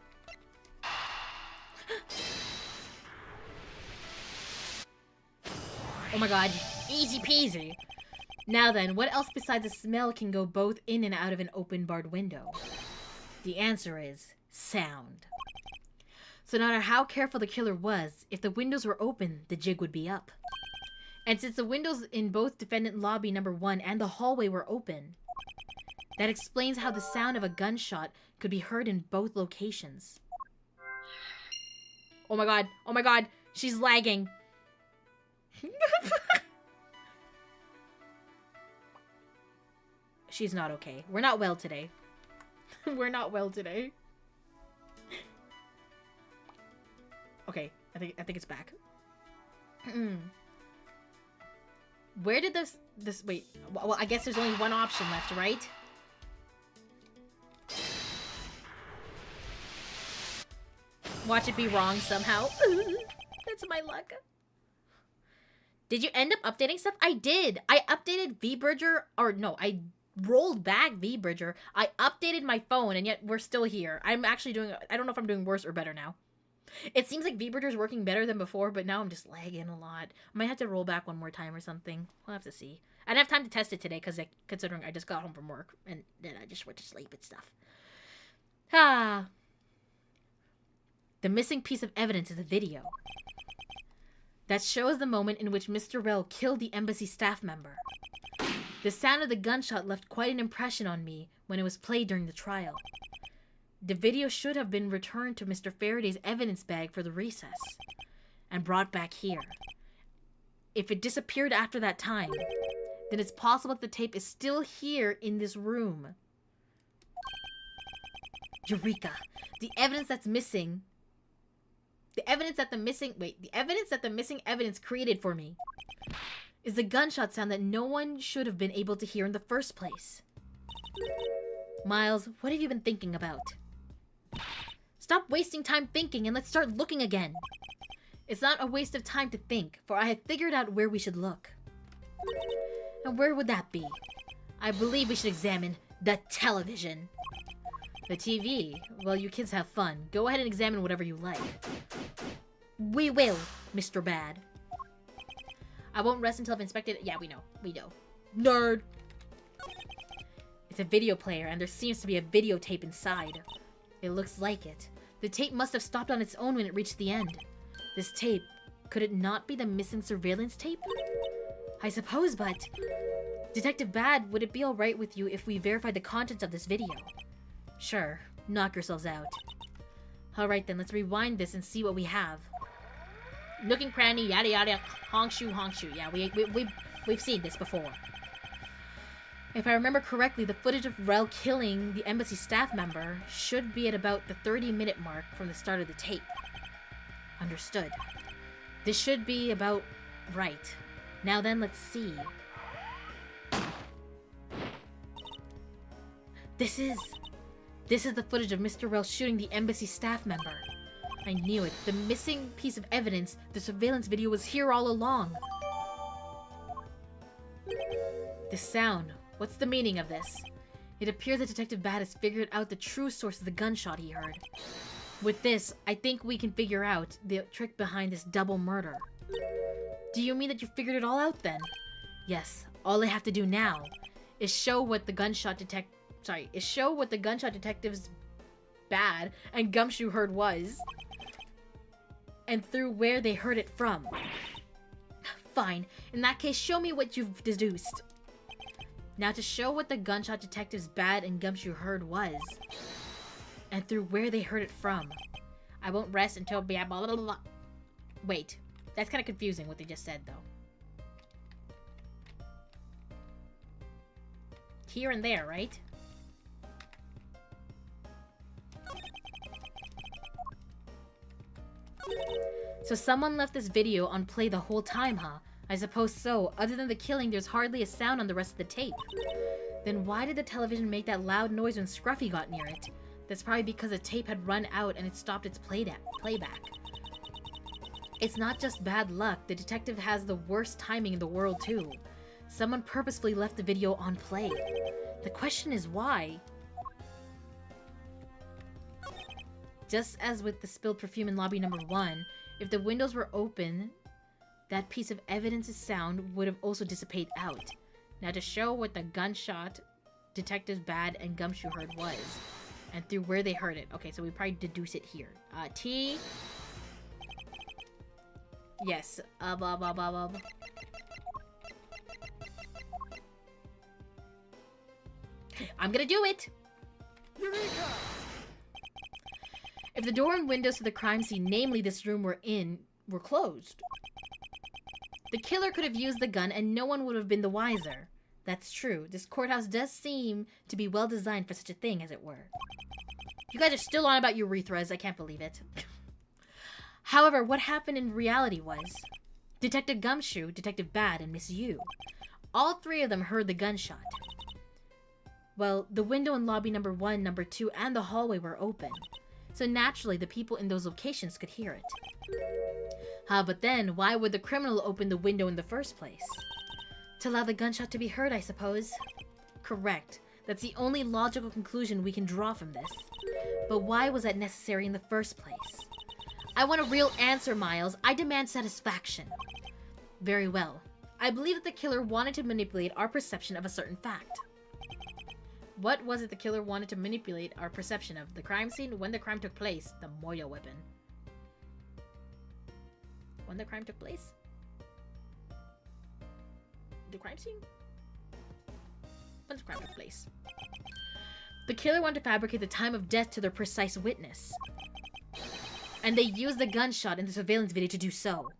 Oh my god, easy peasy. Now then, what else besides the smell can go both in and out of an open barred window? The answer is sound. So no matter how careful the killer was, if the windows were open, the jig would be up. And since the windows in both defendant lobby number 1 and the hallway were open, that explains how the sound of a gunshot could be heard in both locations. Oh my god, she's lagging. She's not okay. We're not well today. We're not well today. Okay, I think it's back. Where did this wait? Well, I guess there's only one option left, right? Watch it be wrong somehow. That's my luck. Did you end up updating stuff? I did. I updated VBridger, or no, I rolled back VBridger. I updated my phone, and yet we're still here. I'm actually doing, I don't know if I'm doing worse or better now. It seems like VBridger is working better than before, but now I'm just lagging a lot. I might have to roll back one more time or something. We'll have to see. I didn't have time to test it today, because considering I just got home from work, and then I just went to sleep and stuff. The missing piece of evidence is a video that shows the moment in which Mr. Rell killed the embassy staff member. The sound of the gunshot left quite an impression on me when it was played during the trial. The video should have been returned to Mr. Faraday's evidence bag for the recess, and brought back here. If it disappeared after that time, then it's possible that the tape is still here in this room. Eureka! The evidence that's missing... The evidence that the missing evidence created for me is the gunshot sound that no one should have been able to hear in the first place. Miles, what have you been thinking about? Stop wasting time thinking and let's start looking again. It's not a waste of time to think, for I have figured out where we should look. And where would that be? I believe we should examine the television. The TV? Well, you kids have fun. Go ahead and examine whatever you like. We will, Mr. Bad. I won't rest until I've inspected it. Yeah, we know. We know. Nerd! It's a video player, and there seems to be a videotape inside. It looks like it. The tape must have stopped on its own when it reached the end. This tape, could it not be the missing surveillance tape? I suppose, but... Detective Bad, would it be alright with you if we verified the contents of this video? Sure. Knock yourselves out. Alright then, let's rewind this and see what we have. Nook and cranny, yada yada, honk shoe, honk shoe. Yeah, we've seen this before. If I remember correctly, the footage of Rell killing the embassy staff member should be at about the 30-minute mark from the start of the tape. Understood. This should be about right. Now then, let's see. This is the footage of Mr. Rell shooting the embassy staff member. I knew it. The missing piece of evidence, the surveillance video, was here all along. This sound. What's the meaning of this? It appears that Detective Bad has figured out the true source of the gunshot he heard. With this, I think we can figure out the trick behind this double murder. Do you mean that you figured it all out then? Yes. All I have to do now is show what the gunshot detectives Bad and Gumshoe heard was, and through where they heard it from. Fine. In that case, show me what you've deduced. Now to show what the gunshot detectives Bad and Gumshoe heard was. and through where they heard it from. I won't rest until blah blah blah blah. Wait, that's kind of confusing what they just said though. Here and there, right? So someone left this video on play the whole time, huh? I suppose so. Other than the killing, there's hardly a sound on the rest of the tape. Then why did the television make that loud noise when Scruffy got near it? That's probably because the tape had run out and it stopped its playback. It's not just bad luck. The detective has the worst timing in the world, too. Someone purposefully left the video on play. The question is why? Just as with the spilled perfume in lobby number 1, if the windows were open, that piece of evidence's sound would have also dissipated out. Now to show what the gunshot Detectives Bad and Gumshoe heard was, and through where they heard it. Okay, so we probably deduce it here. T. Yes. Blah blah blah blah. I'm gonna do it! Eureka! If the door and windows to the crime scene, namely this room we're in, were closed, the killer could have used the gun and no one would have been the wiser. That's true. This courthouse does seem to be well designed for such a thing, as it were. You guys are still on about urethras. I can't believe it. However, what happened in reality was Detective Gumshoe, Detective Bad, and Miss Yu. All three of them heard the gunshot. Well, the window in lobby number 1, number 2, and the hallway were open. So naturally, the people in those locations could hear it. But then, why would the criminal open the window in the first place? To allow the gunshot to be heard, I suppose. Correct. That's the only logical conclusion we can draw from this. But why was that necessary in the first place? I want a real answer, Miles. I demand satisfaction. Very well. I believe that the killer wanted to manipulate our perception of a certain fact. What was it the killer wanted to manipulate our perception of? The crime scene? When the crime took place? The Moya weapon. When the crime took place? The crime scene? When the crime took place. The killer wanted to fabricate the time of death to their precise witness. And they used the gunshot in the surveillance video to do so.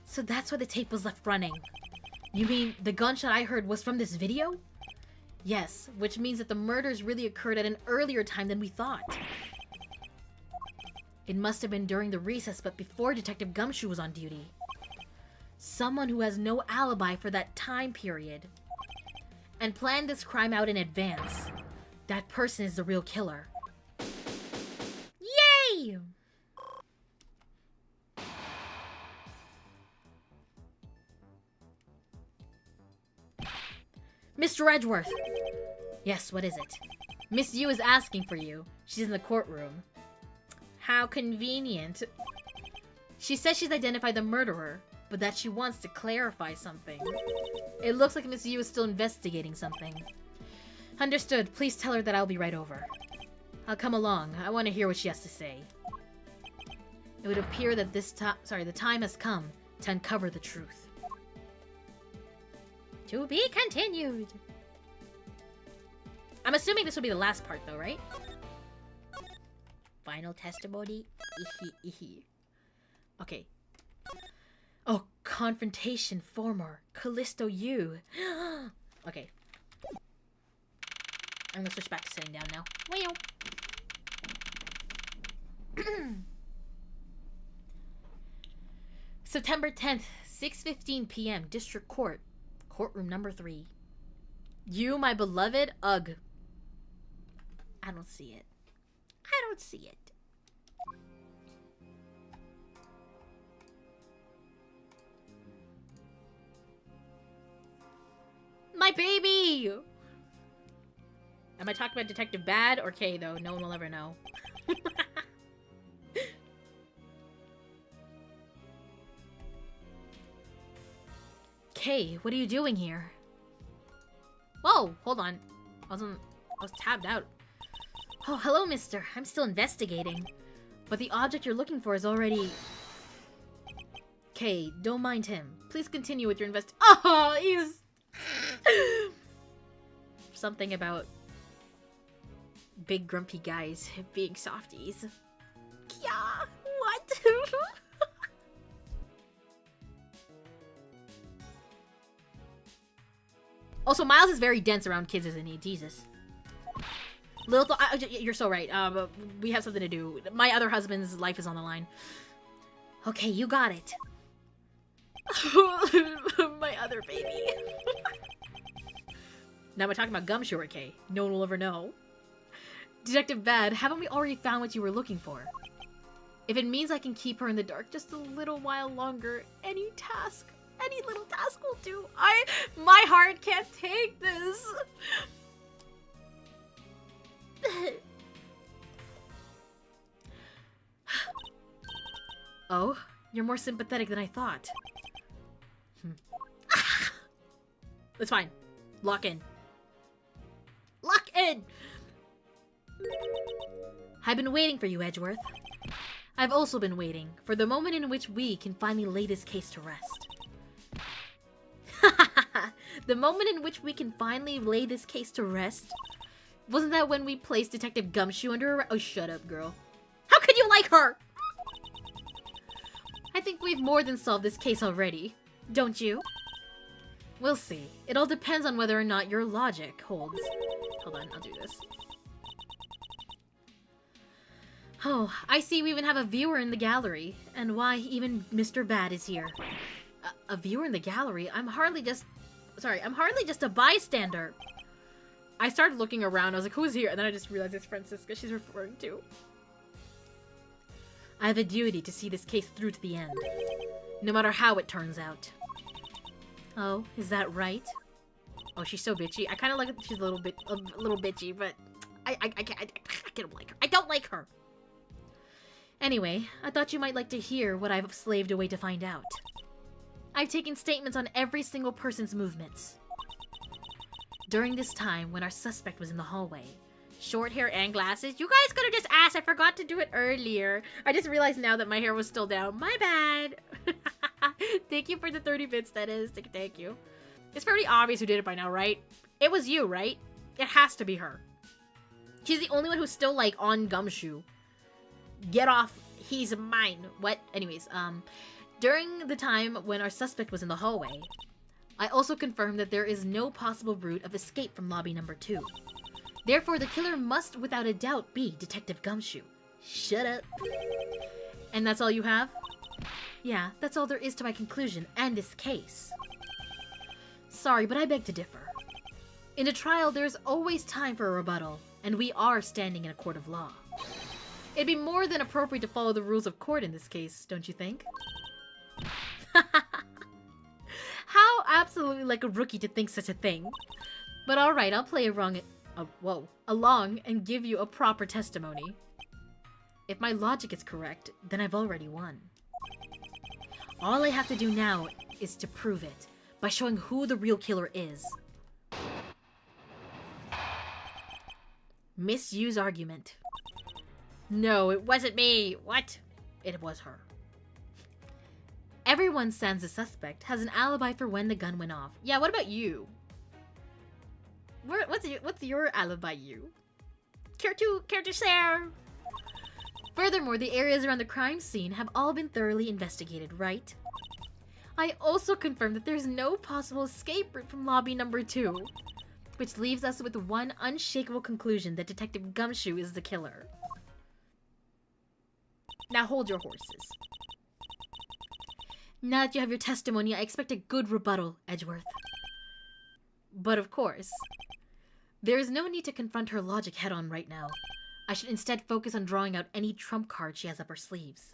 So that's why the tape was left running. You mean the gunshot I heard was from this video? Yes, which means that the murders really occurred at an earlier time than we thought. It must have been during the recess, but before Detective Gumshoe was on duty. Someone who has no alibi for that time period and planned this crime out in advance. That person is the real killer. Yay! Mr. Edgeworth! Yes, what is it? Miss Yu is asking for you. She's in the courtroom. How convenient. She says she's identified the murderer, but that she wants to clarify something. It looks like Miss Yu is still investigating something. Understood. Please tell her that I'll be right over. I'll come along. I want to hear what she has to say. It would appear that the time has come to uncover the truth. To be continued. I'm assuming this will be the last part, though, right? Final testimony. Okay. Oh, confrontation, former Callisto Yu. Okay. I'm gonna switch back to sitting down now. September 10th, 6:15 p.m. District Court. Courtroom number 3. You, my beloved? Ugh. I don't see it. I don't see it. My baby! Am I talking about Detective Bad or Kay, though? No one will ever know. Kay, what are you doing here? Whoa, hold on. I was tabbed out. Oh, hello, mister. I'm still investigating. But the object you're looking for is already... Kay, don't mind him. Please continue with your Oh, he's... something about big grumpy guys being softies. Yeah, what? Also, Miles is very dense around kids, isn't he? Jesus. Lillith, you're so right. We have something to do. My other husband's life is on the line. Okay, you got it. My other baby. Now we're talking about Gumshoe, okay? No one will ever know. Detective Bad, haven't we already found what you were looking for? If it means I can keep her in the dark just a little while longer, any little task will do. My heart can't take this. Oh, you're more sympathetic than I thought. It's fine. Lock in. Lock in! I've been waiting for you, Edgeworth. I've also been waiting for the moment in which we can finally lay this case to rest. The moment in which we can finally lay this case to rest? Wasn't that when we placed Detective Gumshoe under arrest? Oh, shut up, girl. How could you like her? I think we've more than solved this case already. Don't you? We'll see. It all depends on whether or not your logic holds. Hold on, I'll do this. Oh, I see we even have a viewer in the gallery. And why, even Mr. Bad is here. A viewer in the gallery? I'm hardly just a bystander. I started looking around, I was like, who's here? And then I just realized it's Francisca she's referring to. I have a duty to see this case through to the end. No matter how it turns out. Oh, is that right? Oh, she's so bitchy. I kind of like it. She's a little bitchy, but I don't like her. I don't like her. Anyway, I thought you might like to hear what I've slaved away to find out. I've taken statements on every single person's movements. During this time, when our suspect was in the hallway, short hair and glasses. You guys could have just asked. I forgot to do it earlier. I just realized now that my hair was still down. My bad. Thank you for the 30 bits, that is. Thank you. It's pretty obvious who did it by now, right? It was you, right? It has to be her. She's the only one who's still, like, on Gumshoe. Get off. He's mine. What? Anyways, during the time when our suspect was in the hallway, I also confirmed that there is no possible route of escape from lobby number 2. Therefore, the killer must, without a doubt, be Detective Gumshoe. Shut up. And that's all you have? Yeah, that's all there is to my conclusion and this case. Sorry, but I beg to differ. In a trial, there's always time for a rebuttal, and we are standing in a court of law. It'd be more than appropriate to follow the rules of court in this case, don't you think? How absolutely like a rookie to think such a thing. But alright, I'll play along and give you a proper testimony. If my logic is correct, then I've already won. All I have to do now is to prove it, by showing who the real killer is. Misuse argument. No, it wasn't me. What? It was her. Everyone sans the suspect has an alibi for when the gun went off. Yeah, what about you? What's your alibi, you? Care to share? Furthermore, the areas around the crime scene have all been thoroughly investigated, right? I also confirmed that there's no possible escape route from lobby number 2, which leaves us with one unshakable conclusion that Detective Gumshoe is the killer. Now hold your horses. Now that you have your testimony, I expect a good rebuttal, Edgeworth. But of course, there is no need to confront her logic head-on right now. I should instead focus on drawing out any trump card she has up her sleeves.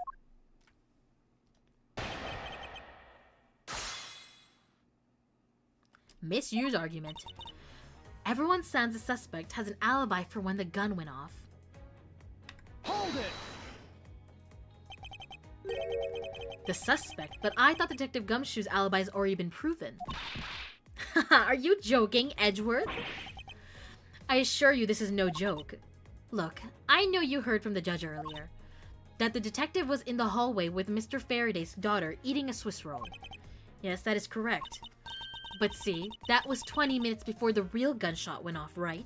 Misuse argument. Everyone sans the suspect has an alibi for when the gun went off. Hold it! The suspect, but I thought Detective Gumshoe's alibi has already been proven. Are you joking, Edgeworth? I assure you this is no joke. Look, I know you heard from the judge earlier that the detective was in the hallway with Mr. Faraday's daughter eating a Swiss roll. Yes, that is correct. But see, that was 20 minutes before the real gunshot went off, right?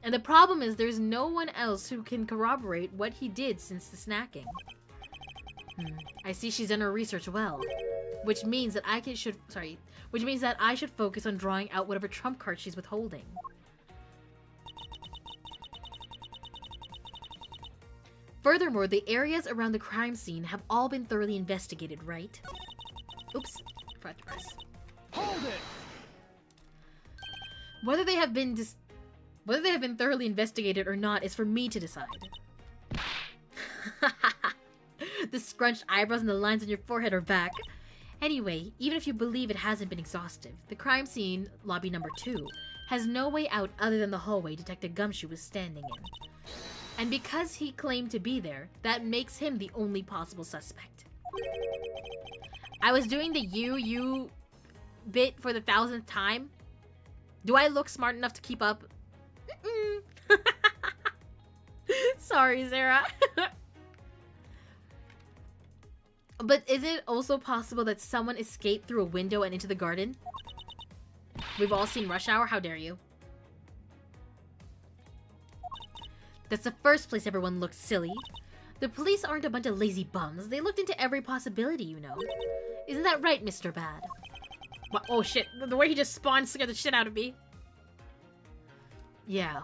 And the problem is there's no one else who can corroborate what he did since the snacking. I see she's done her research well, which means that I should focus on drawing out whatever trump card she's withholding. Furthermore, the areas around the crime scene have all been thoroughly investigated, right? Oops, forgot to press. Hold it! Whether they have been thoroughly investigated or not is for me to decide. The scrunched eyebrows and the lines on your forehead are back. Anyway, even if you believe it hasn't been exhaustive, the crime scene, lobby number 2, has no way out other than the hallway Detective Gumshoe was standing in. And because he claimed to be there, that makes him the only possible suspect. I was doing the you bit for the 1000th time. Do I look smart enough to keep up? Sorry, Sarah. But is it also possible that someone escaped through a window and into the garden? We've all seen Rush Hour, how dare you? That's the first place everyone looks silly. The police aren't a bunch of lazy bums. They looked into every possibility, you know. Isn't that right, Mr. Bad? What? Oh shit, the way he just spawned scared the shit out of me. Yeah.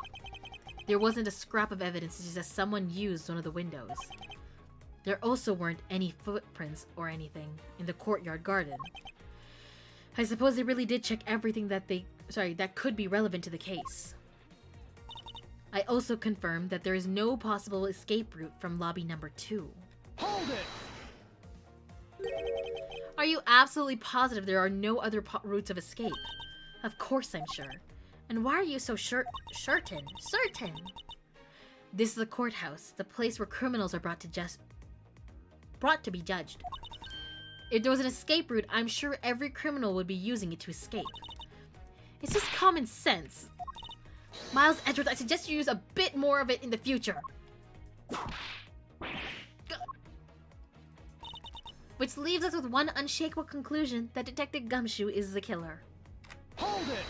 There wasn't a scrap of evidence to suggest someone used one of the windows. There also weren't any footprints or anything in the courtyard garden. I suppose they really did check everything that could be relevant to the case. I also confirmed that there is no possible escape route from lobby number 2. Hold it! Are you absolutely positive there are no other routes of escape? Of course I'm sure. And why are you so certain? This is the courthouse, the place where criminals are brought to be judged. If there was an escape route, I'm sure every criminal would be using it to escape. It's just common sense. Miles Edgeworth, I suggest you use a bit more of it in the future. Which leaves us with one unshakable conclusion, that Detective Gumshoe is the killer. Hold it!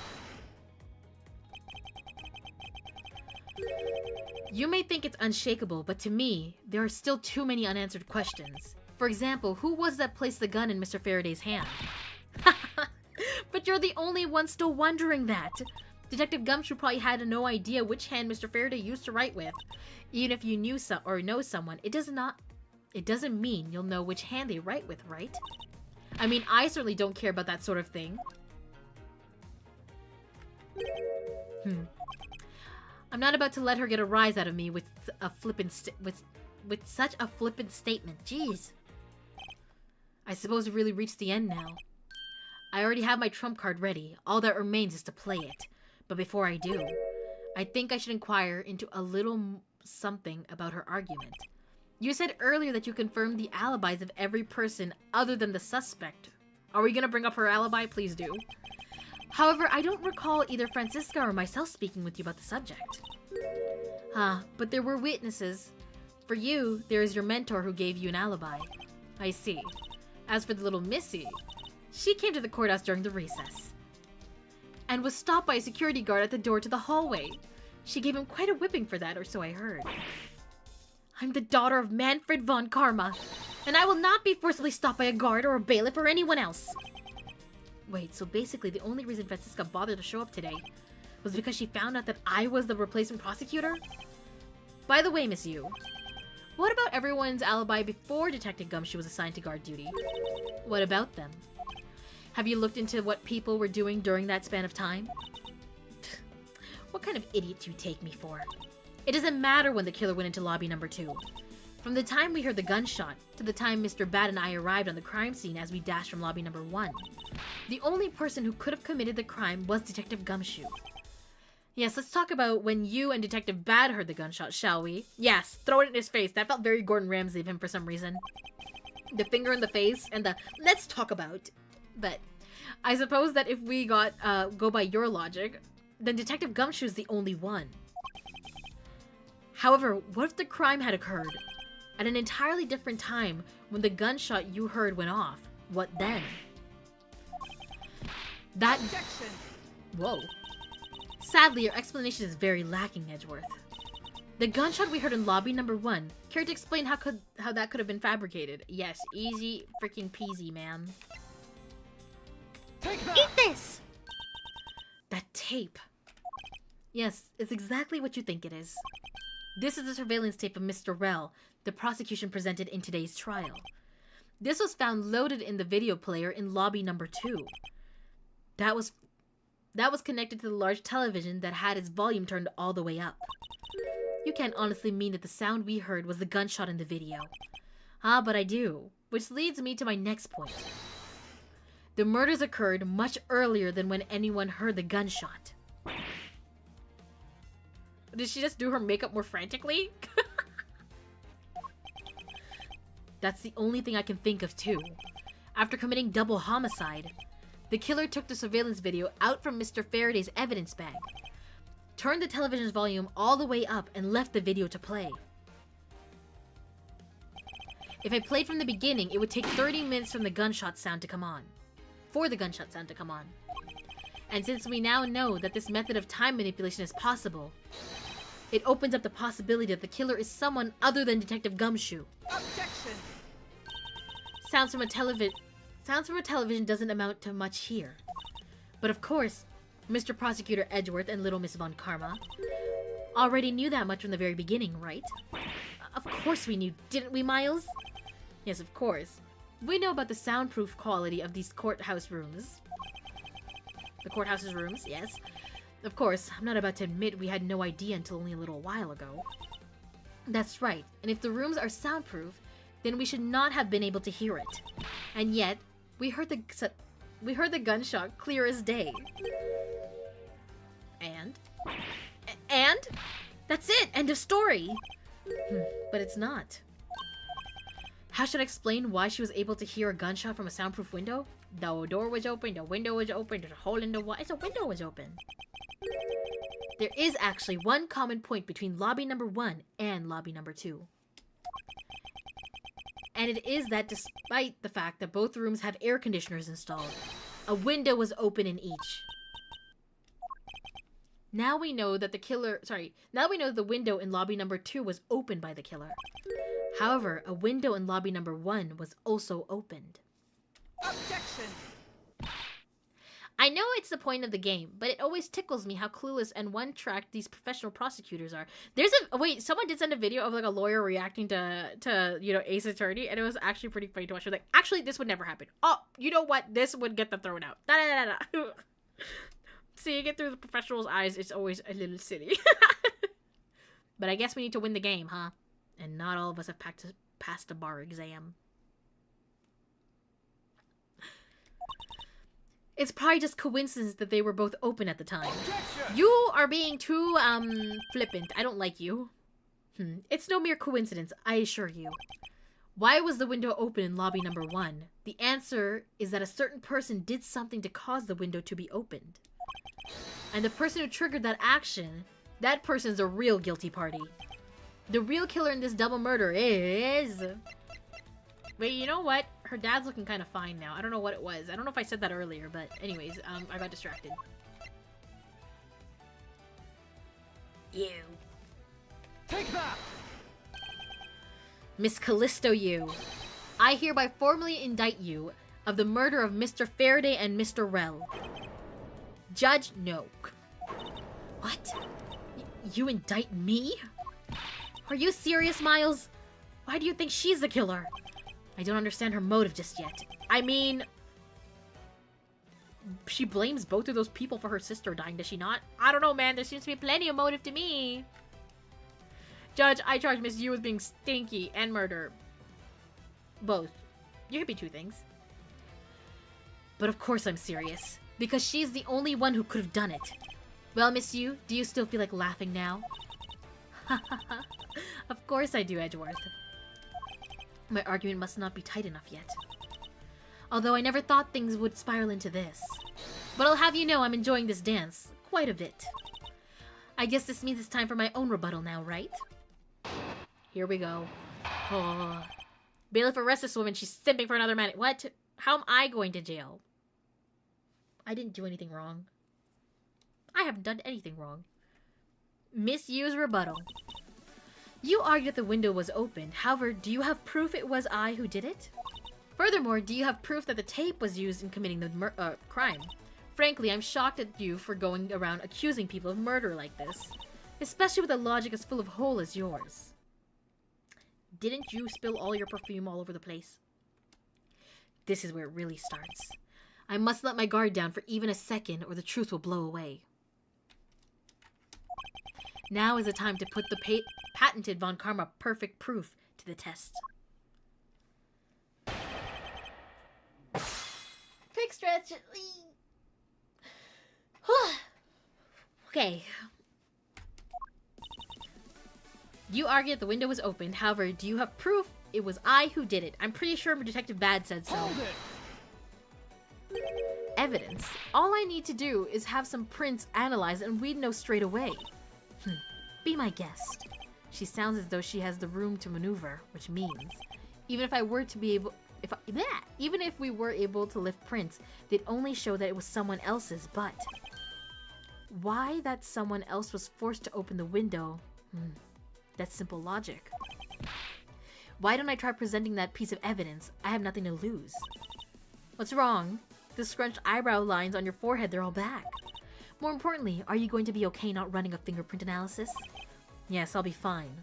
You may think it's unshakable, but to me, there are still too many unanswered questions. For example, who was that placed the gun in Mr. Faraday's hand? But you're the only one still wondering that. Detective Gumshoe probably had no idea which hand Mr. Faraday used to write with. Even if you knew know someone, it doesn't mean you'll know which hand they write with, right? I mean, I certainly don't care about that sort of thing. I'm not about to let her get a rise out of me with a with such a flippant statement. Jeez. I suppose we really reached the end now. I already have my trump card ready. All that remains is to play it. But before I do, I think I should inquire into a little something about her argument. You said earlier that you confirmed the alibis of every person other than the suspect. Are we gonna bring up her alibi? Please do. However, I don't recall either Francisca or myself speaking with you about the subject. But there were witnesses. For you, there is your mentor who gave you an alibi. I see. As for the little Missy, she came to the courthouse during the recess and was stopped by a security guard at the door to the hallway. She gave him quite a whipping for that, or so I heard. I'm the daughter of Manfred von Karma, and I will not be forcibly stopped by a guard or a bailiff or anyone else. Wait, so basically the only reason Francisca bothered to show up today was because she found out that I was the replacement prosecutor? By the way, Miss Yu, what about everyone's alibi before Detective Gumshoe was assigned to guard duty? What about them? Have you looked into what people were doing during that span of time? What kind of idiot do you take me for? It doesn't matter when the killer went into lobby number 2. From the time we heard the gunshot to the time Mr. Bad and I arrived on the crime scene as we dashed from lobby number 1. The only person who could have committed the crime was Detective Gumshoe. Yes, let's talk about when you and Detective Bad heard the gunshot, shall we? Yes, throw it in his face. That felt very Gordon Ramsay of him for some reason. The finger in the face and the let's talk about. But I suppose that if we go by your logic, then Detective Gumshoe's the only one. However, what if the crime had occurred at an entirely different time when the gunshot you heard went off? What then? That... Objection! Whoa. Sadly, your explanation is very lacking, Edgeworth. The gunshot we heard in lobby number 1. Care to explain how that could have been fabricated? Yes, easy freaking peasy, man. Take that! Eat this! That tape. Yes, it's exactly what you think it is. This is the surveillance tape of Mr. Rell, the prosecution presented in today's trial. This was found loaded in the video player in lobby number 2. That was connected to the large television that had its volume turned all the way up. You can't honestly mean that the sound we heard was the gunshot in the video. Ah, but I do. Which leads me to my next point. The murders occurred much earlier than when anyone heard the gunshot. Did she just do her makeup more frantically? That's the only thing I can think of too. After committing double homicide, the killer took the surveillance video out from Mr. Faraday's evidence bag, turned the television's volume all the way up, and left the video to play. If I played from the beginning, it would take 30 minutes for the gunshot sound to come on. And since we now know that this method of time manipulation is possible, it opens up the possibility that the killer is someone other than Detective Gumshoe. Objection! Sounds from a television doesn't amount to much here. But of course, Mr. Prosecutor Edgeworth and Little Miss Von Karma already knew that much from the very beginning, right? Of course we knew, didn't we, Miles? Yes, of course. We know about the soundproof quality of these courthouse rooms. The courthouse's rooms, yes. Of course, I'm not about to admit we had no idea until only a little while ago. That's right, and if the rooms are soundproof, then we should not have been able to hear it. And yet, we heard the gunshot clear as day. And? That's it! End of story! But it's not. How should I explain why she was able to hear a gunshot from a soundproof window? The door was open, the window was open, there's a hole in the wall. The window was open. There is actually one common point between lobby number 1 and lobby number 2. And it is that despite the fact that both rooms have air conditioners installed, a window was open in each. Now we know that the window in lobby number 2 was opened by the killer. However, a window in lobby number 1 was also opened. Objection! I know it's the point of the game, but it always tickles me how clueless and one-tracked these professional prosecutors are. Wait, someone did send a video of like a lawyer reacting to Ace Attorney, and it was actually pretty funny to watch. She was like, actually, this would never happen. Oh, you know what? This would get them thrown out. Seeing it through the professional's eyes is always a little silly. But I guess we need to win the game, huh? And not all of us have passed a bar exam. It's probably just coincidence that they were both open at the time. Objection! You are being too, flippant. I don't like you. It's no mere coincidence, I assure you. Why was the window open in lobby number 1? The answer is that a certain person did something to cause the window to be opened. And the person who triggered that action, that person's a real guilty party. The real killer in this double murder is... Wait, you know what? Her dad's looking kind of fine now. I don't know what it was. I don't know if I said that earlier, but anyways, I got distracted. You. Take that! Miss Callisto, you. I hereby formally indict you of the murder of Mr. Faraday and Mr. Rell. Judge, no. What? You indict me? Are you serious, Miles? Why do you think she's the killer? I don't understand her motive just yet. I mean... She blames both of those people for her sister dying, does she not? I don't know, man. There seems to be plenty of motive to me. Judge, I charge Miss Yu with being stinky and murder. Both. You could be two things. But of course I'm serious. Because she's the only one who could have done it. Well, Miss Yu, do you still feel like laughing now? Of course I do, Edgeworth. My argument must not be tight enough yet. Although I never thought things would spiral into this. But I'll have you know I'm enjoying this dance quite a bit. I guess this means it's time for my own rebuttal now, right? Here we go. Oh. Bailiff, arrest this woman. She's simping for another man. What? How am I going to jail? I didn't do anything wrong. I haven't done anything wrong. Misuse rebuttal. You argue that the window was opened. However, do you have proof it was I who did it? Furthermore, do you have proof that the tape was used in committing the crime? Frankly, I'm shocked at you for going around accusing people of murder like this. Especially with a logic as full of hole as yours. Didn't you spill all your perfume all over the place? This is where it really starts. I must let my guard down for even a second or the truth will blow away. Now is the time to put the patented Von Karma perfect proof to the test. Quick stretch. Okay. You argue that the window was opened. However, do you have proof it was I who did it? I'm pretty sure Detective Bad said so. Hold it. Evidence. All I need to do is have some prints analyzed and we'd know straight away. Be my guest. She sounds as though she has the room to maneuver, which means even if I were to be able even if we were able to lift prints, they'd only show that it was someone else's, but why that someone else was forced to open the window? That's simple logic. Why don't I try presenting that piece of evidence? I have nothing to lose. What's wrong? The scrunched eyebrow lines on your forehead, they're all back. More importantly, are you going to be okay not running a fingerprint analysis? Yes, I'll be fine.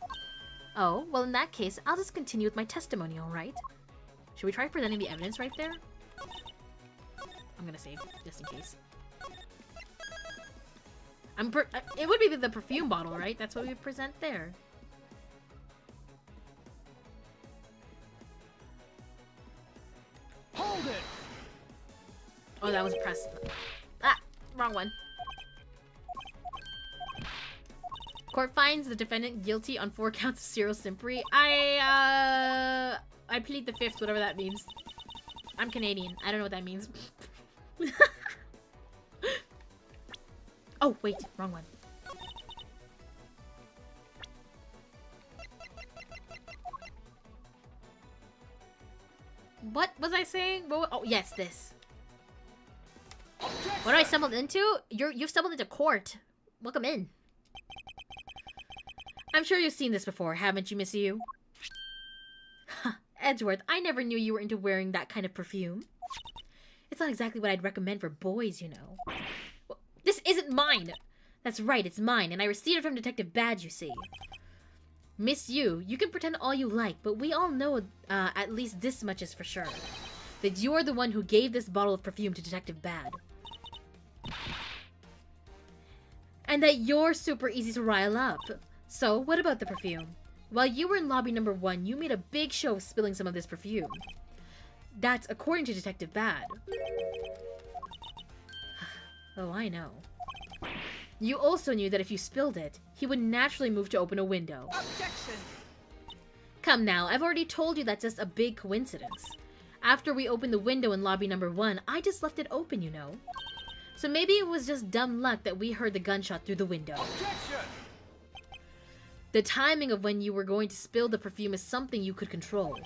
Oh, well in that case, I'll just continue with my testimony, alright? Should we try presenting the evidence right there? I'm gonna save, just in case. It would be the perfume bottle, right? That's what we would present there. Hold it. Oh, that was pressed. Ah, wrong one. Court finds the defendant guilty on 4 counts of serial simpery. I plead the 5th, whatever that means. I'm Canadian. I don't know what that means. Oh, wait. Wrong one. What was I saying? Oh, yes, this. What have I stumbled into? You've stumbled into court. Welcome in. I'm sure you've seen this before, haven't you, Miss Yu? Edgeworth, I never knew you were into wearing that kind of perfume. It's not exactly what I'd recommend for boys, you know. Well, this isn't mine! That's right, it's mine, and I received it from Detective Badge, you see. Miss Yu, you can pretend all you like, but we all know at least this much is for sure. That you're the one who gave this bottle of perfume to Detective Bad. And that you're super easy to rile up. So, what about the perfume? While you were in lobby number 1, you made a big show of spilling some of this perfume. That's according to Detective Bad. Oh, I know. You also knew that if you spilled it, he would naturally move to open a window. Objection. Come now, I've already told you that's just a big coincidence. After we opened the window in lobby number 1, I just left it open, you know. So maybe it was just dumb luck that we heard the gunshot through the window. Objection. The timing of when you were going to spill the perfume is something you could control.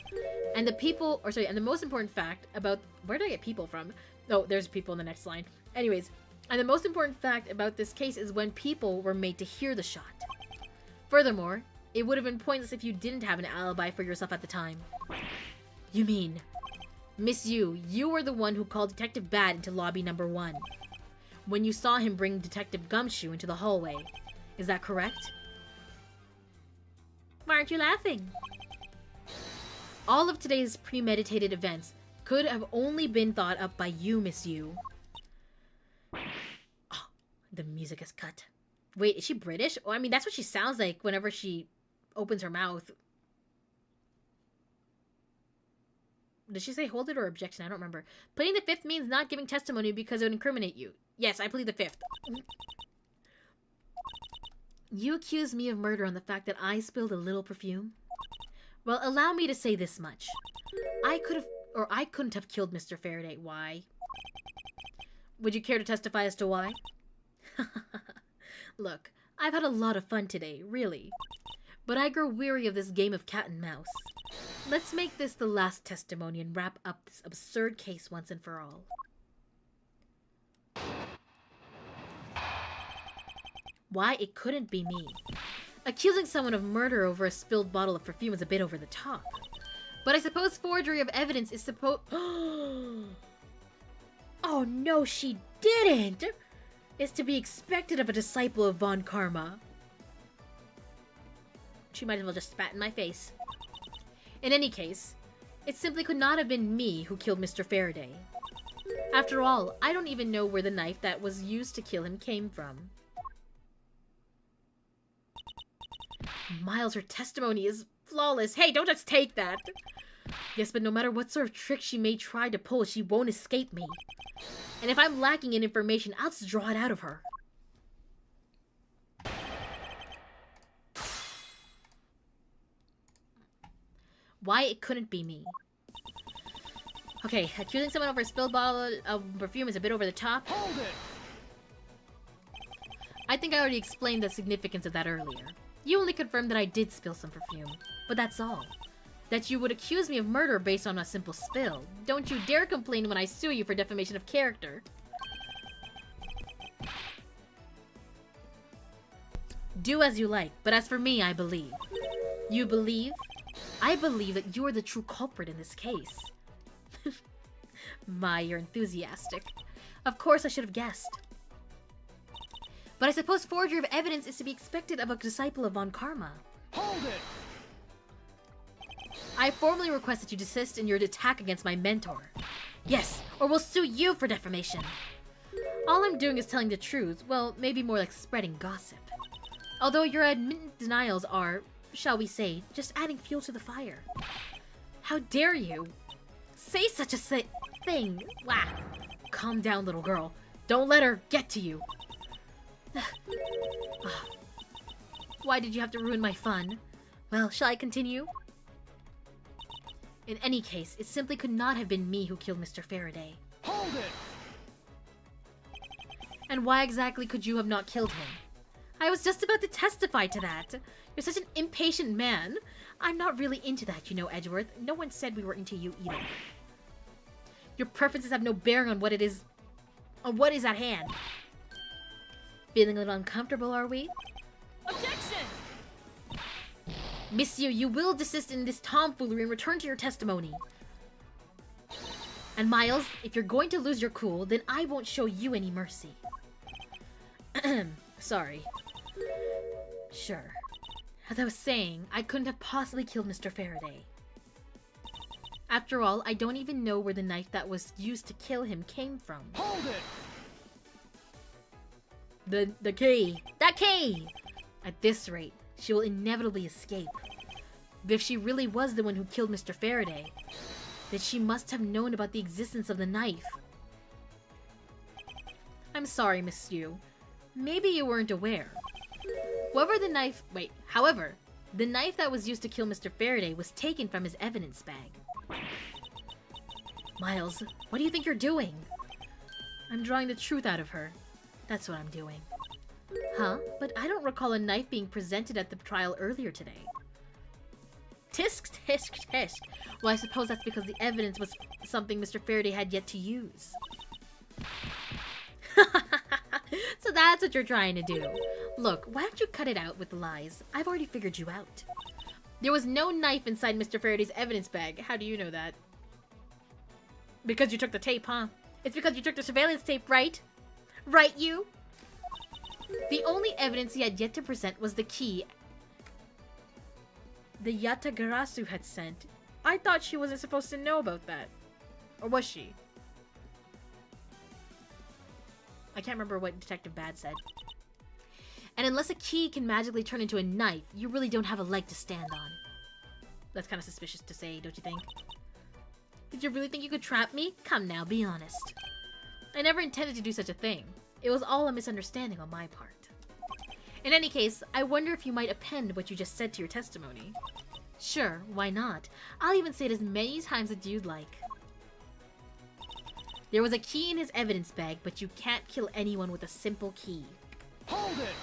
And the most important fact about... Where did I get people from? Oh, there's people in the next line. Anyways, and the most important fact about this case is when people were made to hear the shot. Furthermore, it would have been pointless if you didn't have an alibi for yourself at the time. You mean... Miss Yu, you were the one who called Detective Bad into lobby number 1. When you saw him bring Detective Gumshoe into the hallway. Is that correct? Why aren't you laughing? All of today's premeditated events could have only been thought up by you, Miss Yu. Oh, the music is cut. Wait, is she British? Oh, I mean, that's what she sounds like whenever she opens her mouth. Did she say hold it or objection? I don't remember. Pleading the 5th means not giving testimony because it would incriminate you. Yes, I plead the 5th. You accuse me of murder on the fact that I spilled a little perfume? Well, allow me to say this much. I couldn't have killed Mr. Faraday. Why? Would you care to testify as to why? Look, I've had a lot of fun today, really. But I grow weary of this game of cat and mouse. Let's make this the last testimony and wrap up this absurd case once and for all. why it couldn't be me. Accusing someone of murder over a spilled bottle of perfume is a bit over the top. But I suppose forgery of evidence is supposed... Oh no, she didn't! Is to be expected of a disciple of Von Karma. She might as well just spat in my face. In any case, it simply could not have been me who killed Mr. Faraday. After all, I don't even know where the knife that was used to kill him came from. Miles, her testimony is flawless. Hey, don't just take that! Yes, but no matter what sort of trick she may try to pull, she won't escape me. And if I'm lacking in information, I'll just draw it out of her. Why it couldn't be me. Okay, accusing someone over a spilled bottle of perfume is a bit over the top. Hold it! I think I already explained the significance of that earlier. You only confirmed that I did spill some perfume, but that's all. That you would accuse me of murder based on a simple spill. Don't you dare complain when I sue you for defamation of character. Do as you like, but as for me, I believe. You believe? I believe that you're the true culprit in this case. My, you're enthusiastic. Of course I should have guessed. But I suppose forgery of evidence is to be expected of a disciple of Von Karma. Hold it! I formally request that you desist in your attack against my mentor. Yes, or we'll sue you for defamation. All I'm doing is telling the truth. Well, maybe more like spreading gossip. Although your admitted denials are, shall we say, just adding fuel to the fire. How dare you say such a thing? Wow. Calm down, little girl. Don't let her get to you. Why did you have to ruin my fun? Well, shall I continue? In any case, it simply could not have been me who killed Mr. Faraday. Hold it! And why exactly could you have not killed him? I was just about to testify to that. You're such an impatient man. I'm not really into that, you know, Edgeworth. No one said we were into you either. Your preferences have no bearing on what is at hand. Feeling a little uncomfortable, are we? Objection! Monsieur, you will desist in this tomfoolery and return to your testimony. And Miles, if you're going to lose your cool, then I won't show you any mercy. Sorry. Sure. As I was saying, I couldn't have possibly killed Mr. Faraday. After all, I don't even know where the knife that was used to kill him came from. Hold it! The key. That key! At this rate, she will inevitably escape. But if she really was the one who killed Mr. Faraday, then she must have known about the existence of the knife. I'm sorry, Monsieur. Maybe you weren't aware. However, the knife that was used to kill Mr. Faraday was taken from his evidence bag. Miles, what do you think you're doing? I'm drawing the truth out of her. That's what I'm doing. Huh? But I don't recall a knife being presented at the trial earlier today. Tisk, tisk, tisk. Well, I suppose that's because the evidence was something Mr. Faraday had yet to use. So that's what you're trying to do. Look, why don't you cut it out with the lies? I've already figured you out. There was no knife inside Mr. Faraday's evidence bag. How do you know that? Because you took the tape, huh? It's because you took the surveillance tape, right? Right, you? The only evidence he had yet to present was the key the Yatagarasu had sent. I thought she wasn't supposed to know about that. Or was she? I can't remember what Detective Bad said. And unless a key can magically turn into a knife, you really don't have a leg to stand on. That's kind of suspicious to say, don't you think? Did you really think you could trap me? Come now, be honest. I never intended to do such a thing. It was all a misunderstanding on my part. In any case, I wonder if you might append what you just said to your testimony. Sure, why not? I'll even say it as many times as you'd like. There was a key in his evidence bag, but you can't kill anyone with a simple key. Hold it!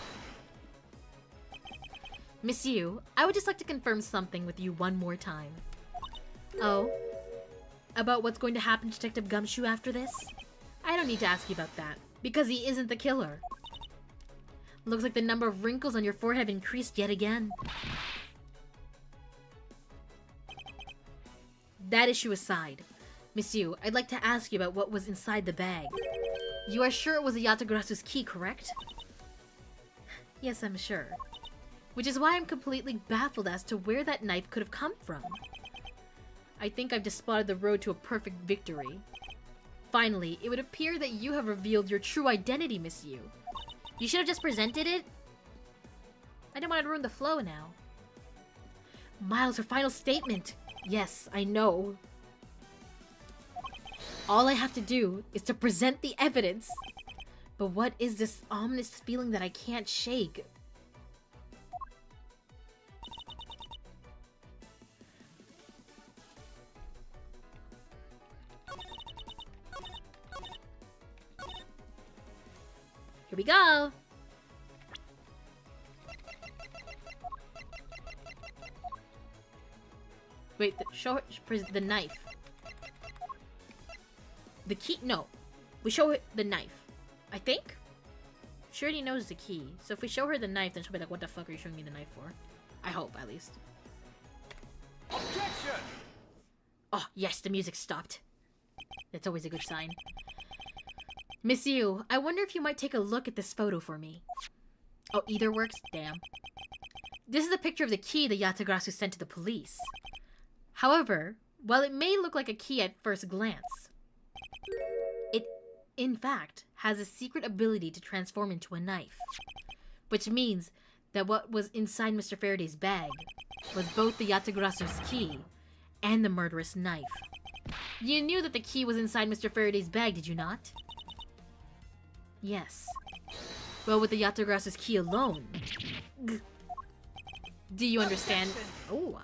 Monsieur, I would just like to confirm something with you one more time. Oh? About what's going to happen to Detective Gumshoe after this? I don't need to ask you about that, because he isn't the killer. Looks like the number of wrinkles on your forehead have increased yet again. That issue aside, Monsieur, I'd like to ask you about what was inside the bag. You are sure it was a Yatagarasu's key, correct? Yes, I'm sure. Which is why I'm completely baffled as to where that knife could have come from. I think I've just spotted the road to a perfect victory. Finally, it would appear that you have revealed your true identity, Monsieur. You should have just presented it. I didn't want to ruin the flow now. Miles, her final statement. Yes, I know. All I have to do is to present the evidence. But what is this ominous feeling that I can't shake? Here we go. Wait, show her the knife. The key? No. We show her the knife. I think? She already knows the key. So if we show her the knife, then she'll be like, what the fuck are you showing me the knife for? I hope, at least. Objection! Oh, yes, the music stopped. That's always a good sign. Miss Yu, I wonder if you might take a look at this photo for me. Oh, either works? Damn. This is a picture of the key that Yatagarasu sent to the police. However, while it may look like a key at first glance, it, in fact, has a secret ability to transform into a knife. Which means that what was inside Mr. Faraday's bag was both the Yatagarasu's key and the murderous knife. You knew that the key was inside Mr. Faraday's bag, did you not? Yes. Well, with the Yatagarasu's key alone... Do you understand? Oh.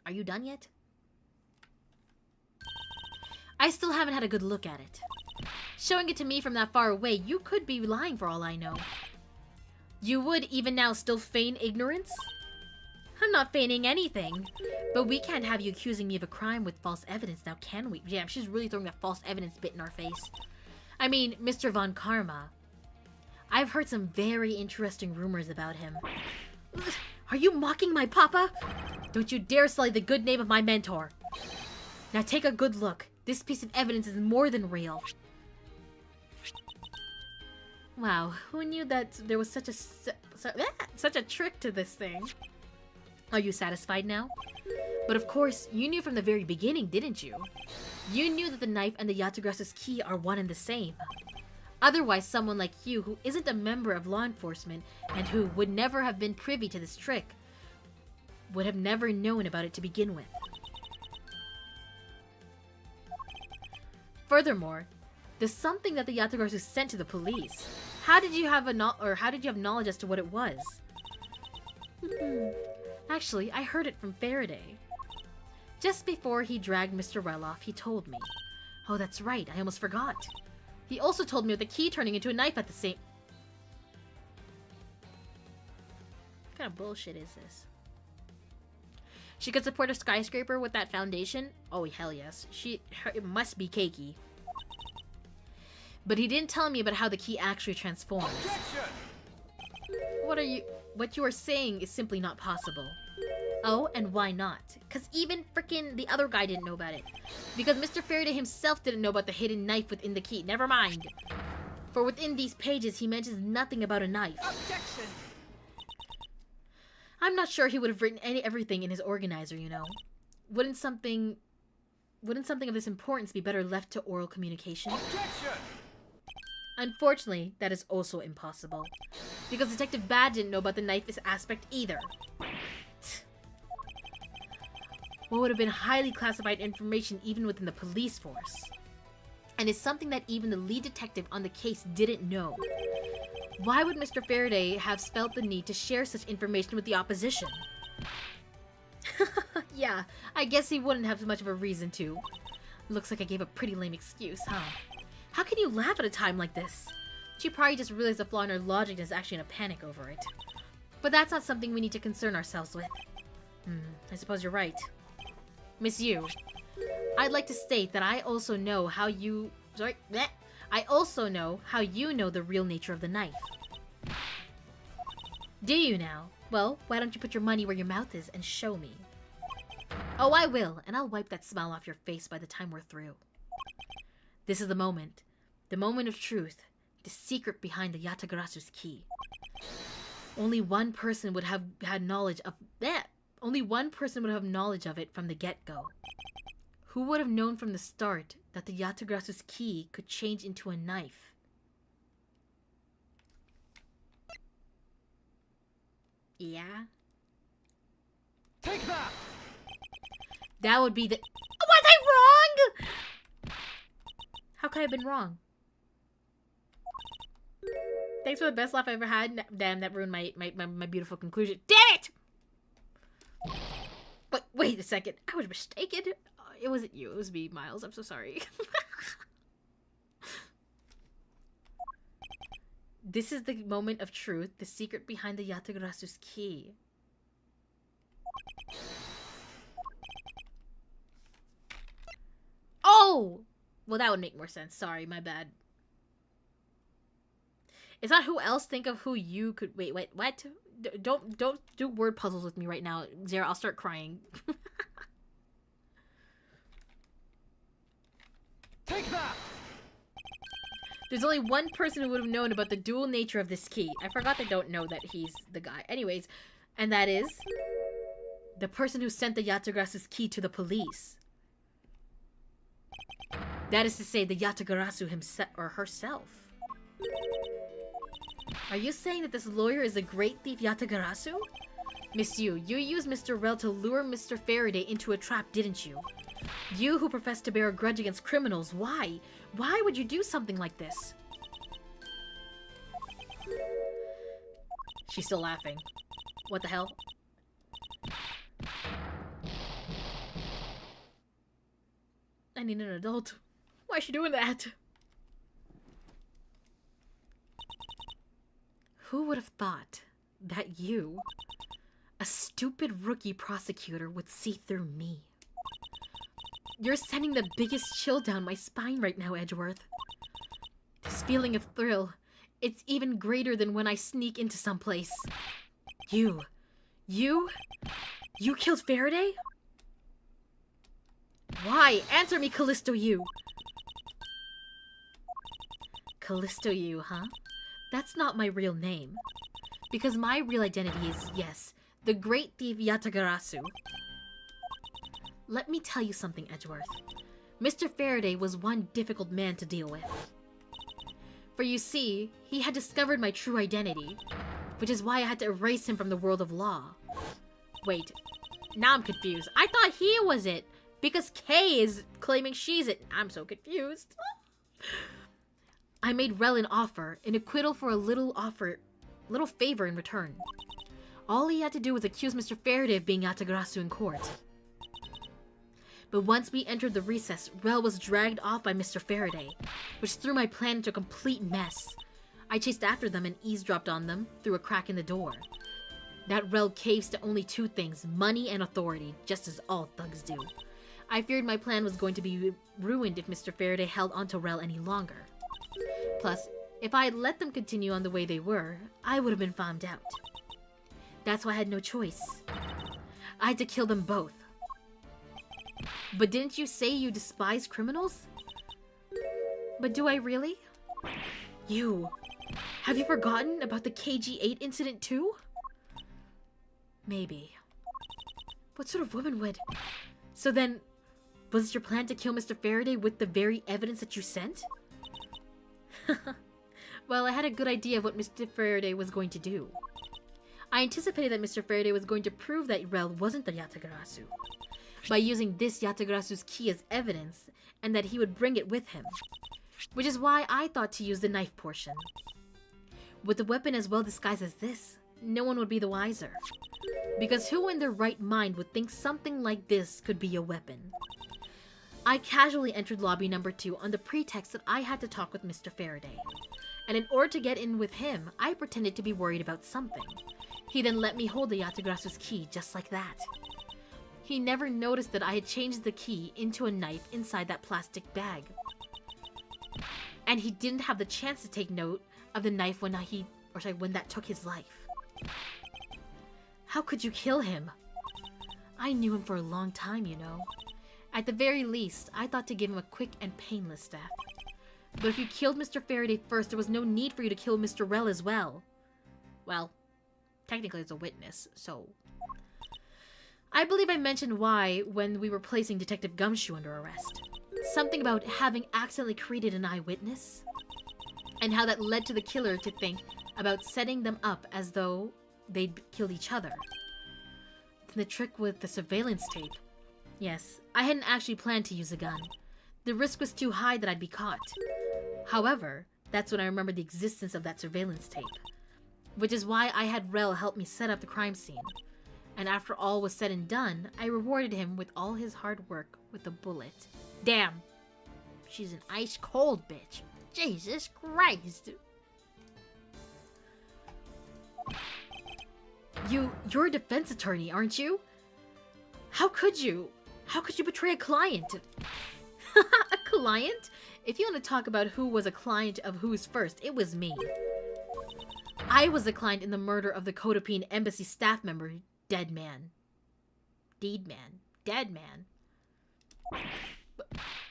Are you done yet? I still haven't had a good look at it. Showing it to me from that far away, you could be lying for all I know. You would even now still feign ignorance? I'm not feigning anything. But we can't have you accusing me of a crime with false evidence now, can we? Yeah, she's really throwing that false evidence bit in our face. I mean, Mr. Von Karma. I've heard some very interesting rumors about him. Are you mocking my papa? Don't you dare sully the good name of my mentor. Now take a good look. This piece of evidence is more than real. Wow, who knew that there was such a trick to this thing? Are you satisfied now? But of course, you knew from the very beginning, didn't you? You knew that the knife and the Yatagarasu's key are one and the same. Otherwise, someone like you, who isn't a member of law enforcement and who would never have been privy to this trick, would have never known about it to begin with. Furthermore, there's something that the Yatagarasu sent to the police. How did you have knowledge as to what it was? Actually, I heard it from Faraday. Just before he dragged Mr. Well off, he told me. Oh, that's right, I almost forgot. He also told me of the key turning into a knife at the same... What kind of bullshit is this? She could support a skyscraper with that foundation? Oh, hell yes. It must be cakey. But he didn't tell me about how the key actually transforms. Objection! What you are saying is simply not possible. Oh, and why not? Because even frickin' the other guy didn't know about it. Because Mr. Faraday himself didn't know about the hidden knife within the key. Never mind. For within these pages, he mentions nothing about a knife. Objection! I'm not sure he would have written everything in his organizer, you know. Wouldn't something of this importance be better left to oral communication? Objection! Unfortunately, that is also impossible. Because Detective Bad didn't know about the knife aspect either. What would have been highly classified information even within the police force. And is something that even the lead detective on the case didn't know. Why would Mr. Faraday have felt the need to share such information with the opposition? Yeah, I guess he wouldn't have much of a reason to. Looks like I gave a pretty lame excuse, huh? How can you laugh at a time like this? She probably just realized the flaw in her logic and is actually in a panic over it. But that's not something we need to concern ourselves with. I suppose you're right. Miss Yu, I'd like to state that I also know how you... I also know how you know the real nature of the knife. Do you now? Well, why don't you put your money where your mouth is and show me? Oh, I will, and I'll wipe that smile off your face by the time we're through. This is the moment of truth, the secret behind the Yatagarasu's key. Only one person would have had knowledge of that. Only one person would have knowledge of it from the get-go. Who would have known from the start that the Yatagarasu's key could change into a knife? Yeah? Take that! That would be the— Was I wrong?! How could I have been wrong? Thanks for the best laugh I ever had. Damn, that ruined my beautiful conclusion. Damn it! But wait a second. I was mistaken. It wasn't you. It was me, Miles. I'm so sorry. This is the moment of truth. The secret behind the Yatagarasu's key. Oh! Well, that would make more sense. Sorry, my bad. It's not who else think of who you could— Wait, what? Don't do word puzzles with me right now, Zara. I'll start crying. Take that! There's only one person who would have known about the dual nature of this key. I forgot they don't know that he's the guy. Anyways, and that is the person who sent the Yatagarasu's key to the police. That is to say, the Yatagarasu himself or herself. Are you saying that this lawyer is a great thief Yatagarasu? Miss Yu, you used Mr. Rel to lure Mr. Faraday into a trap, didn't you? You who profess to bear a grudge against criminals, why? Why would you do something like this? She's still laughing. What the hell? I need an adult. Why is she doing that? Who would have thought that you, a stupid rookie prosecutor, would see through me? You're sending the biggest chill down my spine right now, Edgeworth. This feeling of thrill, it's even greater than when I sneak into someplace. You killed Faraday? Why? Answer me, Callisto Yu. Callisto Yu, huh? That's not my real name. Because my real identity is, yes, the great thief Yatagarasu. Let me tell you something, Edgeworth. Mr. Faraday was one difficult man to deal with. For you see, he had discovered my true identity, which is why I had to erase him from the world of law. Wait, now I'm confused. I thought he was it, because Kay is claiming she's it. I'm so confused. I made Rel an offer, an acquittal for a little favor in return. All he had to do was accuse Mr. Faraday of being Yatagarasu in court. But once we entered the recess, Rel was dragged off by Mr. Faraday, which threw my plan into a complete mess. I chased after them and eavesdropped on them through a crack in the door. That Rel caves to only two things, money and authority, just as all thugs do. I feared my plan was going to be ruined if Mr. Faraday held onto Rel any longer. Plus, if I had let them continue on the way they were, I would have been found out. That's why I had no choice. I had to kill them both. But didn't you say you despise criminals? But do I really? Have you forgotten about the KG-8 incident too? Maybe. What sort of woman would? So then, was it your plan to kill Mr. Faraday with the very evidence that you sent? Well, I had a good idea of what Mr. Faraday was going to do. I anticipated that Mr. Faraday was going to prove that Rel wasn't the Yatagarasu by using this Yatagarasu's key as evidence, and that he would bring it with him. Which is why I thought to use the knife portion. With a weapon as well disguised as this, no one would be the wiser. Because who in their right mind would think something like this could be a weapon? I casually entered lobby number 2 on the pretext that I had to talk with Mr. Faraday. And in order to get in with him, I pretended to be worried about something. He then let me hold the Yatagarasu's key just like that. He never noticed that I had changed the key into a knife inside that plastic bag. And he didn't have the chance to take note of the knife when that took his life. How could you kill him? I knew him for a long time, you know. At the very least, I thought to give him a quick and painless death. But if you killed Mr. Faraday first, there was no need for you to kill Mr. Rell as well. Well, technically it's a witness, so... I believe I mentioned why when we were placing Detective Gumshoe under arrest. Something about having accidentally created an eyewitness. And how that led to the killer to think about setting them up as though they'd killed each other. Then the trick with the surveillance tape. Yes, I hadn't actually planned to use a gun. The risk was too high that I'd be caught. However, that's when I remembered the existence of that surveillance tape. Which is why I had Rell help me set up the crime scene. And after all was said and done, I rewarded him with all his hard work with a bullet. Damn. She's an ice cold bitch. Jesus Christ. You're a defense attorney, aren't you? How could you? How could you betray a client? A client? If you want to talk about who was a client of whose first, it was me. I was the client in the murder of the Codepine Embassy staff member, Dead Man.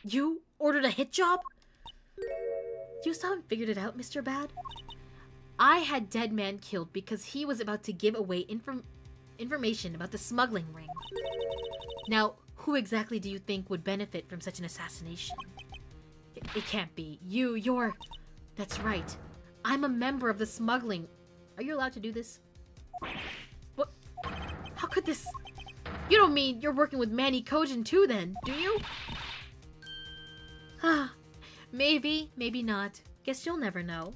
You ordered a hit job? You still haven't figured it out, Mr. Bad? I had Dead Man killed because he was about to give away information about the smuggling ring. Now, who exactly do you think would benefit from such an assassination? It can't be. You're... That's right. I'm a member of the smuggling... Are you allowed to do this? What? How could this... You don't mean you're working with Manny Kojin too then, do you? Maybe, maybe not. Guess you'll never know.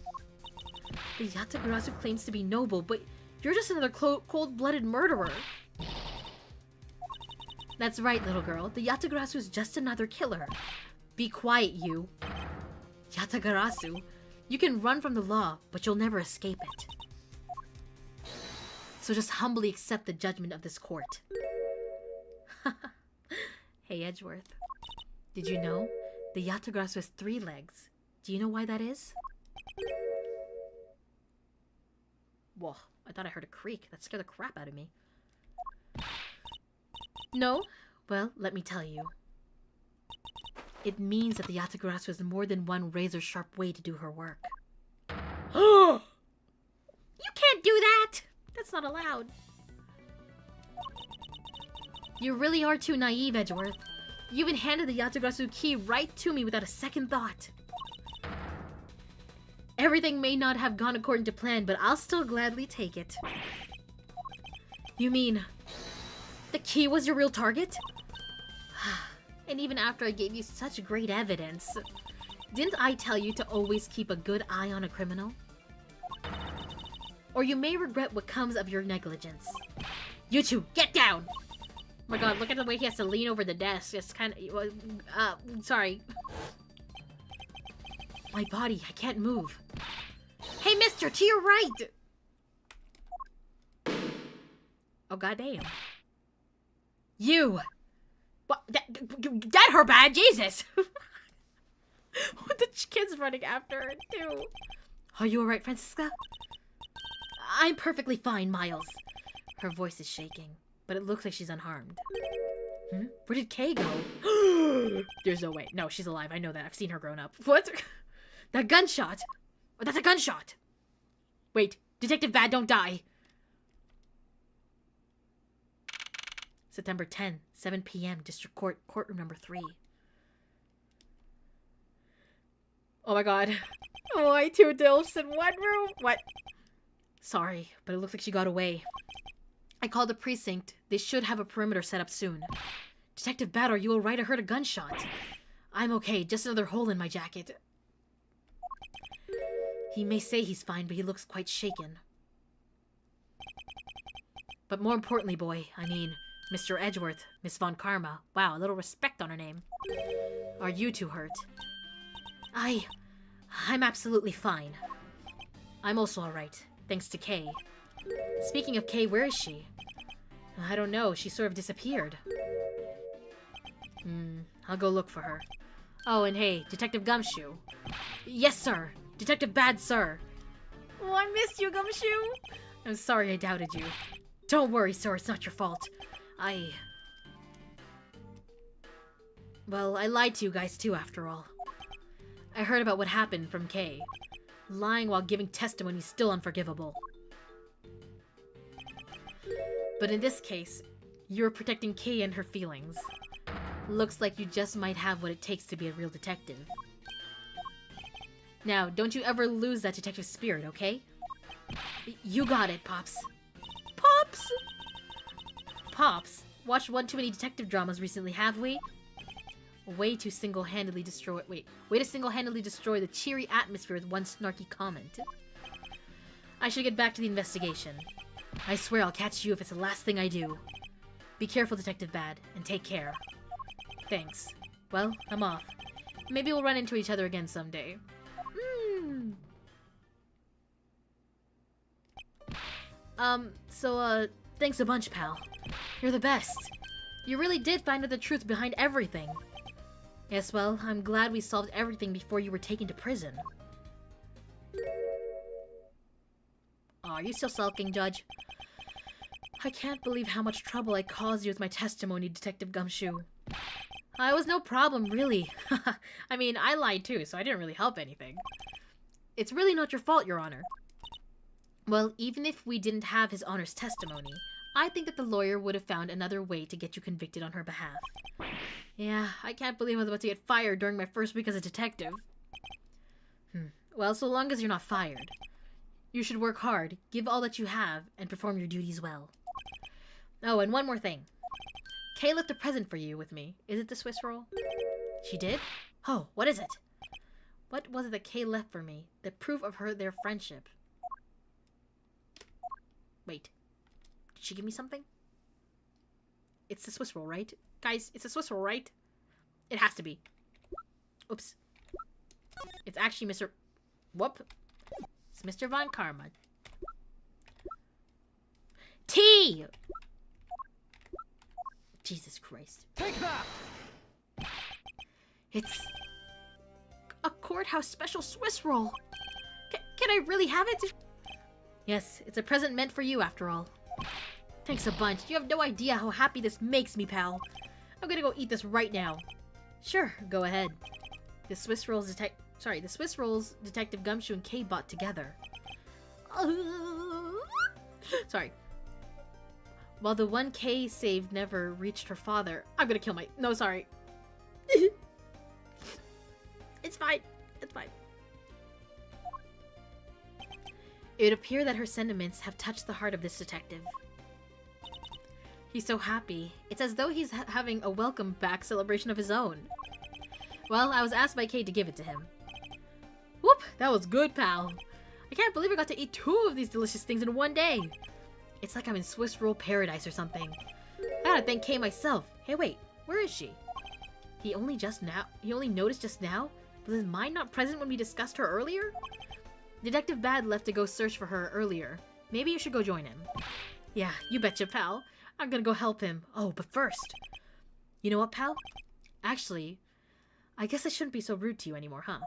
The Yatagarasu claims to be noble, but you're just another cold-blooded murderer. That's right, little girl. The Yatagarasu is just another killer. Be quiet, you. Yatagarasu, you can run from the law, but you'll never escape it. So just humbly accept the judgment of this court. Hey, Edgeworth. Did you know? The Yatagarasu has 3 legs. Do you know why that is? Whoa, I thought I heard a creak. That scared the crap out of me. No? Well, let me tell you. It means that the Yatagarasu has more than one razor-sharp way to do her work. You can't do that! That's not allowed. You really are too naive, Edgeworth. You even handed the Yatagarasu key right to me without a second thought. Everything may not have gone according to plan, but I'll still gladly take it. You mean... the key was your real target? And even after I gave you such great evidence, didn't I tell you to always keep a good eye on a criminal? Or you may regret what comes of your negligence. You two, get down! Oh my god, look at the way he has to lean over the desk. It's kind of... sorry. My body, I can't move. Hey, mister, to your right! Oh, goddamn. You! What? Get her, Bad! Jesus! The kid's running after her, too. Are you alright, Francisca? I'm perfectly fine, Miles. Her voice is shaking, but it looks like she's unharmed. Where did Kay go? There's no way. No, she's alive. I know that. I've seen her grown up. What? That gunshot! Oh, that's a gunshot! Wait, Detective Bad, don't die! September 10, 7 p.m., District Court, Courtroom number 3. Oh my god. Oh, I 2 dilfs in one room? What? Sorry, but it looks like she got away. I called the precinct. They should have a perimeter set up soon. Detective Bad, are you alright? I heard a gunshot. I'm okay, just another hole in my jacket. He may say he's fine, but he looks quite shaken. But more importantly, boy, I mean, Mr. Edgeworth, Miss Von Karma. Wow, a little respect on her name. Are you two hurt? I'm absolutely fine. I'm also alright, thanks to Kay. Speaking of Kay, where is she? I don't know, she sort of disappeared. I'll go look for her. Oh, and hey, Detective Gumshoe. Yes, sir. Detective Bad, sir. Oh, I missed you, Gumshoe. I'm sorry I doubted you. Don't worry, sir. It's not your fault. Well, I lied to you guys too, after all. I heard about what happened from Kay. Lying while giving testimony is still unforgivable. But in this case, you're protecting Kay and her feelings. Looks like you just might have what it takes to be a real detective. Now, don't you ever lose that detective spirit, okay? You got it, Pops. Pops! Pops, watched one too many detective dramas recently, have we? Way to single-handedly destroy the cheery atmosphere with one snarky comment. I should get back to the investigation. I swear I'll catch you if it's the last thing I do. Be careful, Detective Bad, and take care. Thanks. Well, I'm off. Maybe we'll run into each other again someday. Thanks a bunch, pal. You're the best. You really did find out the truth behind everything. Yes, well, I'm glad we solved everything before you were taken to prison. Aw, are you still sulking, Judge? I can't believe how much trouble I caused you with my testimony, Detective Gumshoe. It was no problem, really. I mean, I lied too, so I didn't really help anything. It's really not your fault, Your Honor. Well, even if we didn't have His Honor's testimony, I think that the lawyer would have found another way to get you convicted on her behalf. Yeah, I can't believe I was about to get fired during my first week as a detective. Well, so long as you're not fired. You should work hard, give all that you have, and perform your duties well. Oh, and one more thing. Kay left a present for you with me. Is it the Swiss roll? She did? Oh, what is it? What was it that Kay left for me? The proof of their friendship. Wait. Did she give me something? It's the Swiss roll, right? Guys, it's a Swiss roll, right? It has to be. Oops. It's actually Mr... Whoop. It's Mr. Von Karma. Tea! Jesus Christ. Take that! It's a courthouse special Swiss roll. Can I really have it? Yes, it's a present meant for you after all. Thanks a bunch. You have no idea how happy this makes me, pal. I'm gonna go eat this right now. Sure, go ahead. The Swiss rolls Detective Gumshoe and Kay bought together. Sorry. While the one Kay saved never reached her father... I'm gonna kill my... No, sorry. It's fine. It's fine. It would appear that her sentiments have touched the heart of this detective. He's so happy. It's as though he's having a welcome back celebration of his own. Well, I was asked by Kay to give it to him. Whoop! That was good, pal. I can't believe I got to eat 2 of these delicious things in one day. It's like I'm in Swiss roll paradise or something. I gotta thank Kay myself. Hey, wait. Where is she? He only noticed just now? Was his mind not present when we discussed her earlier? Detective Bad left to go search for her earlier. Maybe you should go join him. Yeah, you betcha, pal. I'm gonna go help him. Oh, but first... You know what, pal? Actually, I guess I shouldn't be so rude to you anymore, huh?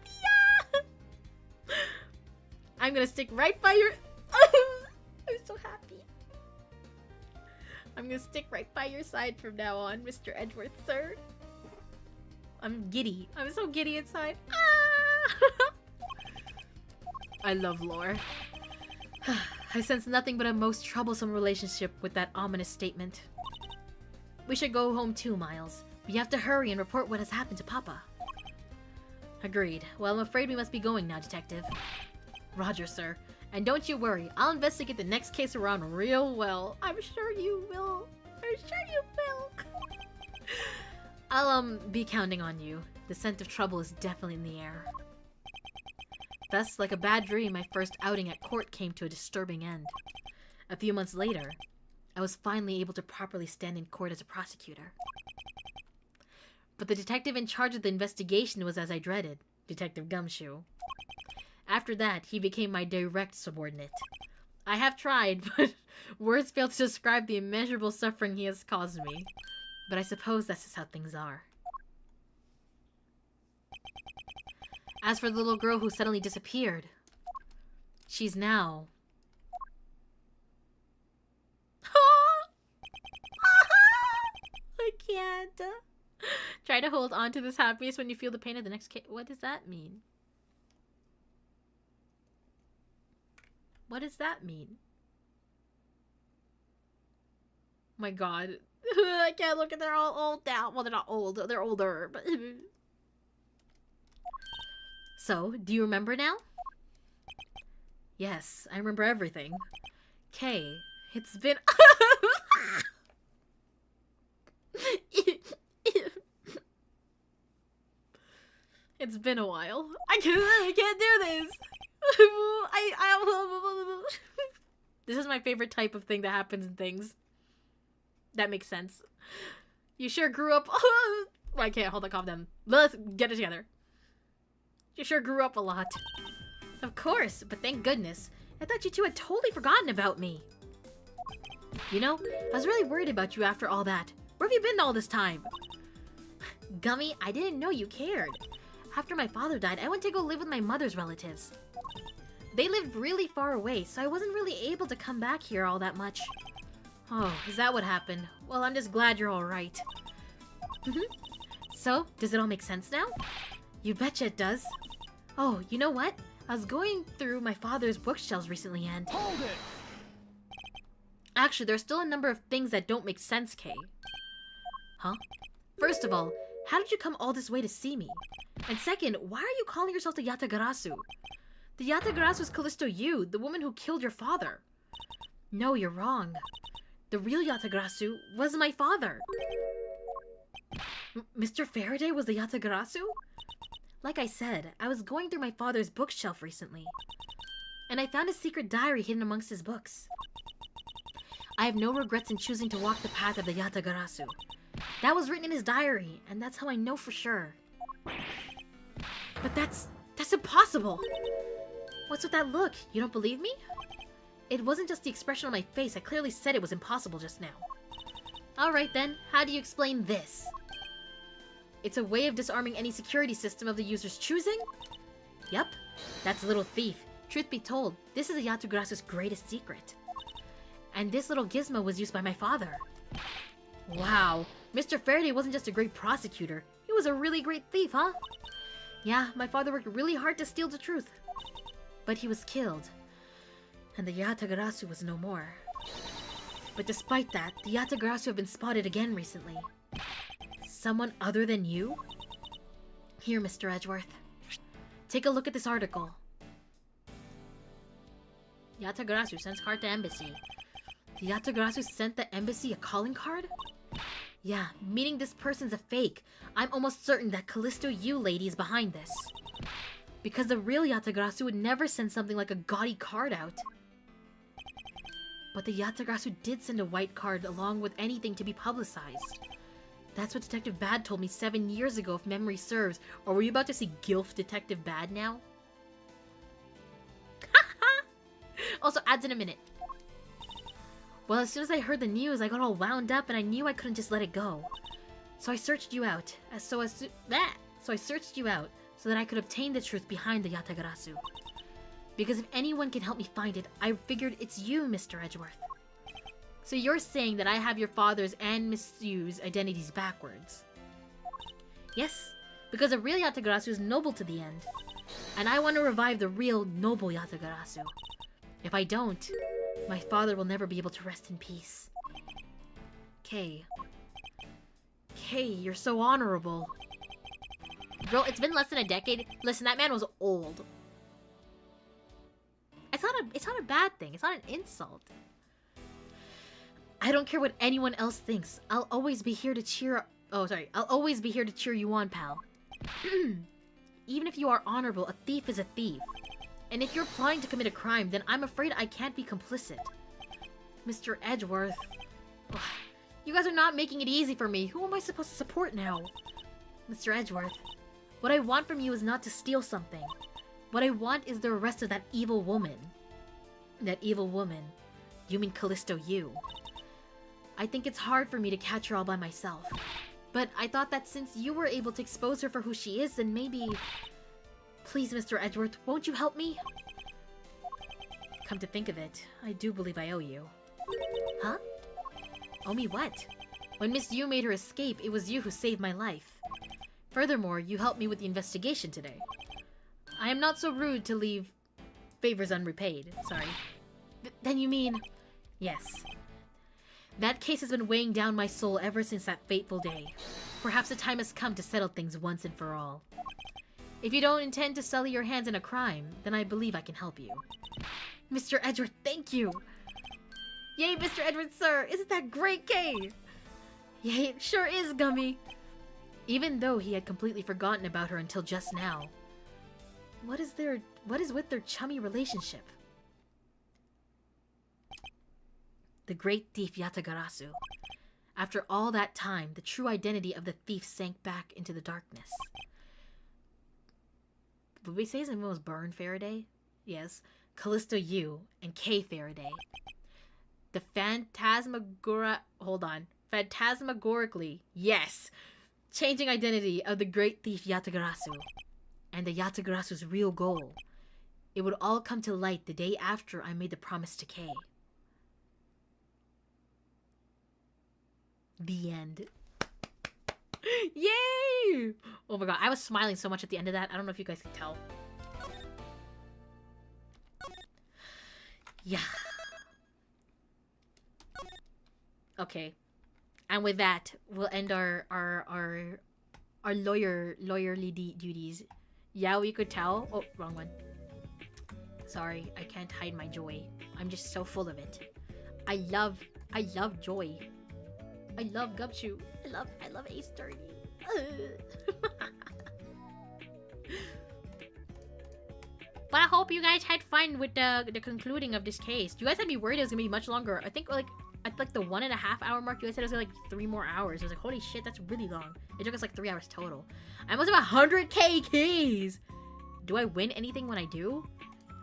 Yeah! I'm gonna stick right by your... I'm so happy. I'm gonna stick right by your side from now on, Mr. Edgeworth, sir. I'm giddy. I'm so giddy inside. Ah! I love lore. I sense nothing but a most troublesome relationship with that ominous statement. We should go home too, Miles. We have to hurry and report what has happened to Papa. Agreed. Well, I'm afraid we must be going now, Detective. Roger, sir. And don't you worry, I'll investigate the next case around real well. I'm sure you will. I'm sure you will. I'll, be counting on you. The scent of trouble is definitely in the air. Thus, like a bad dream, my first outing at court came to a disturbing end. A few months later, I was finally able to properly stand in court as a prosecutor. But the detective in charge of the investigation was as I dreaded, Detective Gumshoe. After that, he became my direct subordinate. I have tried, but words fail to describe the immeasurable suffering he has caused me. But I suppose that's just how things are. As for the little girl who suddenly disappeared, she's now... I can't. Try to hold on to this happiness when you feel the pain of the next case. What does that mean? What does that mean? My god. I can't look at, they're all old now. Well, they're not old, they're older, but... So, do you remember now? Yes, I remember everything. Kay, it's been... It's been a while. I can't do this. This is my favorite type of thing that happens in things. That makes sense. You sure grew up... I can't hold on, calm down. Let's get it together. You sure grew up a lot. Of course, but thank goodness. I thought you two had totally forgotten about me. You know, I was really worried about you after all that. Where have you been all this time? Gummy, I didn't know you cared. After my father died, I went to go live with my mother's relatives. They lived really far away, so I wasn't really able to come back here all that much. Oh, is that what happened? Well, I'm just glad you're alright. So, does it all make sense now? You betcha it does. Oh, you know what? I was going through my father's bookshelves recently and... Hold it! Actually, there's still a number of things that don't make sense, Kay. Huh? First of all, how did you come all this way to see me? And second, why are you calling yourself the Yatagarasu? The Yatagarasu is Callisto Yu, the woman who killed your father. No, you're wrong. The real Yatagarasu was my father. Mr. Faraday was the Yatagarasu? Like I said, I was going through my father's bookshelf recently, and I found a secret diary hidden amongst his books. I have no regrets in choosing to walk the path of the Yatagarasu. That was written in his diary, and that's how I know for sure. But that's impossible! What's with that look? You don't believe me? It wasn't just the expression on my face. I clearly said it was impossible just now. Alright then, how do you explain this? It's a way of disarming any security system of the user's choosing? Yep, that's a little thief. Truth be told, this is the Yatagarasu's greatest secret. And this little gizmo was used by my father. Wow, Mr. Faraday wasn't just a great prosecutor. He was a really great thief, huh? Yeah, my father worked really hard to steal the truth. But he was killed. And the Yatagarasu was no more. But despite that, the Yatagarasu have been spotted again recently. Someone other than you? Here, Mr. Edgeworth. Take a look at this article. Yatagarasu sends card to embassy. The Yatagarasu sent the embassy a calling card? Yeah, meaning this person's a fake. I'm almost certain that Callisto Yu lady is behind this. Because the real Yatagarasu would never send something like a gaudy card out. But the Yatagarasu did send a white card along with anything to be publicized. That's what Detective Bad told me 7 years ago, if memory serves. Or were you about to see GILF Detective Bad now? Also, ads in a minute. Well, as soon as I heard the news, I got all wound up and I knew I couldn't just let it go. So I searched you out. So I searched you out so that I could obtain the truth behind the Yatagarasu. Because if anyone can help me find it, I figured it's you, Mr. Edgeworth. So you're saying that I have your father's and Miss Yu's identities backwards? Yes, because a real Yatagarasu is noble to the end. And I want to revive the real, noble Yatagarasu. If I don't, my father will never be able to rest in peace. Kay. Kay, you're so honorable. Girl, it's been less than a decade. Listen, that man was old. It's not a bad thing. It's not an insult. I don't care what anyone else thinks. I'll always be here to cheer up. I'll always be here to cheer you on, pal. Even if you are honorable, a thief is a thief. And if you're plotting to commit a crime, then I'm afraid I can't be complicit. Mr. Edgeworth. Ugh, you guys are not making it easy for me. Who am I supposed to support now? Mr. Edgeworth, what I want from you is not to steal something. What I want is the arrest of that evil woman. That evil woman. You mean Callisto Yu. I think it's hard for me to catch her all by myself. But I thought that since you were able to expose her for who she is, then maybe... Please, Mr. Edgeworth, won't you help me? Come to think of it, I do believe I owe you. Huh? Owe me what? When Miss Yu made her escape, it was you who saved my life. Furthermore, you helped me with the investigation today. I am not so rude to leave favors unrepaid. Sorry. Then you mean... Yes. That case has been weighing down my soul ever since that fateful day. Perhaps the time has come to settle things once and for all. If you don't intend to sully your hands in a crime, then I believe I can help you. Mr. Edgeworth, thank you! Yay, Mr. Edgeworth, sir! Isn't that great, Kay? Yay, it sure is, Gummy! Even though he had completely forgotten about her until just now. What is with their chummy relationship? The great thief Yatagarasu. After all that time, the true identity of the thief sank back into the darkness. Would we say his name was Burn Faraday? Yes. Callisto Yu and Kay Faraday. The phantasmagorically, yes, changing identity of the great thief Yatagarasu. And the Yatagarasu's real goal. It would all come to light the day after I made the promise to Kay. The end. Yay! Oh my god, I was smiling so much at the end of that. I don't know if you guys can tell. Yeah. Okay. And with that, we'll end our lawyerly duties. Yeah, we could tell. Oh, wrong one. Sorry, I can't hide my joy. I'm just so full of it. I love joy. I love Gumshoe. I love Ace Attorney. But I hope you guys had fun with the concluding of this case. You guys had me worried it was gonna be much longer. I think like at like the 1.5 hour mark, you guys said it was like 3 more hours. I was like, holy shit, that's really long. It took us like 3 hours total. I must have 100k keys. Do I win anything when I do?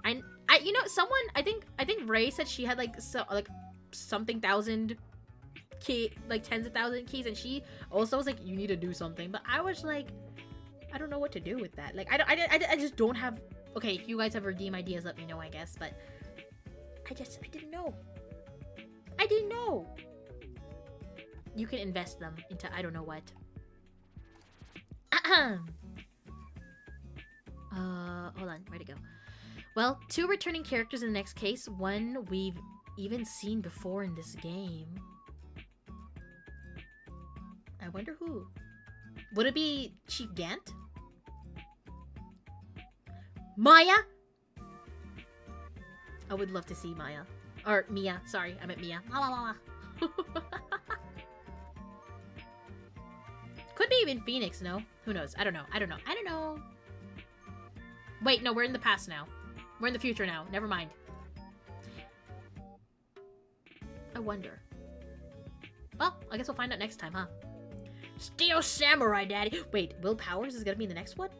I you know, someone I think Ray said she had like something thousand key, like tens of thousand keys, and she also was like, you need to do something. But I was like, I don't know what to do with that. Like I just don't have. Okay, if you guys have redeem ideas, let me know, I guess. But I didn't know. I didn't know. You can invest them into I don't know what. Hold on, where'd it go? Well, 2 returning characters in the next case. One we've even seen before in this game. I wonder who. Would it be Chief Gant? Maya? I would love to see Maya. Or Mia. Sorry, I meant Mia. Could be even Phoenix, no? Who knows? I don't know. Wait, no, we're in the past now. We're in the future now. Never mind. I wonder. Well, I guess we'll find out next time, huh? Steel Samurai, Daddy! Wait, Will Powers is gonna be in the next one?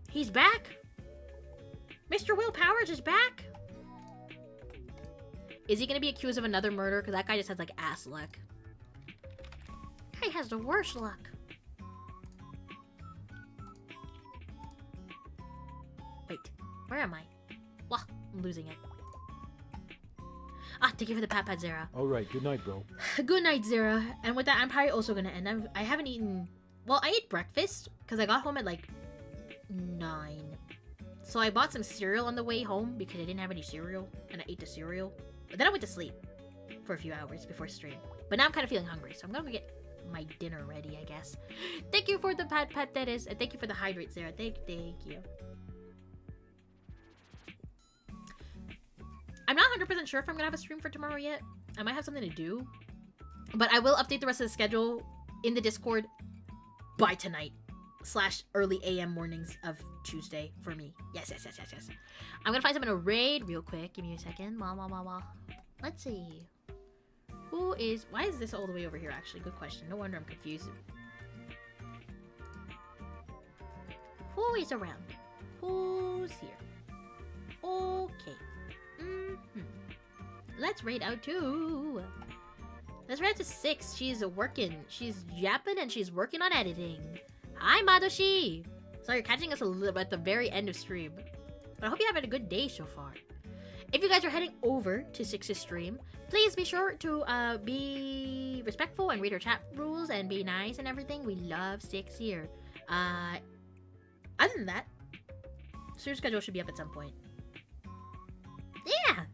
He's back? Mr. Will Powers is back? Is he gonna be accused of another murder? Because that guy just has, like, ass luck. He has the worst luck. Wait, where am I? Wah, I'm losing it. Ah, thank you for the pat, Zara. Alright, good night, bro. Good night, Zara. And with that, I'm probably also gonna end. I haven't eaten... Well, I ate breakfast, because I got home at, like, 9. So I bought some cereal on the way home, because I didn't have any cereal, and I ate the cereal. But then I went to sleep for a few hours before stream. But now I'm kind of feeling hungry, so I'm gonna get my dinner ready, I guess. Thank you for the pat, Teres, and thank you for the hydrate, Zara. Thank you. I'm not 100% sure if I'm gonna have a stream for tomorrow yet. I might have something to do. But I will update the rest of the schedule in the Discord by tonight. / early AM mornings of Tuesday for me. Yes. I'm gonna find someone to raid real quick. Give me a second. Let's see. Who is... Why is this all the way over here, actually? Good question. No wonder I'm confused. Who is around? Who's here? Okay. Let's raid out too. Let's raid to 6. She's working. She's yapping and she's working on editing. Hi, Madoshi. So you're catching us a little at the very end of stream. But I hope you're having a good day so far. If you guys are heading over to Six's stream, please be sure to be respectful and read our chat rules and be nice and everything. We love Six here. Other than that, stream schedule should be up at some point. Yeah!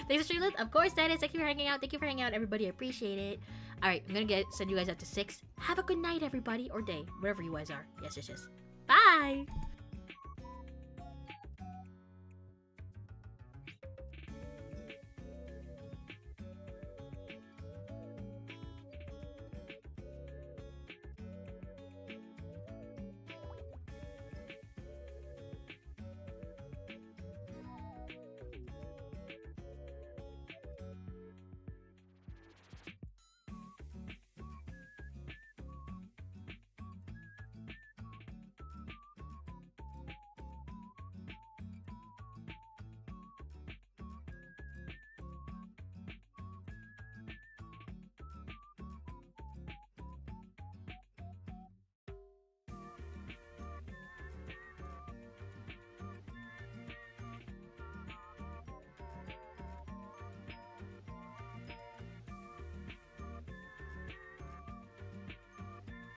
Thanks for streaming. Of course, Dennis. Thank you for hanging out. Thank you for hanging out, everybody. I appreciate it. Alright, I'm gonna send you guys out to 6. Have a good night, everybody. Or day. Wherever you guys are. Yes, yes, yes. Bye!